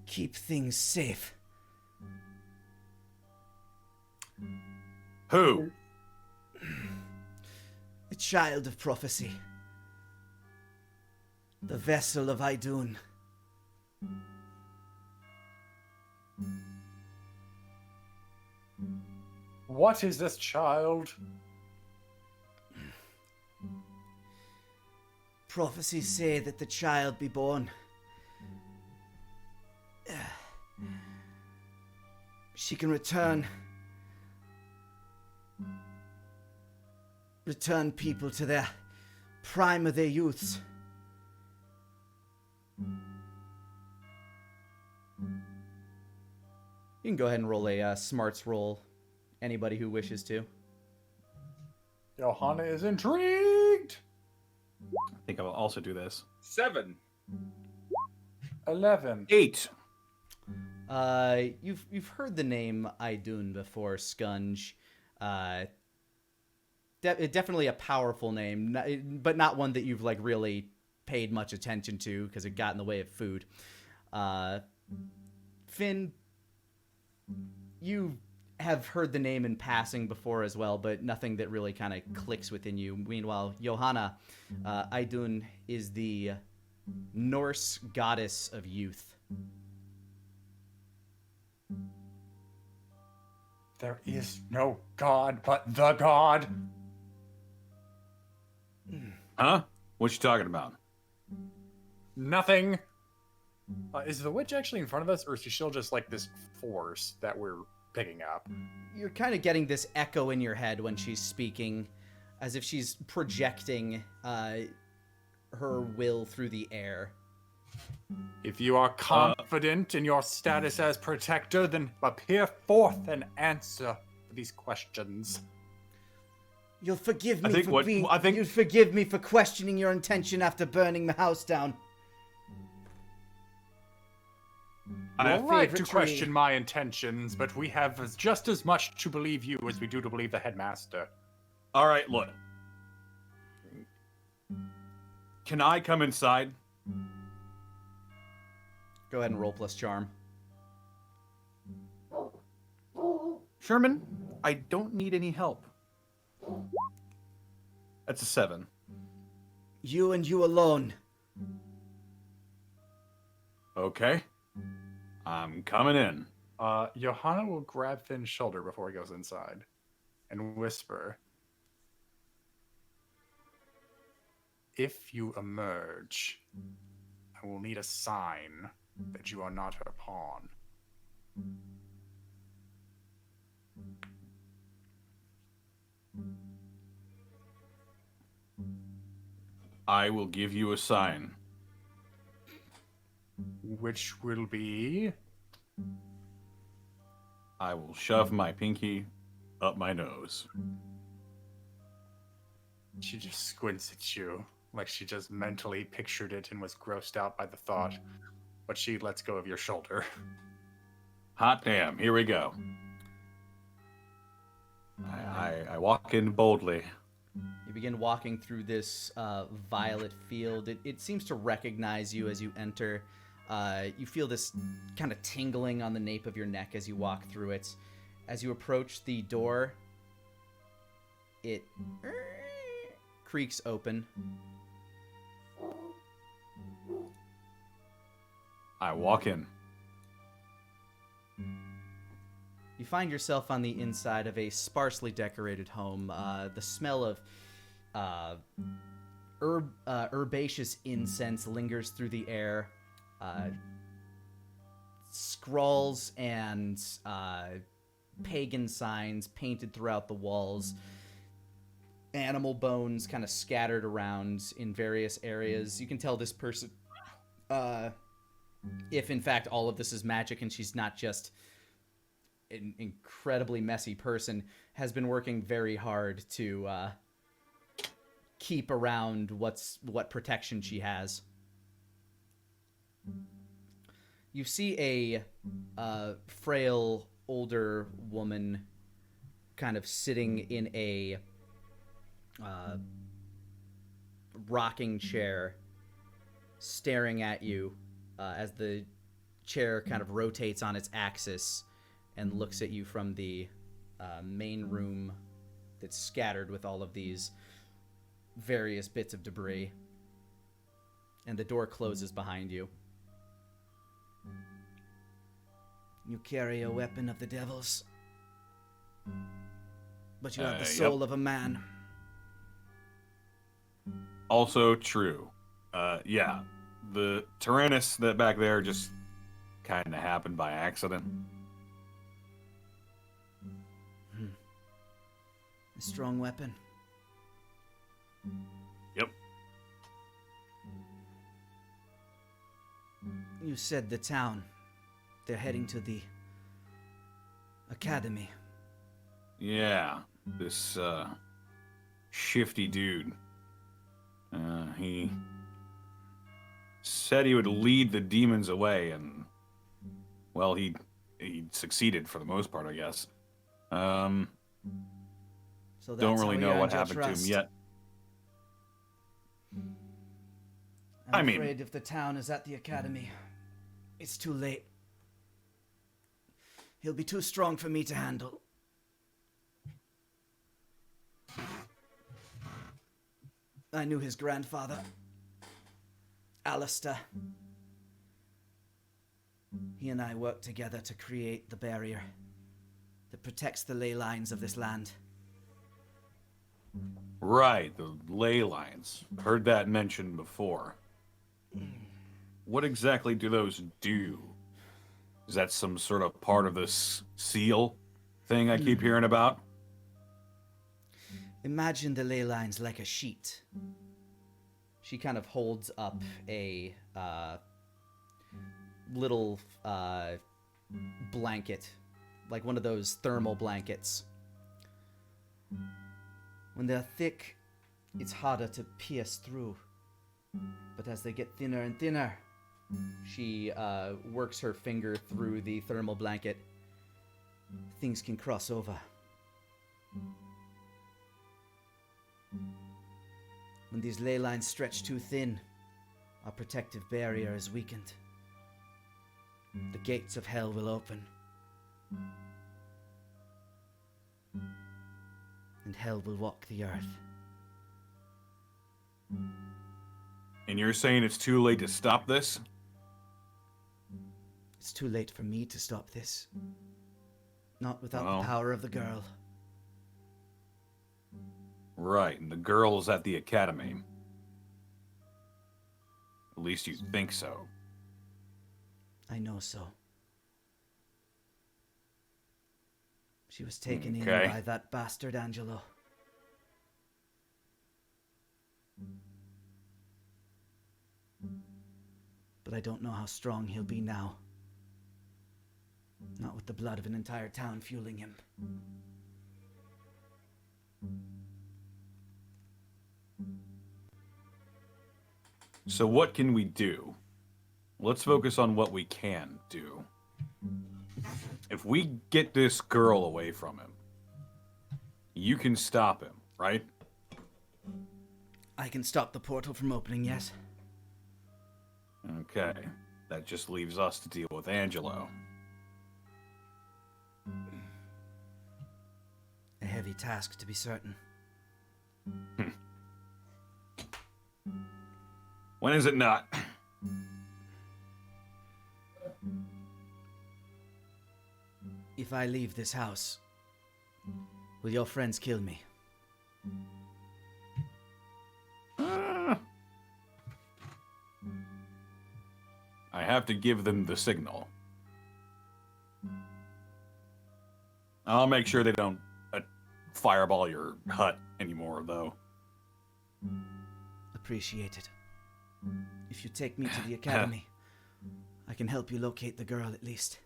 keep things safe. Who? The child of prophecy. The vessel of Idun. What is this child? Prophecies say that the child be born. She can return people to their prime of their youths. You can go ahead and roll a smarts roll. Anybody who wishes to. Johanna is intrigued. I think I will also do this. 7. 11. 8. You've heard the name Idun before, Scunge. Definitely a powerful name, but not one that you've like really paid much attention to because it got in the way of food. Finn, you have heard the name in passing before as well, but nothing that really kind of clicks within you. Meanwhile, Johanna, Idun is the Norse goddess of youth. There is no god but the god. Huh? What you talking about? Nothing. Is the witch actually in front of us, or is she still just like this force that we're picking up? You're kind of getting this echo in your head when she's speaking, as if she's projecting her will through the air. If you are confident in your status as protector, then appear forth and answer these questions. You'll forgive me You'll forgive me for questioning your intention after burning the house down. You're right to favorite question tree. my intentions, but we have just as much to believe you as we do to believe the headmaster. All right, look. Can I come inside? Go ahead and roll plus charm. Sherman, I don't need any help. That's a 7. You and you alone. Okay. I'm coming in. Johanna will grab Finn's shoulder before he goes inside and whisper, "If you emerge, I will need a sign that you are not her pawn." I will give you a sign. Which will be... I will shove my pinky up my nose. She just squints at you, like she just mentally pictured it and was grossed out by the thought, but she lets go of your shoulder. Hot damn, here we go. I walk in boldly. You begin walking through this violet field. It seems to recognize you as you enter. You feel this kind of tingling on the nape of your neck as you walk through it. As you approach the door, it creaks open. I walk in. You find yourself on the inside of a sparsely decorated home. The smell of herbaceous incense lingers through the air. Scrawls and pagan signs painted throughout the walls. Animal bones kind of scattered around in various areas. You can tell this person, if in fact all of this is magic and she's not just an incredibly messy person, has been working very hard to keep around what protection she has. You see a frail older woman kind of sitting in a rocking chair, staring at you as the chair kind of rotates on its axis and looks at you from the main room that's scattered with all of these various bits of debris. And the door closes behind you. You carry a weapon of the devil's, but you have the soul of a man. Also true. Yeah, the Tyrannus that back there just kind of happened by accident. A strong weapon. Yep. You said the town. They're heading to the academy. Yeah, this shifty dude. He said he would lead the demons away, and well, he succeeded for the most part, I guess. So that's Don't really how he know what earned your happened to him trust. yet. I'm I mean- afraid if the town is at the academy, it's too late. He'll be too strong for me to handle. I knew his grandfather, Alistair. He and I worked together to create the barrier that protects the ley lines of this land. Right, the ley lines. Heard that mentioned before. What exactly do those do? Is that some sort of part of this seal thing I keep hearing about? Imagine the ley lines like a sheet. She kind of holds up a little blanket, like one of those thermal blankets. When they're thick, it's harder to pierce through. But as they get thinner and thinner, she works her finger through the thermal blanket. Things can cross over. When these ley lines stretch too thin, our protective barrier is weakened. The gates of hell will open. And hell will walk the earth. And you're saying it's too late to stop this? It's too late for me to stop this. Not without Well. the power of the girl. Right, and the girl's at the academy. At least you think so. I know so. She was taken in Okay. by that bastard Angelo. But I don't know how strong he'll be now. Not with the blood of an entire town fueling him. So what can we do? Let's focus on what we can do. If we get this girl away from him, you can stop him, right? I can stop the portal from opening, yes? Okay. That just leaves us to deal with Angelo. A heavy task, to be certain. When is it not? if I leave this house, will your friends kill me? I have to give them the signal. I'll make sure they don't fireball your hut anymore, though. Appreciate it. If you take me to the academy, I can help you locate the girl at least.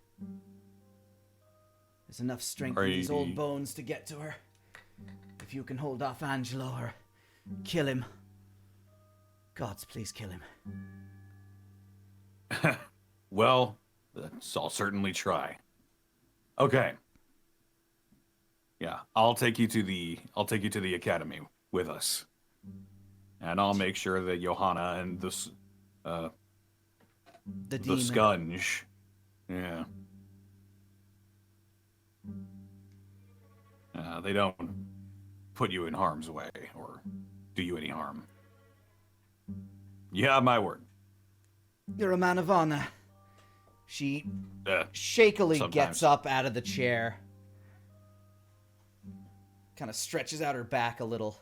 There's enough strength in these old bones to get to her. If you can hold off Angelo or kill him, gods, please kill him. Well, I'll certainly try. Okay. Yeah, I'll take you to the academy with us, and I'll make sure that Johanna and the demon. Scunge, yeah, they don't put you in harm's way or do you any harm. You have my word. You're a man of honor. She shakily sometimes. gets up out of the chair, kind of stretches out her back a little,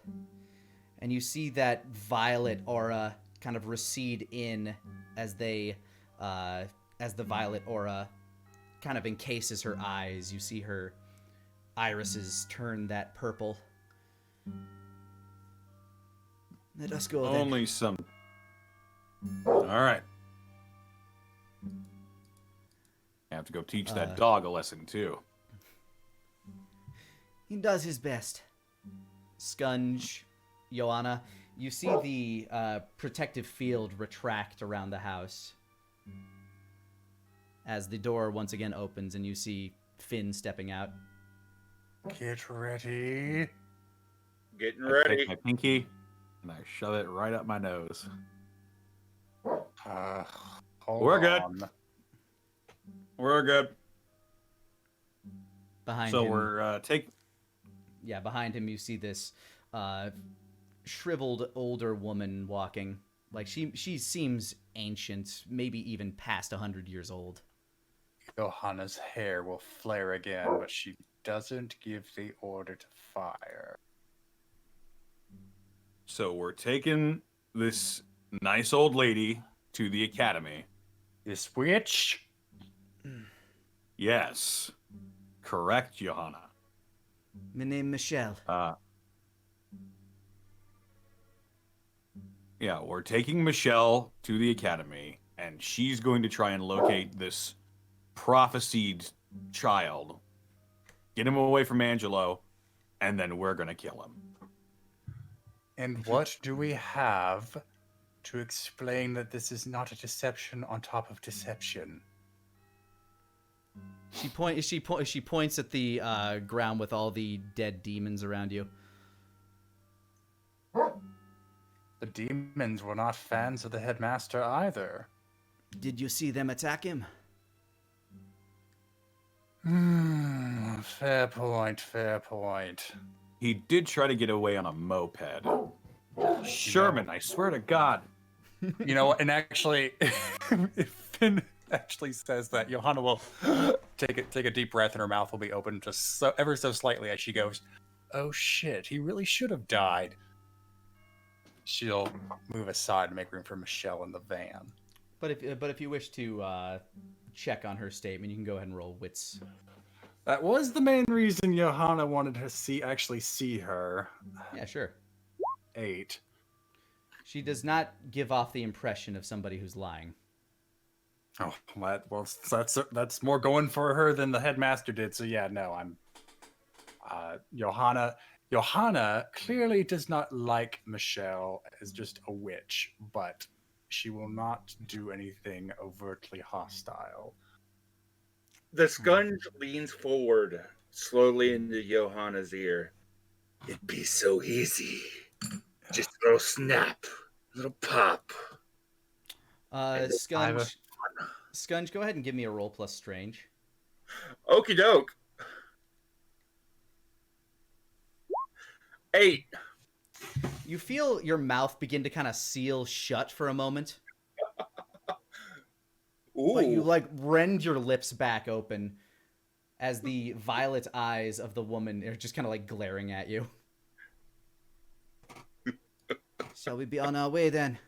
and you see that violet aura kind of recede in as the violet aura kind of encases her eyes. You see her irises turn that purple. Let us go then. Only some. All right. I have to go teach that dog a lesson too. He does his best. Scunge, Joanna, you see the protective field retract around the house as the door once again opens and you see Finn stepping out. Get ready. Getting I ready. take my pinky and I shove it right up my nose. Hold We're good. on. We're good. Behind So him, we're behind him you see this shriveled older woman walking. Like she seems ancient, maybe even past 100 years old. Johanna's hair will flare again, but she doesn't give the order to fire. So we're taking this nice old lady to the academy. This witch? Yes. Correct, Johanna. My name Michelle. Yeah, we're taking Michelle to the academy, and she's going to try and locate this prophesied child, get him away from Angelo, and then we're going to kill him. And what do we have to explain that this is not a deception on top of deception? She points at the ground with all the dead demons around you. The demons were not fans of the headmaster either. Did you see them attack him? Fair point, fair point. He did try to get away on a moped. Sherman, I swear to God. You know, and actually, if Finn actually says that, Johanna will take a deep breath and her mouth will be open just ever so slightly as she goes, "Oh shit, he really should have died." She'll move aside and make room for Michelle in the van. But if you wish to check on her statement, you can go ahead and roll wits. That was the main reason Johanna wanted to actually see her. Yeah, sure. 8. She does not give off the impression of somebody who's lying. Oh, well, that's more going for her than the headmaster did. So yeah, no, I'm. Johanna clearly does not like Michelle as just a witch, but she will not do anything overtly hostile. The Scunge leans forward slowly into Johanna's ear. It'd be so easy. Just a little snap, a little pop. Scunge, go ahead and give me a roll plus strange. Okie doke. 8. You feel your mouth begin to kind of seal shut for a moment. Ooh. But you rend your lips back open. as the violet eyes of the woman are just kind of like glaring at you. Shall we be on our way then?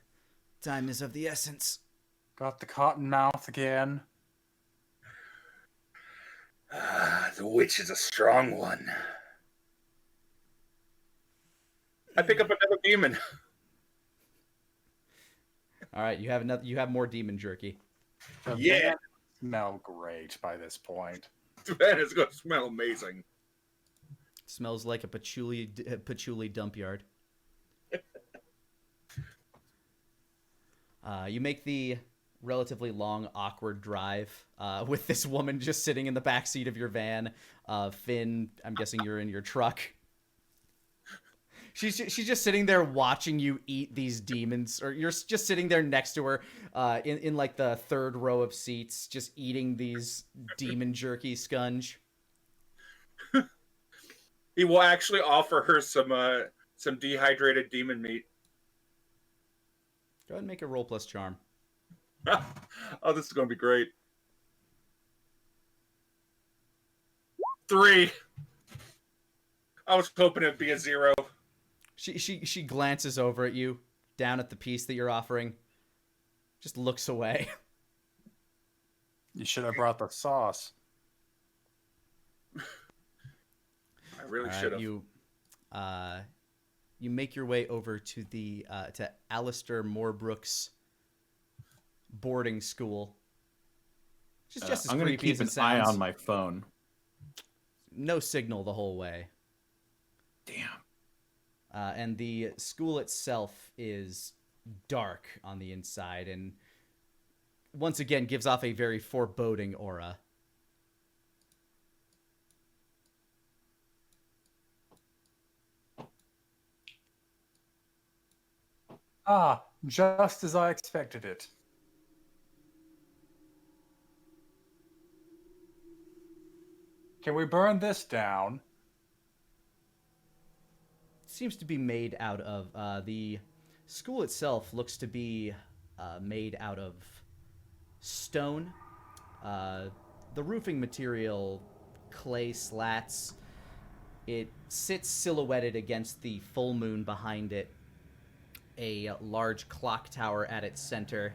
Time is of the essence. Got the cotton mouth again. The witch is a strong one. I pick up another demon. All right, you have another. You have more demon jerky. The Yeah. van smell great by this point. That is going to smell amazing. Smells like a patchouli dump yard. You make the relatively long, awkward drive with this woman just sitting in the back seat of your van. Finn, I'm guessing you're in your truck. She's just sitting there watching you eat these demons, or you're just sitting there next to her in like the third row of seats, just eating these demon jerky scunge. He will actually offer her some dehydrated demon meat. Go ahead and make a roll plus charm. Oh, this is going to be great. 3. I was hoping it'd be a 0. She glances over at you, down at the piece that you're offering, just looks away. You should have brought the sauce. I really should have. You make your way over to the to Alistair Moorbrook's boarding school. Just as I'm going to creepy keep as an it eye sounds. on my phone. No signal the whole way. Damn. And the school itself is dark on the inside and once again gives off a very foreboding aura. Ah, just as I expected it. Can we burn this down? Seems to be made out of the school itself looks to be made out of stone. The roofing material, clay slats. It sits silhouetted against the full moon behind it. A large clock tower at its center.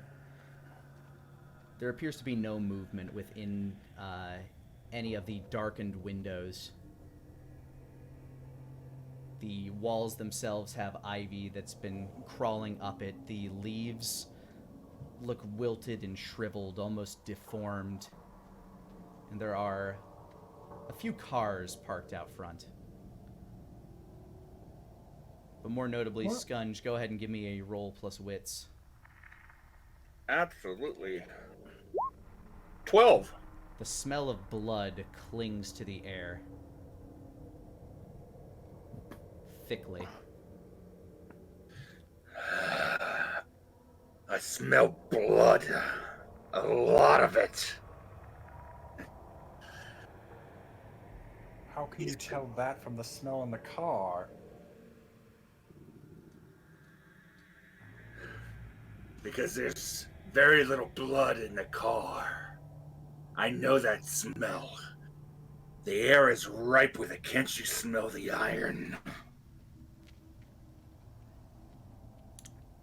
There appears to be no movement within any of the darkened windows. The walls themselves have ivy that's been crawling up it. The leaves look wilted and shriveled, almost deformed. And there are a few cars parked out front. But more notably, What? Scunge, go ahead and give me a roll plus wits. Absolutely. 12. The smell of blood clings to the air. Thickly. I smell blood. A lot of it. How can you tell that from the smell in the car? Because there's very little blood in the car. I know that smell. The air is ripe with it. Can't you smell the iron?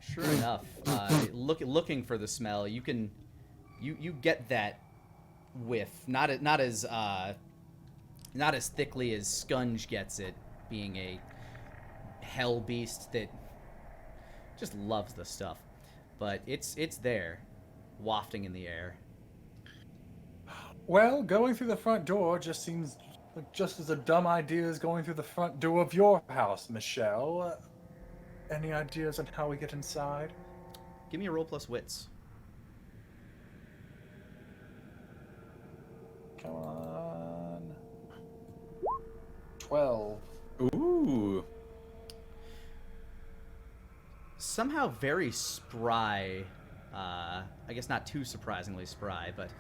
Sure enough, looking for the smell, you get that whiff. Not as thickly as Scunge gets it, being a hell beast that just loves the stuff. But it's there, wafting in the air. Well, going through the front door just seems like just as a dumb idea as going through the front door of your house, Michelle. Any ideas on how we get inside? Give me a roll plus wits. Come on. 12. Ooh. Somehow very spry, I guess not too surprisingly spry, but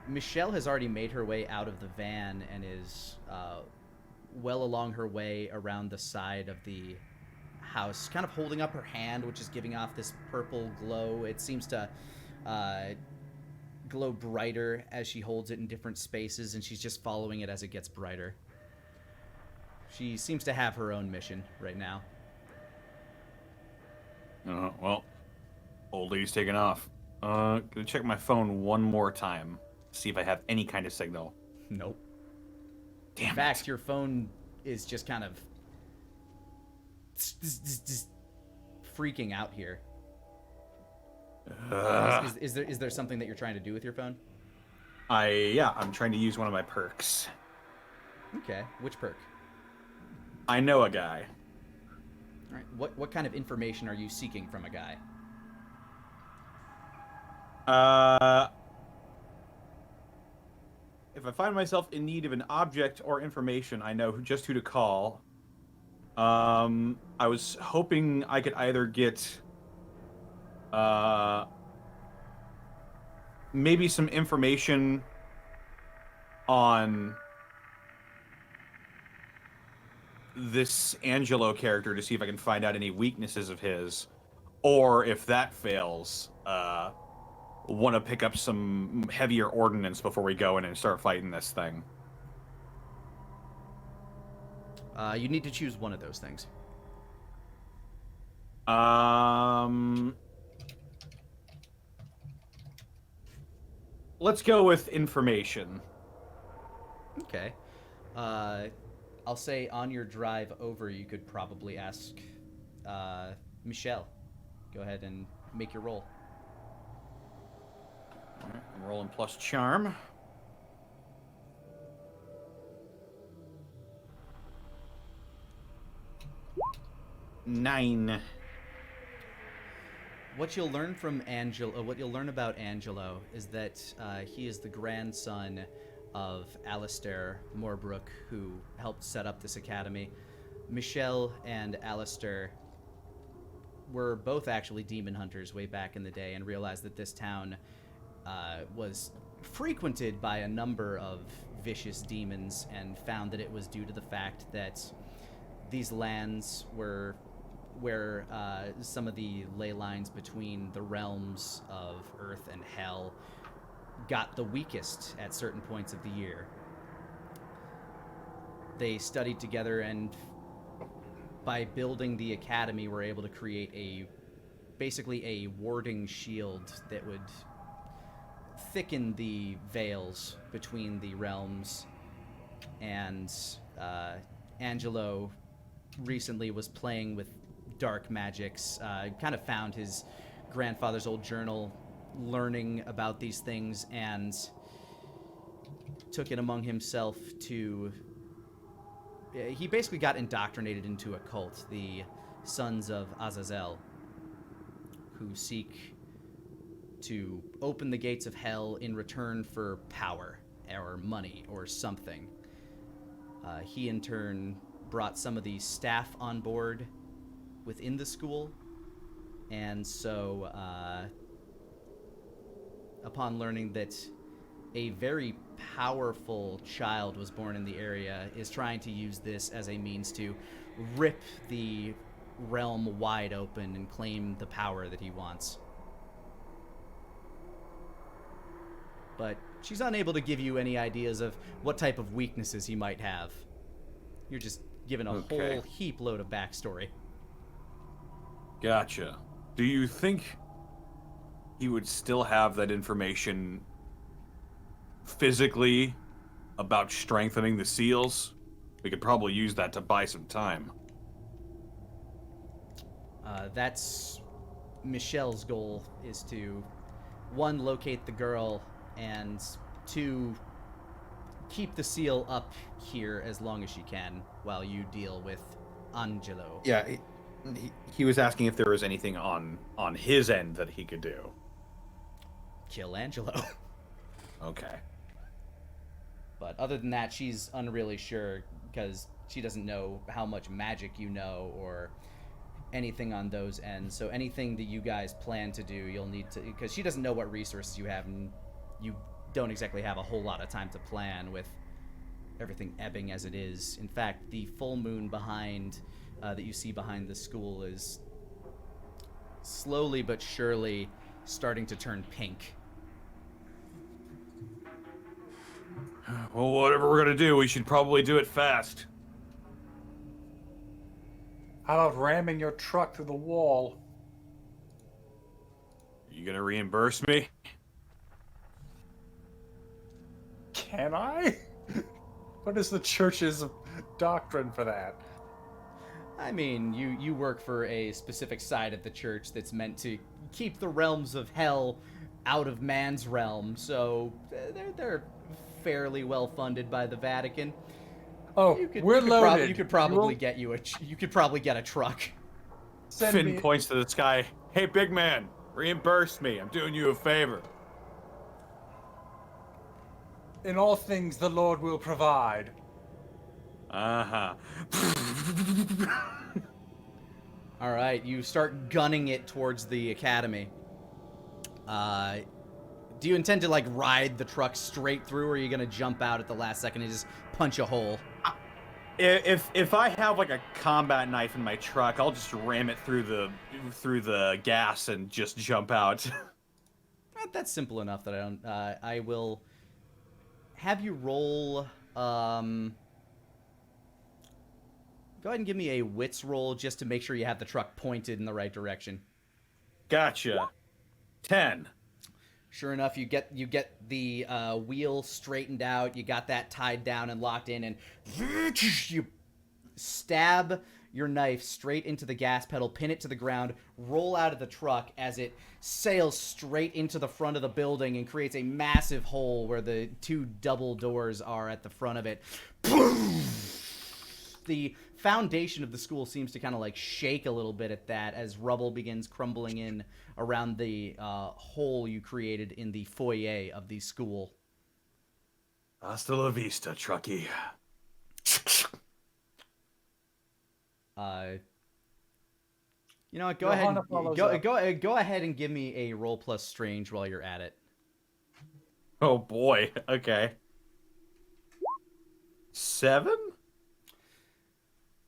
Michelle has already made her way out of the van and is well along her way around the side of the house, kind of holding up her hand, which is giving off this purple glow. It seems to glow brighter as she holds it in different spaces, and she's just following it as it gets brighter. She seems to have her own mission right now. Well, old lady's taking off. Gonna check my phone one more time. See if I have any kind of signal. Nope. Damn In fact, it. your phone is just kind of freaking out here. Is there something that you're trying to do with your phone? I'm trying to use one of my perks. Okay, which perk? I know a guy. All right. What kind of information are you seeking from a guy? If I find myself in need of an object or information, I know just who to call. I was hoping I could either get maybe some information on this Angelo character to see if I can find out any weaknesses of his, or if that fails, want to pick up some heavier ordnance before we go in and start fighting this thing. You need to choose one of those things. Let's go with information. Okay. I'll say on your drive over, you could probably ask Michelle. Go ahead and make your roll. All right, I'm rolling plus charm. Nine. What you'll learn what you'll learn about Angelo is that he is the grandson of Alistair Morbrook, who helped set up this academy. Michelle and Alistair were both actually demon hunters way back in the day, and realized that this town was frequented by a number of vicious demons, and found that it was due to the fact that these lands were where some of the ley lines between the realms of Earth and Hell got the weakest at certain points of the year. They studied together, and by building the academy were able to create basically a warding shield that would thicken the veils between the realms. And Angelo recently was playing with dark magics, kind of found his grandfather's old journal, learning about these things, and took it among himself to... He basically got indoctrinated into a cult, the Sons of Azazel, who seek to open the gates of hell in return for power or money or something. He in turn brought some of the staff on board within the school, and so upon learning that a very powerful child was born in the area, is trying to use this as a means to rip the realm wide open and claim the power that he wants. But she's unable to give you any ideas of what type of weaknesses he might have. You're just given a whole heap load of backstory. Gotcha. Do you think he would still have that information physically about strengthening the seals? We could probably use that to buy some time. That's Michelle's goal, is to, one, locate the girl, and two, keep the seal up here as long as she can while you deal with Angelo. Yeah, he was asking if there was anything on his end that he could do. Kill Angelo. Okay. But other than that, she's unreally sure, because she doesn't know how much magic you know or anything on those ends. So anything that you guys plan to do, you'll need to, because she doesn't know what resources you have, and you don't exactly have a whole lot of time to plan with everything ebbing as it is. In fact, the full moon behind that you see behind the school is slowly but surely starting to turn pink. Well, whatever we're gonna do, we should probably do it fast. How about ramming your truck through the wall? You gonna reimburse me? Can I? What is the church's doctrine for that? I mean, you work for a specific side of the church that's meant to keep the realms of hell out of man's realm, so they're fairly well funded by the Vatican. Oh, we're loaded. You could probably get you could probably get a truck. Send Finn me. points to the sky. Hey, big man, reimburse me. I'm doing you a favor. In all things, the Lord will provide. Uh-huh. All right, you start gunning it towards the academy. Do you intend to like ride the truck straight through, or are you gonna jump out at the last second and just punch a hole? If I have like a combat knife in my truck, I'll just ram it through the gas and just jump out. That's simple enough that I don't. I will have you roll. Go ahead and give me a wits roll just to make sure you have the truck pointed in the right direction. Gotcha. 10. Sure enough, you get the wheel straightened out. You got that tied down and locked in, and you stab your knife straight into the gas pedal, pin it to the ground, roll out of the truck as it sails straight into the front of the building and creates a massive hole where the two double doors are at the front of it. The foundation of the school seems to kind of like shake a little bit at that as rubble begins crumbling in around the hole you created in the foyer of the school. Hasta la vista, Truckee. You know what? Go Johanna ahead. follows Go, up. go, go ahead and give me a roll plus strange while you're at it. Oh boy. Okay. 7?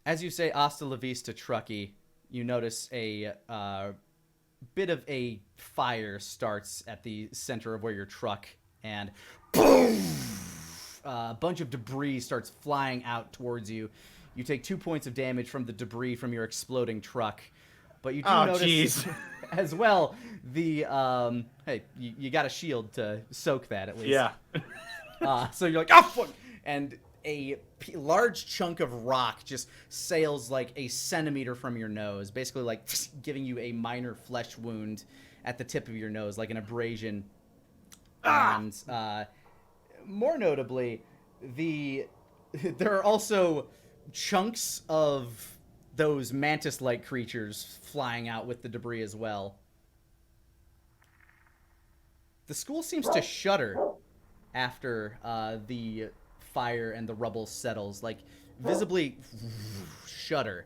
As you say "Hasta la vista, Truckee," you notice a bit of a fire starts at the center of where your truck, and boom! A bunch of debris starts flying out towards you. You take 2 points of damage from the debris from your exploding truck, but you do notice as well the hey, you got a shield to soak that at least. Yeah. So you're like, oh fuck, and a large chunk of rock just sails like a centimeter from your nose, basically like giving you a minor flesh wound at the tip of your nose, like an abrasion. And more notably, there are also chunks of those mantis-like creatures flying out with the debris as well. The school seems to shudder after the fire and the rubble settles, like visibly shudder.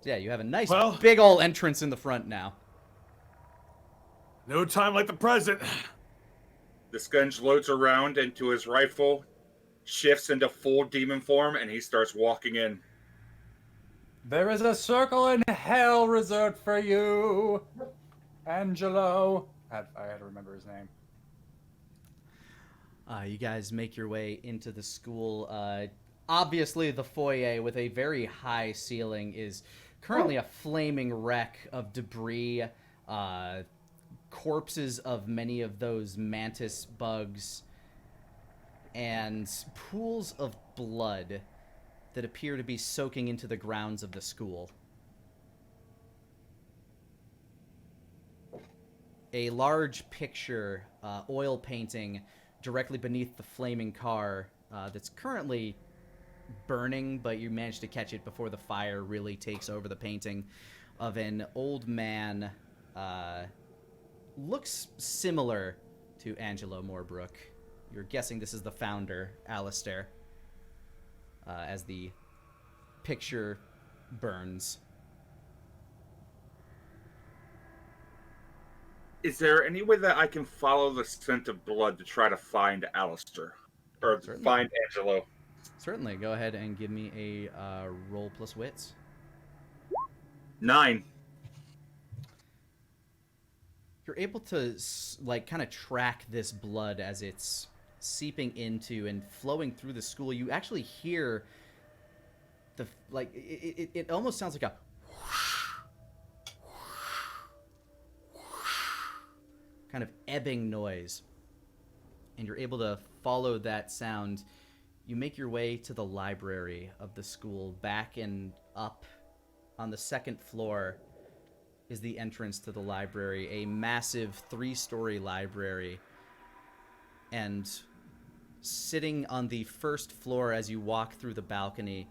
Yeah, you have a nice big ol' entrance in the front now. No time like the present. The Skunge loads around into his rifle, shifts into full demon form, and he starts walking in. There is a circle in hell reserved for you, Angelo. I had to remember his name. You guys make your way into the school. Obviously, the foyer with a very high ceiling is currently a flaming wreck of debris, corpses of many of those mantis bugs, and pools of blood that appear to be soaking into the grounds of the school. A large picture, oil painting, directly beneath the flaming car that's currently burning, but you managed to catch it before the fire really takes over the painting, of an old man, looks similar to Angelo Moorbrook. You're guessing this is the founder, Alistair, as the picture burns. Is there any way that I can follow the scent of blood to try to find Alistair? Or Certainly. find Angelo? Certainly. Go ahead and give me a roll plus wits. 9. You're able to like kind of track this blood as it's seeping into and flowing through the school. You actually hear the like it almost sounds like a kind of ebbing noise, and you're able to follow that sound. You make your way to the library of the school. Back and up on the second floor is the entrance to the library, a massive 3-story library. And sitting on the first floor as you walk through the balcony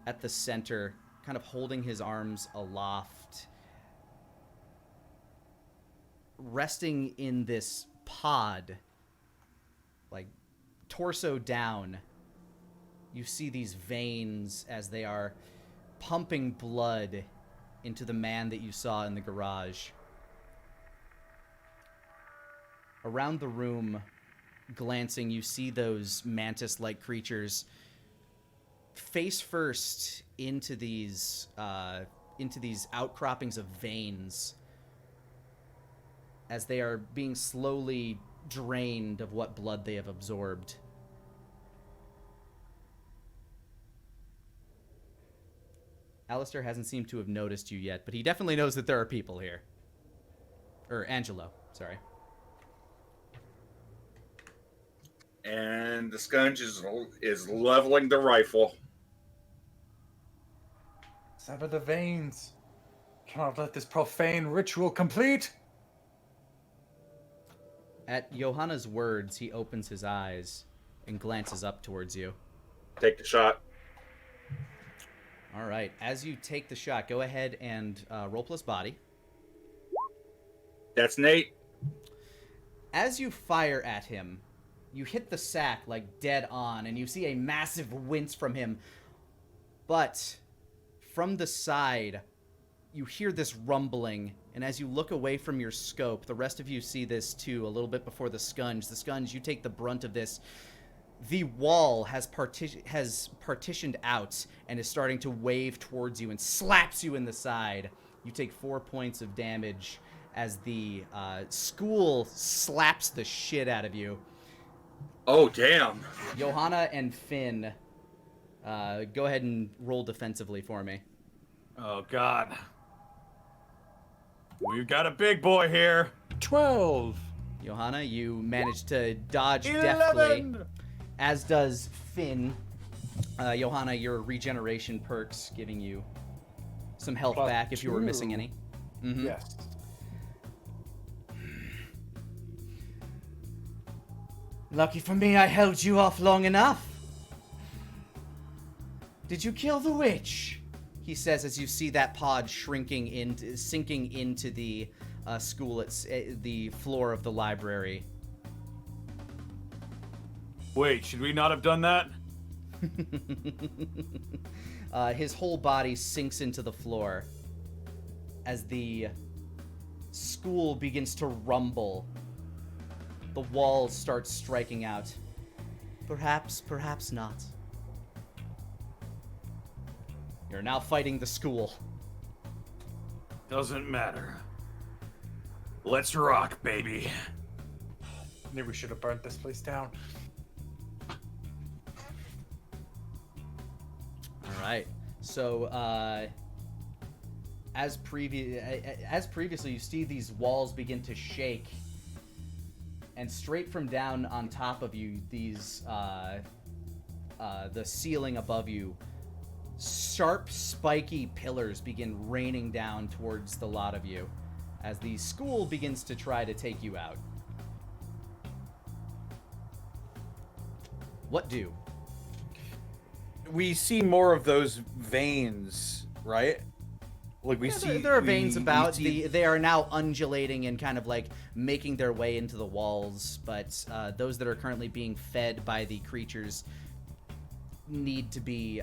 at the center, kind of holding his arms aloft, resting in this pod, like torso down, you see these veins as they are pumping blood into the man that you saw in the garage. Around the room, glancing, you see those mantis-like creatures face first into these outcroppings of veins as they are being slowly drained of what blood they have absorbed. Alistair hasn't seemed to have noticed you yet, but he definitely knows that there are people here. Or Angelo, sorry. And the Scunch is leveling the rifle. Sever the veins. Cannot let this profane ritual complete. At Johanna's words, he opens his eyes and glances up towards you. Take the shot. All right. As you take the shot, go ahead and roll plus body. That's Nate. As you fire at him, you hit the sack like dead on, and you see a massive wince from him. But from the side, you hear this rumbling, and as you look away from your scope, the rest of you see this too, a little bit before the Scunge. The Scunge, you take the brunt of this. The wall has partitioned out and is starting to wave towards you and slaps you in the side. You take 4 points of damage as the school slaps the shit out of you. Oh, damn. Johanna and Finn, go ahead and roll defensively for me. Oh, God. We've got a big boy here. 12. Johanna, you manage to dodge 11. deftly, as does Finn. Johanna, your regeneration perks giving you some health Plus back if you were 2. missing any. Mm-hmm. Yes. Lucky for me, I held you off long enough. Did you kill the witch? He says as you see that pod sinking into the school. It's the floor of the library. Wait, should we not have done that? His whole body sinks into the floor as the school begins to rumble. The walls start striking out. Perhaps, perhaps not. You're now fighting the school. Doesn't matter. Let's rock, baby. Maybe we should have burnt this place down. All right. So, as previously, you see these walls begin to shake, and straight from down on top of you, these the ceiling above you, sharp, spiky pillars begin raining down towards the lot of you, as the school begins to try to take you out. What do? We see more of those veins, right? Like we see There are veins about. see- They are now undulating and kind of like making their way into the walls, but those that are currently being fed by the creatures need to be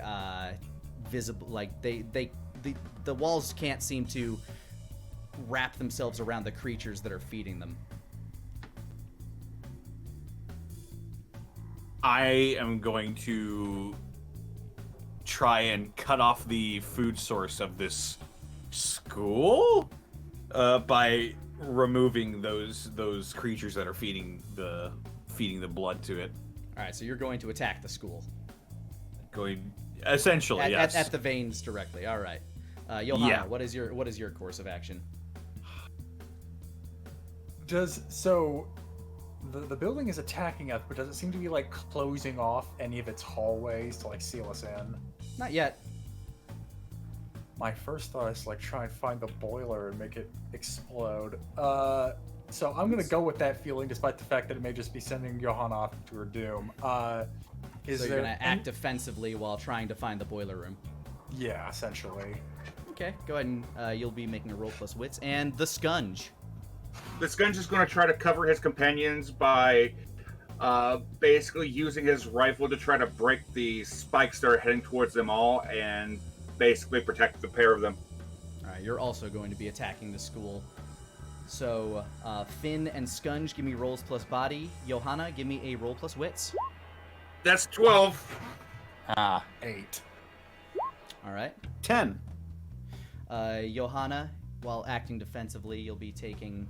visible. Like the walls can't seem to wrap themselves around the creatures that are feeding them. I am going to try and cut off the food source of this school by removing those creatures that are feeding the blood to it. All right, so you're going to attack the school. Going essentially, yes. At the veins directly. All right. Johanna, Yeah. what is your course of action? The building is attacking us, but does it seem to be like closing off any of its hallways to like seal us in? Not yet. My first thought is to like try and find the boiler and make it explode. So I'm gonna go with that feeling, despite the fact that it may just be sending Johanna off to her doom. So you're gonna act defensively while trying to find the boiler room. Yeah, essentially. Okay, go ahead and you'll be making a roll plus wits. And the Scunge. The Scunge is going to try to cover his companions by basically using his rifle to try to break the spikes that are heading towards them all and basically protect the pair of them. All right, you're also going to be attacking the school. So Finn and Scunge, give me rolls plus body. Johanna, give me a roll plus wits. That's 12. 8. All right. 10. Johanna, while acting defensively, you'll be taking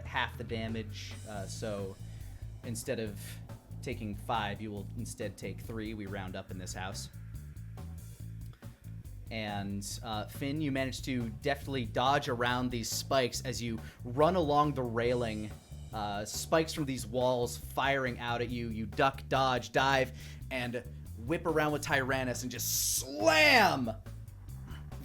half the damage. So instead of taking 5, you will instead take 3. We round up in this house. And Finn, you manage to deftly dodge around these spikes as you run along the railing. Spikes from these walls firing out at you. You duck, dodge, dive, and whip around with Tyrannus and just slam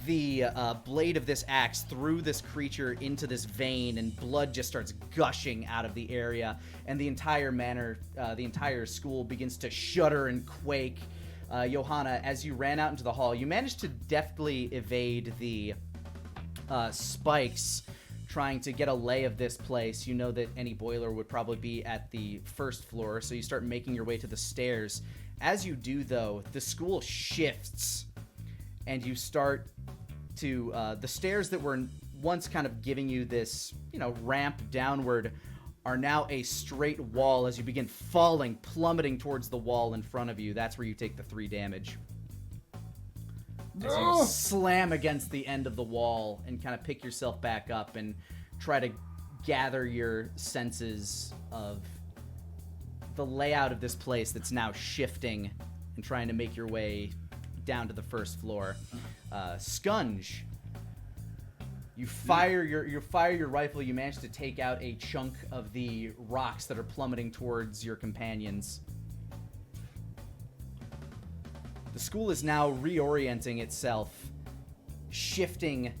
the blade of this axe through this creature into this vein, and blood just starts gushing out of the area, and the entire school begins to shudder and quake. Johanna, as you ran out into the hall, you managed to deftly evade the spikes trying to get a lay of this place. You know that any boiler would probably be at the first floor, so you start making your way to the stairs. As you do, though, the school shifts, and you start to the stairs that were once kind of giving you this, ramp downward are now a straight wall as you begin falling, plummeting towards the wall in front of you. That's where you take the 3 damage. As you slam against the end of the wall and kind of pick yourself back up and try to gather your senses of the layout of this place that's now shifting and trying to make your way down to the first floor. Scunge, you fire your rifle. You manage to take out a chunk of the rocks that are plummeting towards your companions. The school is now reorienting itself, shifting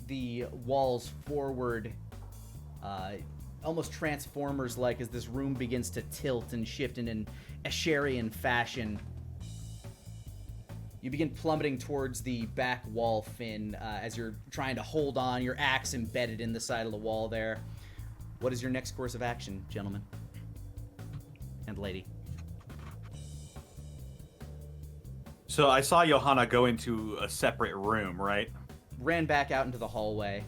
the walls forward, almost Transformers-like, as this room begins to tilt and shift in an Escherian fashion. You begin plummeting towards the back wall, Finn, as you're trying to hold on, your axe embedded in the side of the wall there. What is your next course of action, gentlemen? And lady. So I saw Johanna go into a separate room, right? Ran back out into the hallway.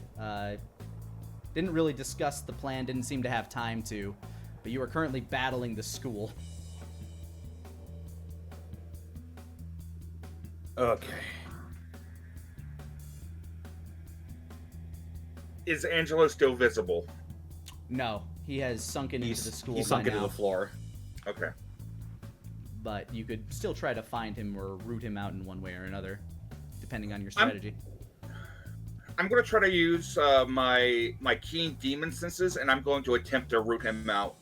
Didn't really discuss the plan, didn't seem to have time to, but you are currently battling the school. Okay. Is Angelo still visible? No, he has sunken into the school He's sunk by into now, the floor. Okay. but you could still try to find him or root him out in one way or another, depending on your strategy. I'm going to try to use my keen demon senses, and I'm going to attempt to root him out.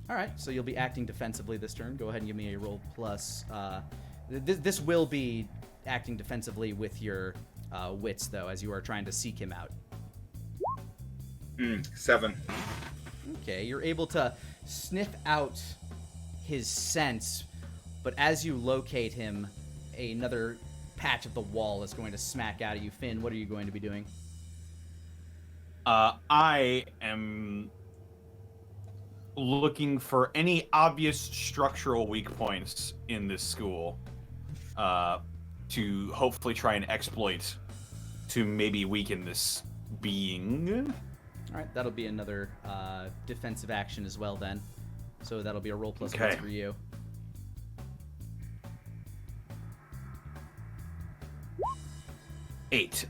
All right, so you'll be acting defensively this turn. Go ahead and give me a roll plus. This will be acting defensively with your wits, though, as you are trying to seek him out. 7. Okay, you're able to sniff out his scent, but as you locate him, another patch of the wall is going to smack out at you. Finn, what are you going to be doing? I am looking for any obvious structural weak points in this school to hopefully try and exploit to maybe weaken this being. All right, that'll be another defensive action as well then. So that'll be a roll plus Okay. wits for you. Eight.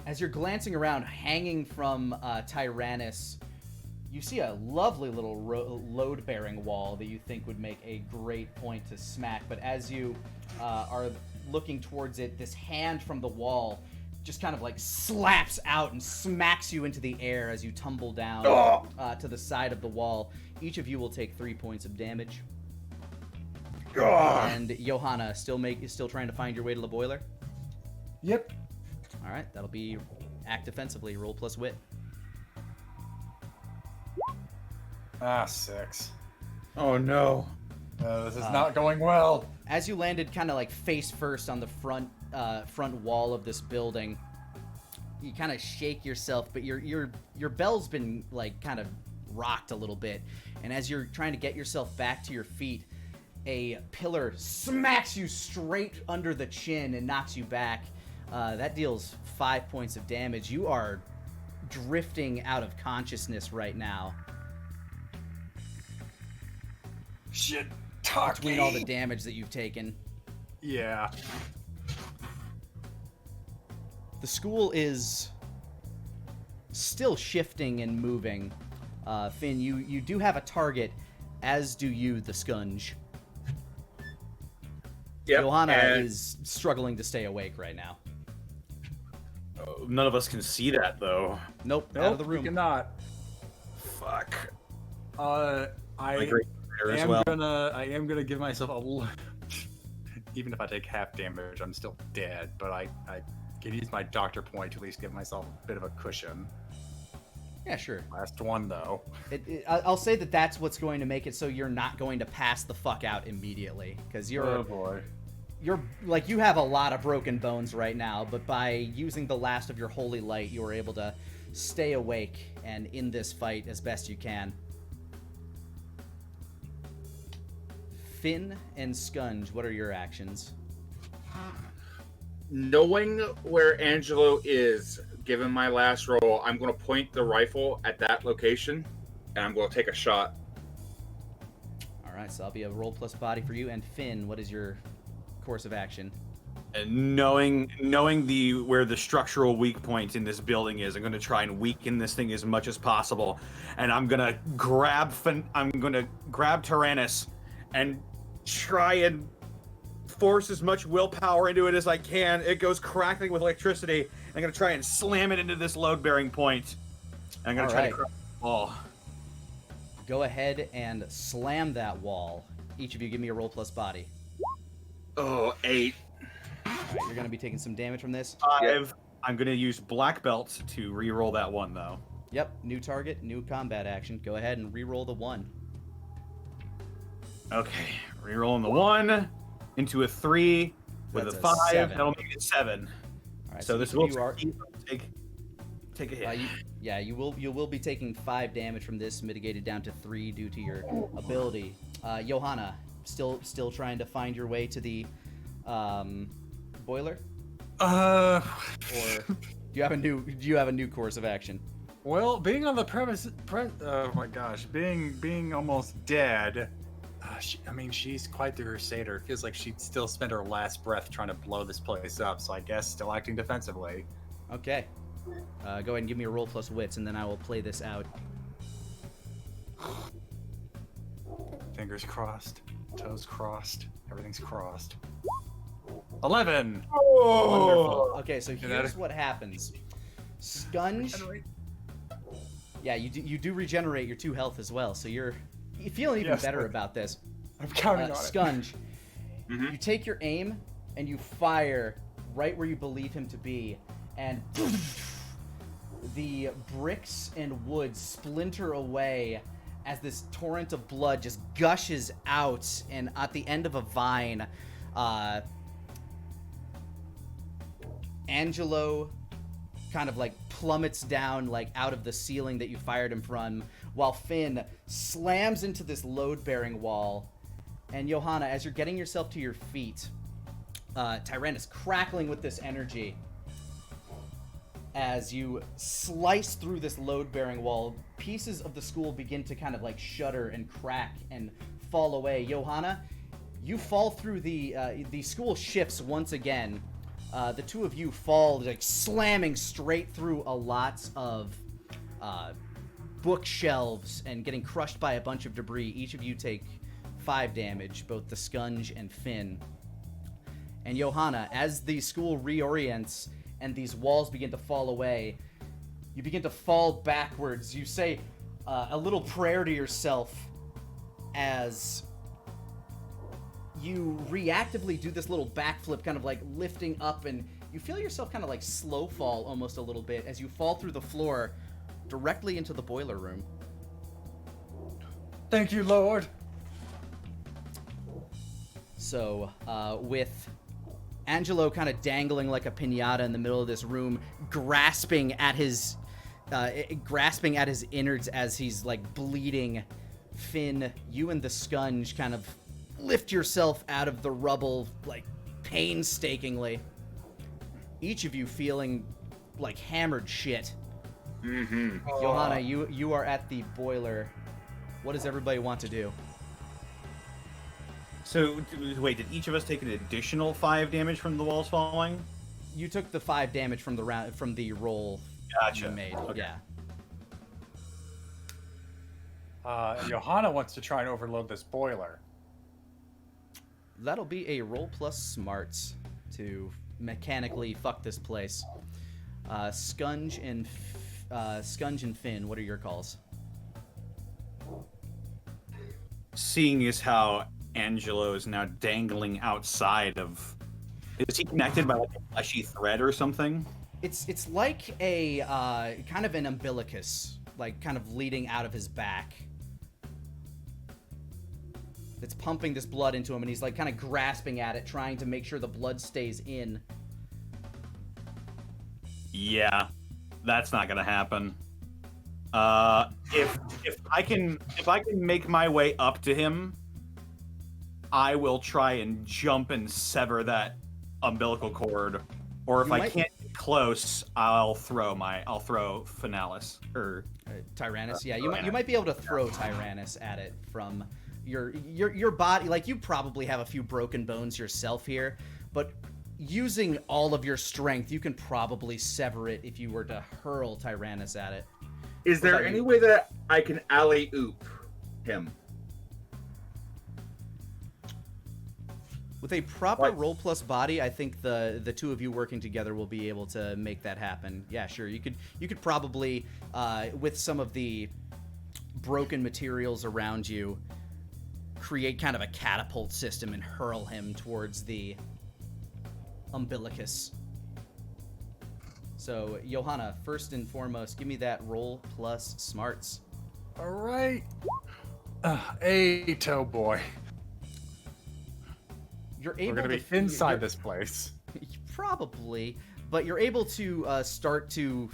As you're glancing around, hanging from Tyrannus, you see a lovely little load-bearing wall that you think would make a great point to smack. But as you are looking towards it, this hand from the wall just kind of like slaps out and smacks you into the air as you tumble down to the side of the wall. Each of you will take 3 points of damage. And Johanna, still trying to find your way to the boiler? Yep. All right, that'll be act defensively. Roll plus wit. 6. Oh no. This is not going well. As you landed kind of like face first on the front wall of this building, you kind of shake yourself, but your bell's been like kind of rocked a little bit. And as you're trying to get yourself back to your feet, a pillar smacks you straight under the chin and knocks you back. That deals 5 points of damage. You are drifting out of consciousness right now. Shit. Between all the damage that you've taken. Yeah. The school is still shifting and moving. Finn, you do have a target, as do you, the Scunge. Yep, Johanna and- is struggling to stay awake right now. None of us can see that though. Nope, out of the You room. cannot. Fuck. I My great there as am well. gonna give myself even if I take half damage, I'm still dead. But I can use my doctor point to at least give myself a bit of a cushion. Yeah, sure. Last one though. I'll say that that's what's going to make it so you're not going to pass the fuck out immediately, because Oh boy. you're like, you have a lot of broken bones right now, but by using the last of your holy light, you were able to stay awake and in this fight as best you can. Finn and Scunge, what are your actions? Knowing where Angelo is, given my last roll, I'm going to point the rifle at that location, and I'm going to take a shot. All right, so that'll be a roll plus body for you. And Finn, what is your course of action? And knowing where the structural weak point in this building is, I'm going to try and weaken this thing as much as possible, and I'm going to grab Tyrannus and try and force as much willpower into it as I can. It goes crackling with electricity. I'm going to try and slam it into this load-bearing point. And I'm going to try to crack the wall. Go ahead and slam that wall. Each of you give me a roll plus body. Oh, 8. All right, you're going to be taking some damage from this. 5. I'm going to use black belt to re-roll that one, though. Yep, new target, new combat action. Go ahead and re-roll the 1. Okay, re-rolling the 1 into a 3 with That's a a 5. 7. That'll make it 7. All right, So this each of will you are, take a hit. you will be taking 5 damage from this, mitigated down to 3 due to your ability. Johanna, still trying to find your way to the boiler, or do you have a new course of action? Well, being on the premise, oh my gosh, being almost dead. She's quite the crusader. It feels like she'd still spend her last breath trying to blow this place up. So I guess still acting defensively. Okay. Go ahead and give me a roll plus wits, and then I will play this out. Fingers crossed, toes crossed, everything's crossed. 11. Wonderful. Okay, so that- here's what happens. Scunge. Yeah, you do regenerate your 2 health as well, so you're feeling even Yes, better but- about this. I'm counting on it. Scunge, Mhm. you take your aim and you fire right where you believe him to be, and the bricks and wood splinter away as this torrent of blood just gushes out, and at the end of a vine, Angelo kind of like plummets down like out of the ceiling that you fired him from, while Finn slams into this load-bearing wall. And Johanna, as you're getting yourself to your feet, Tyrannus crackling with this energy. As you slice through this load-bearing wall, pieces of the school begin to kind of like shudder and crack and fall away. Johanna, you fall through the school shifts once again. The two of you fall, like slamming straight through a lot of bookshelves and getting crushed by a bunch of debris. Each of you take 5 damage, both the Scunge and Finn. And Johanna, as the school reorients and these walls begin to fall away, you begin to fall backwards. You say a little prayer to yourself as you reactively do this little backflip, kind of like lifting up, and you feel yourself kind of like slow fall almost a little bit as you fall through the floor directly into the boiler room. Thank you, Lord. So, with Angelo kind of dangling like a piñata in the middle of this room, grasping at his innards as he's like bleeding, Finn, you and the Scunge kind of lift yourself out of the rubble like painstakingly. Each of you feeling like hammered shit. Mm-hmm. Johanna, you are at the boiler. What does everybody want to do? So, wait, did each of us take an additional 5 damage from the walls falling? You took the 5 damage from the roll Gotcha. you made. Okay. Yeah. Johanna wants to try and overload this boiler. That'll be a roll plus smarts to mechanically fuck this place. Scunge and Finn, what are your calls? Seeing as how Angelo is now dangling outside of... Is he connected by like a fleshy thread or something? It's like a kind of an umbilicus, like kind of leading out of his back. It's pumping this blood into him, and he's like kind of grasping at it, trying to make sure the blood stays in. Yeah, that's not gonna happen. If I can make my way up to him, I will try and jump and sever that umbilical cord. Or if I can't get close, I'll throw Finalis or Tyrannus. Yeah, you might be able to throw Tyrannus at it from your body. Like, you probably have a few broken bones yourself here, but using all of your strength, you can probably sever it if you were to hurl Tyrannus at it. Is there any way that I can alley-oop him? With a proper roll plus body, I think the two of you working together will be able to make that happen. Yeah, sure. You could probably, with some of the broken materials around you, create kind of a catapult system and hurl him towards the umbilicus. So, Johanna, first and foremost, give me that roll plus smarts. All right. 8, oh boy. You're able We're gonna to be inside this place. Probably, but you're able to start to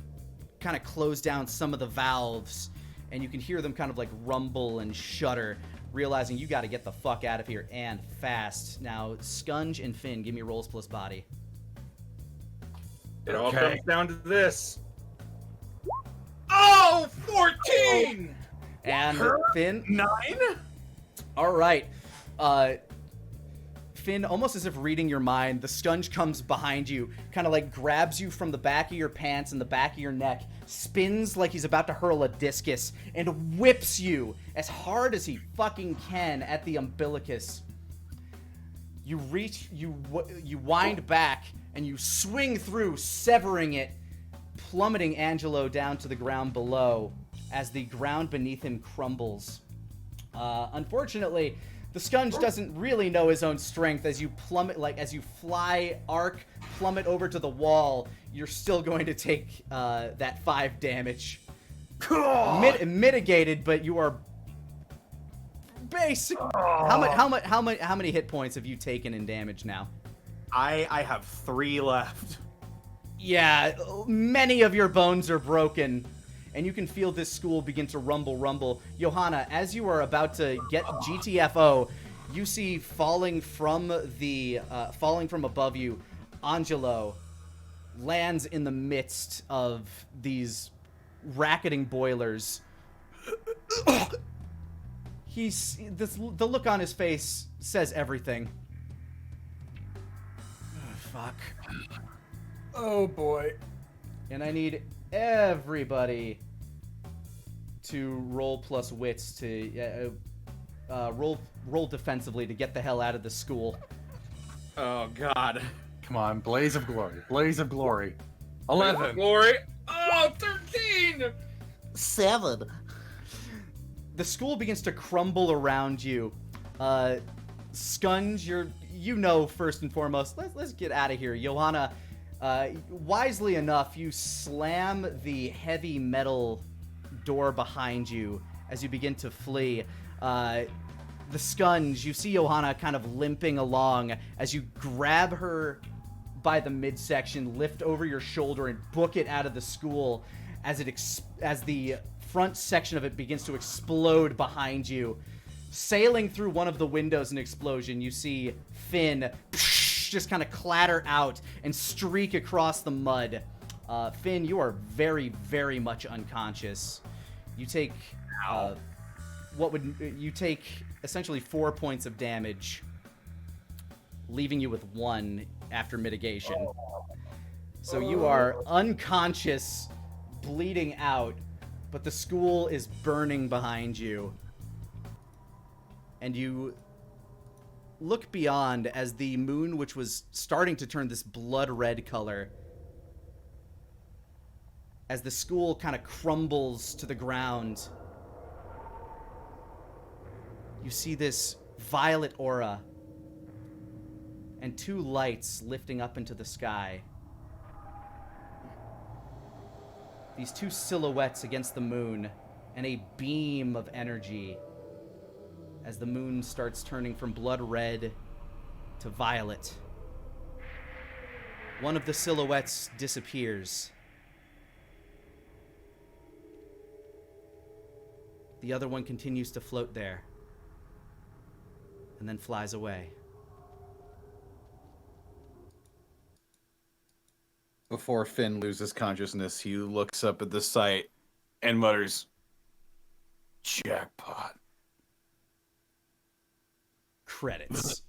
kind of close down some of the valves, and you can hear them kind of like rumble and shudder, realizing you got to get the fuck out of here and fast. Now, Scunge and Finn, give me rolls plus body. It all comes down to this. Oh, 14! And Finn, 9? all right. Finn, almost as if reading your mind, the Scunge comes behind you, kind of like grabs you from the back of your pants and the back of your neck, spins like he's about to hurl a discus, and whips you as hard as he fucking can at the umbilicus. You wind back, and you swing through, severing it, plummeting Angelo down to the ground below as the ground beneath him crumbles. Unfortunately, the Scunge doesn't really know his own strength. As you plummet, like as you fly, arc, plummet over to the wall, you're still going to take that 5 damage. Mitigated, but you are basic. How many hit points have you taken in damage now? I have 3 left. Yeah, many of your bones are broken, and you can feel this school begin to rumble. Johanna, as you are about to get GTFO, you see falling from above you, Angelo lands in the midst of these racketing boilers. The look on his face says everything. Fuck. Oh boy. And I need everybody to roll plus wits to roll defensively to get the hell out of the school. Oh God. Come on, blaze of glory. Blaze of glory. 11. Glory. Oh, 13! 7. The school begins to crumble around you. Scunge, first and foremost, let's get out of here. Johanna, wisely enough, you slam the heavy metal door behind you as you begin to flee. The Scunge, you see Johanna kind of limping along as you grab her by the midsection, lift over your shoulder, and book it out of the school as the front section of it begins to explode behind you. Sailing through one of the windows in explosion, you see Finn just kind of clatter out and streak across the mud. Finn, you are very, very much unconscious. You take you take essentially 4 points of damage, leaving you with 1 after mitigation. So you are unconscious, bleeding out, but the school is burning behind you. And you look beyond as the moon, which was starting to turn this blood red color, as the school kind of crumbles to the ground, you see this violet aura and 2 lights lifting up into the sky. These 2 silhouettes against the moon and a beam of energy as the moon starts turning from blood red to violet. One of the silhouettes disappears. The other one continues to float there and then flies away. Before Finn loses consciousness, he looks up at the sight and mutters, "Jackpot." Credits.